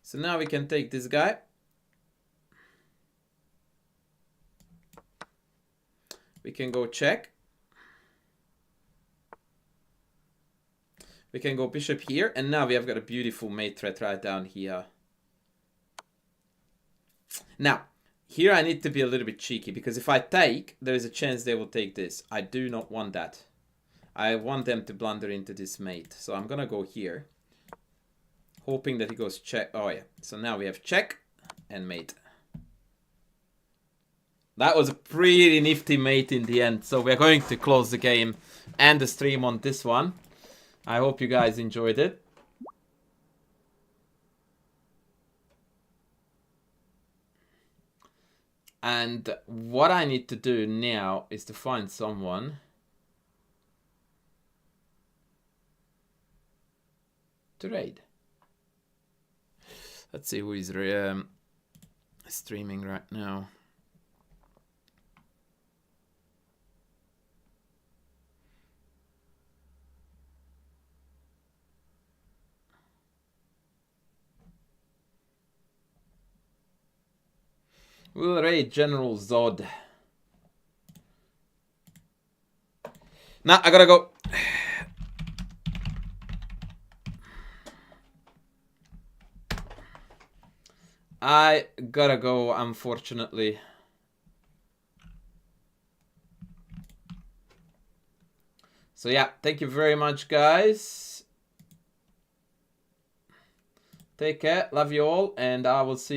So now we can take this guy. We can go check. We can go bishop here. And now we have got a beautiful mate threat right down here. Now, here I need to be a little bit cheeky, because if I take, there is a chance they will take this. I do not want that. I want them to blunder into this mate. So I'm going to go here, hoping that he goes check. Oh, yeah. So now we have check and mate. That was a pretty nifty mate in the end. So we're going to close the game and the stream on this one. I hope you guys enjoyed it. And what I need to do now is to find someone to raid. Let's see who is streaming right now. We'll raid General Zod. Nah, I gotta go. I gotta go, unfortunately. So yeah, thank you very much, guys. Take care, love you all, and I will see you